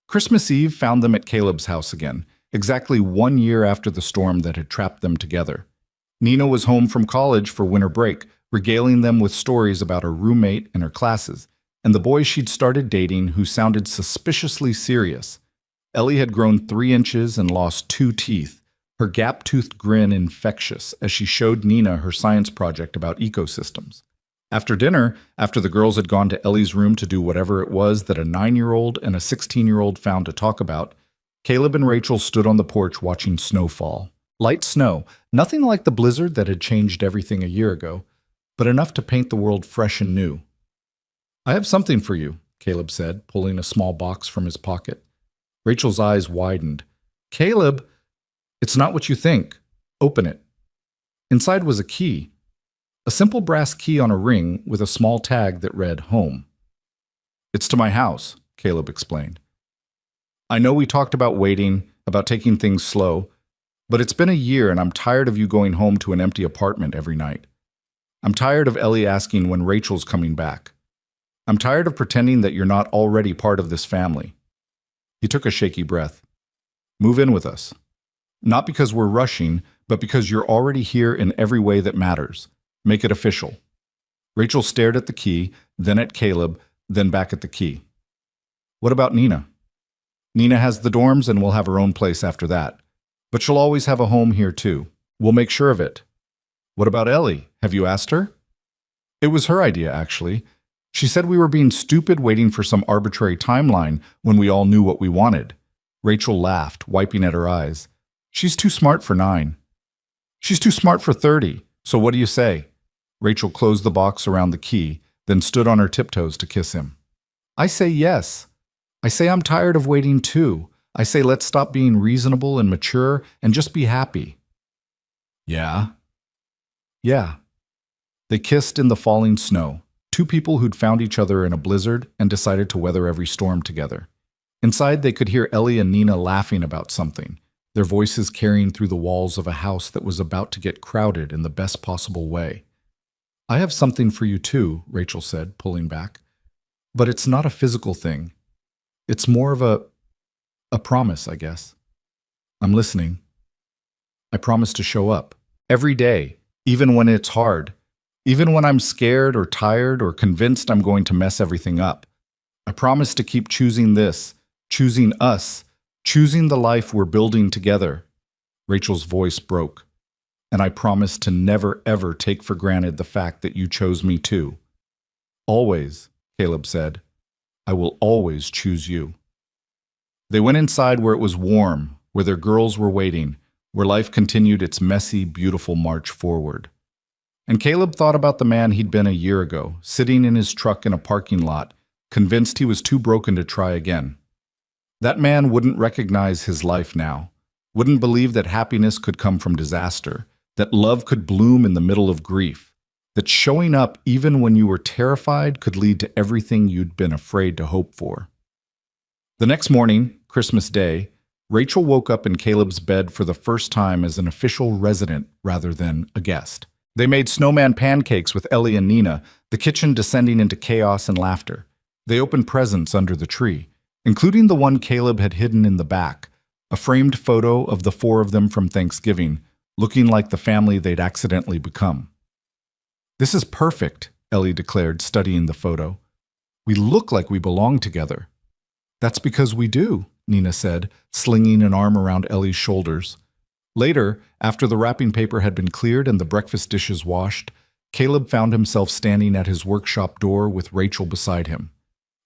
Christmas Eve found them at Caleb's house again, exactly 1 year after the storm that had trapped them together. Nina was home from college for winter break, regaling them with stories about her roommate and her classes, and the boy she'd started dating who sounded suspiciously serious. Ellie had grown 3 inches and lost 2 teeth, her gap-toothed grin infectious as she showed Nina her science project about ecosystems. After dinner, after the girls had gone to Ellie's room to do whatever it was that a 9-year-old and a 16-year-old found to talk about, Caleb and Rachel stood on the porch watching snow fall. Light snow, nothing like the blizzard that had changed everything a year ago, but enough to paint the world fresh and new. "I have something for you," Caleb said, pulling a small box from his pocket. Rachel's eyes widened. "Caleb, it's not what you think. Open it." Inside was a key. A simple brass key on a ring with a small tag that read home. "It's to my house," Caleb explained. "I know we talked about waiting, about taking things slow, but it's been a year and I'm tired of you going home to an empty apartment every night. I'm tired of Ellie asking when Rachel's coming back. I'm tired of pretending that you're not already part of this family." He took a shaky breath. "Move in with us. Not because we're rushing, but because you're already here in every way that matters. Make it official." Rachel stared at the key, then at Caleb, then back at the key. "What about Nina?" "Nina has the dorms and will have her own place after that. But she'll always have a home here too. We'll make sure of it." "What about Ellie? Have you asked her?" "It was her idea, actually. She said we were being stupid waiting for some arbitrary timeline when we all knew what we wanted." Rachel laughed, wiping at her eyes. "She's too smart for 9. She's too smart for 30. So what do you say?" Rachel closed the box around the key, then stood on her tiptoes to kiss him. "I say yes. I say I'm tired of waiting too. I say let's stop being reasonable and mature and just be happy." "Yeah?" "Yeah." They kissed in the falling snow, 2 people who'd found each other in a blizzard and decided to weather every storm together. Inside, they could hear Ellie and Nina laughing about something, their voices carrying through the walls of a house that was about to get crowded in the best possible way. "I have something for you too," Rachel said, pulling back. "But it's not a physical thing. It's more of a promise, I guess. I'm listening. I promise to show up. Every day, even when it's hard. Even when I'm scared or tired or convinced I'm going to mess everything up. I promise to keep choosing this, choosing us, choosing the life we're building together." Rachel's voice broke. "And I promise to never ever take for granted the fact that you chose me too. Always," Caleb said. "I will always choose you." They went inside where it was warm, where their girls were waiting, where life continued its messy, beautiful march forward. And Caleb thought about the man he'd been a year ago, sitting in his truck in a parking lot, convinced he was too broken to try again. That man wouldn't recognize his life now, wouldn't believe that happiness could come from disaster, that love could bloom in the middle of grief, that showing up even when you were terrified could lead to everything you'd been afraid to hope for. The next morning, Christmas Day, Rachel woke up in Caleb's bed for the first time as an official resident rather than a guest. They made snowman pancakes with Ellie and Nina, the kitchen descending into chaos and laughter. They opened presents under the tree, including the one Caleb had hidden in the back, a framed photo of the 4 of them from Thanksgiving, looking like the family they'd accidentally become. "This is perfect," Ellie declared, studying the photo. "We look like we belong together." "That's because we do," Nina said, slinging an arm around Ellie's shoulders. Later, after the wrapping paper had been cleared and the breakfast dishes washed, Caleb found himself standing at his workshop door with Rachel beside him.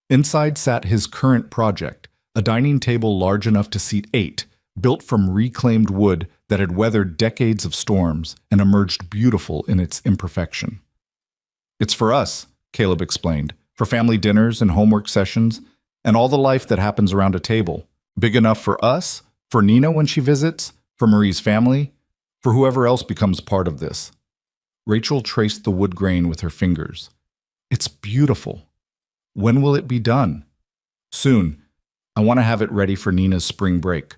Inside sat his current project, a dining table large enough to seat 8, built from reclaimed wood that had weathered decades of storms and emerged beautiful in its imperfection. "It's for us," Caleb explained, "for family dinners and homework sessions, and all the life that happens around a table. Big enough for us, for Nina when she visits, for Marie's family, for whoever else becomes part of this." Rachel traced the wood grain with her fingers. "It's beautiful. When will it be done?" "Soon. I want to have it ready for Nina's spring break.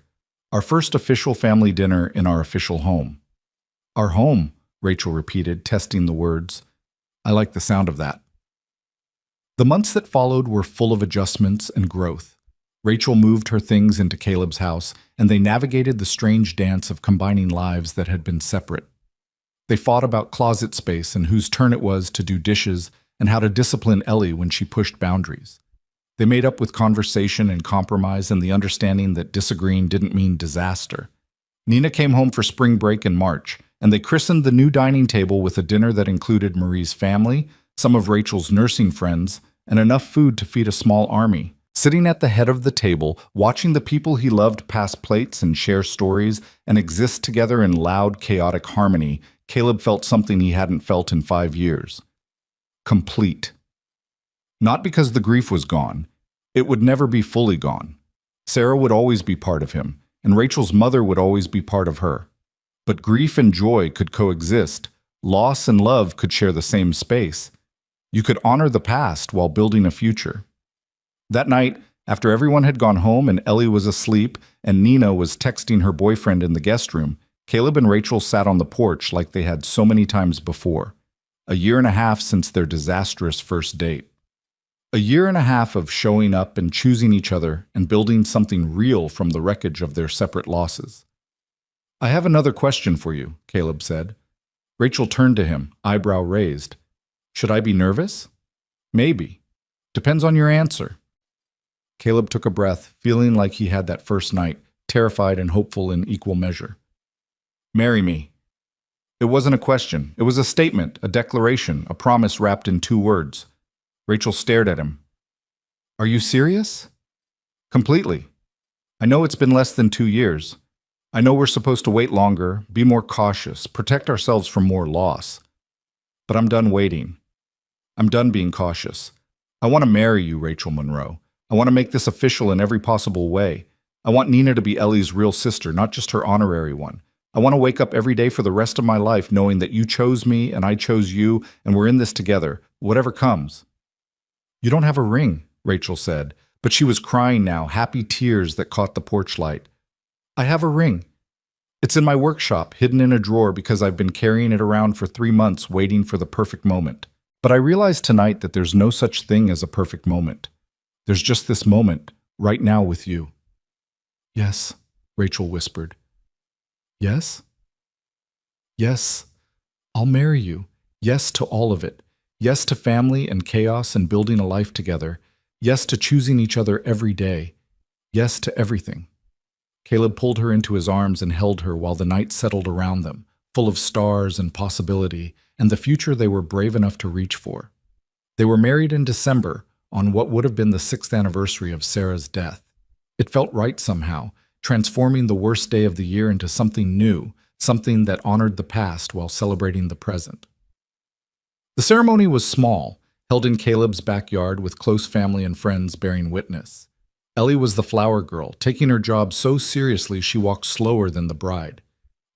Our first official family dinner in our official home." "Our home," Rachel repeated, testing the words. I like the sound of that. The months that followed were full of adjustments and growth. Rachel moved her things into Caleb's house, and they navigated the strange dance of combining lives that had been separate. They fought about closet space and whose turn it was to do dishes and how to discipline Ellie when she pushed boundaries. They made up with conversation and compromise and the understanding that disagreeing didn't mean disaster. Nina came home for spring break in March, and they christened the new dining table with a dinner that included Marie's family, some of Rachel's nursing friends, and enough food to feed a small army. Sitting at the head of the table, watching the people he loved pass plates and share stories and exist together in loud, chaotic harmony, Caleb felt something he hadn't felt in 5 years. Complete. Not because the grief was gone. It would never be fully gone. Sarah would always be part of him, and Rachel's mother would always be part of her. But grief and joy could coexist. Loss and love could share the same space. You could honor the past while building a future. That night, after everyone had gone home and Ellie was asleep and Nina was texting her boyfriend in the guest room, Caleb and Rachel sat on the porch like they had so many times before. A year and a half since their disastrous first date. A year and a half of showing up and choosing each other and building something real from the wreckage of their separate losses. "I have another question for you," Caleb said. Rachel turned to him, eyebrow raised. "Should I be nervous?" "Maybe. Depends on your answer." Caleb took a breath, feeling like he had that first night, terrified and hopeful in equal measure. "Marry me." It wasn't a question. It was a statement, a declaration, a promise wrapped in 2 words. Rachel stared at him. "Are you serious?" "Completely. I know it's been less than 2 years. I know we're supposed to wait longer, be more cautious, protect ourselves from more loss. But I'm done waiting. I'm done being cautious. I want to marry you, Rachel Monroe. I want to make this official in every possible way. I want Nina to be Ellie's real sister, not just her honorary one. I want to wake up every day for the rest of my life knowing that you chose me and I chose you and we're in this together, whatever comes." "You don't have a ring," Rachel said, but she was crying now, happy tears that caught the porch light. "I have a ring. It's in my workshop, hidden in a drawer because I've been carrying it around for 3 months waiting for the perfect moment. But I realized tonight that there's no such thing as a perfect moment. There's just this moment, right now with you." "Yes," Rachel whispered. "Yes? Yes, I'll marry you. Yes to all of it. Yes to family and chaos and building a life together. Yes to choosing each other every day. Yes to everything." Caleb pulled her into his arms and held her while the night settled around them, full of stars and possibility, and the future they were brave enough to reach for. They were married in December, on what would have been the 6th anniversary of Sarah's death. It felt right somehow, transforming the worst day of the year into something new, something that honored the past while celebrating the present. The ceremony was small, held in Caleb's backyard with close family and friends bearing witness. Ellie was the flower girl, taking her job so seriously she walked slower than the bride.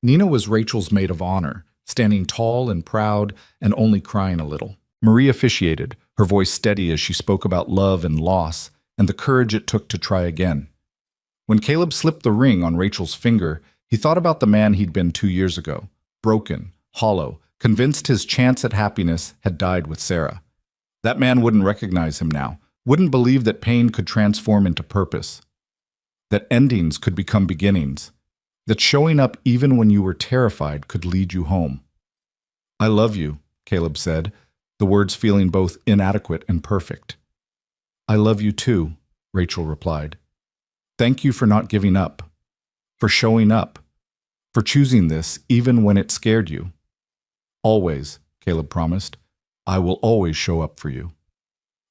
Nina was Rachel's maid of honor, standing tall and proud and only crying a little. Marie officiated, her voice steady as she spoke about love and loss and the courage it took to try again. When Caleb slipped the ring on Rachel's finger, he thought about the man he'd been 2 years ago, broken, hollow, convinced his chance at happiness had died with Sarah. That man wouldn't recognize him now, wouldn't believe that pain could transform into purpose, that endings could become beginnings, that showing up even when you were terrified could lead you home. "I love you," Caleb said, the words feeling both inadequate and perfect. "I love you too," Rachel replied. "Thank you for not giving up, for showing up, for choosing this even when it scared you." "Always," Caleb promised. "I will always show up for you."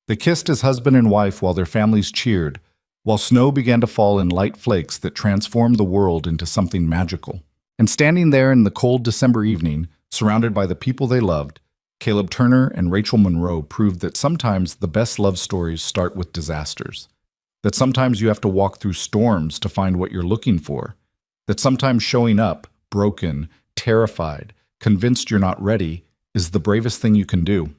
They kissed as husband and wife while their families cheered, while snow began to fall in light flakes that transformed the world into something magical. And standing there in the cold December evening, surrounded by the people they loved, Caleb Turner and Rachel Monroe proved that sometimes the best love stories start with disasters, that sometimes you have to walk through storms to find what you're looking for, that sometimes showing up, broken, terrified, convinced you're not ready, is the bravest thing you can do.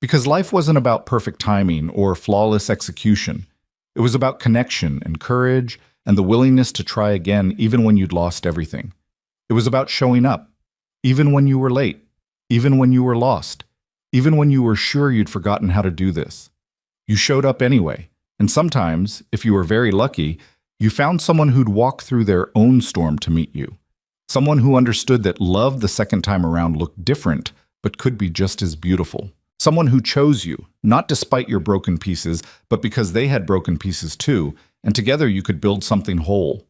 Because life wasn't about perfect timing or flawless execution. It was about connection and courage and the willingness to try again even when you'd lost everything. It was about showing up, even when you were late, even when you were lost, even when you were sure you'd forgotten how to do this. You showed up anyway, and sometimes, if you were very lucky, you found someone who'd walk through their own storm to meet you. Someone who understood that love the second time around looked different, but could be just as beautiful. Someone who chose you, not despite your broken pieces, but because they had broken pieces too, and together you could build something whole.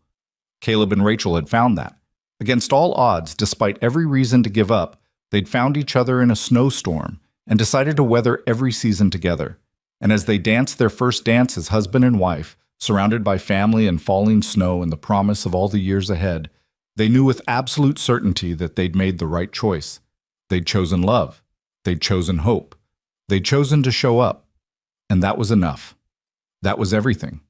Caleb and Rachel had found that. Against all odds, despite every reason to give up, they'd found each other in a snowstorm and decided to weather every season together. And as they danced their first dance as husband and wife, surrounded by family and falling snow and the promise of all the years ahead, they knew with absolute certainty that they'd made the right choice. They'd chosen love. They'd chosen hope. They'd chosen to show up. And that was enough. That was everything.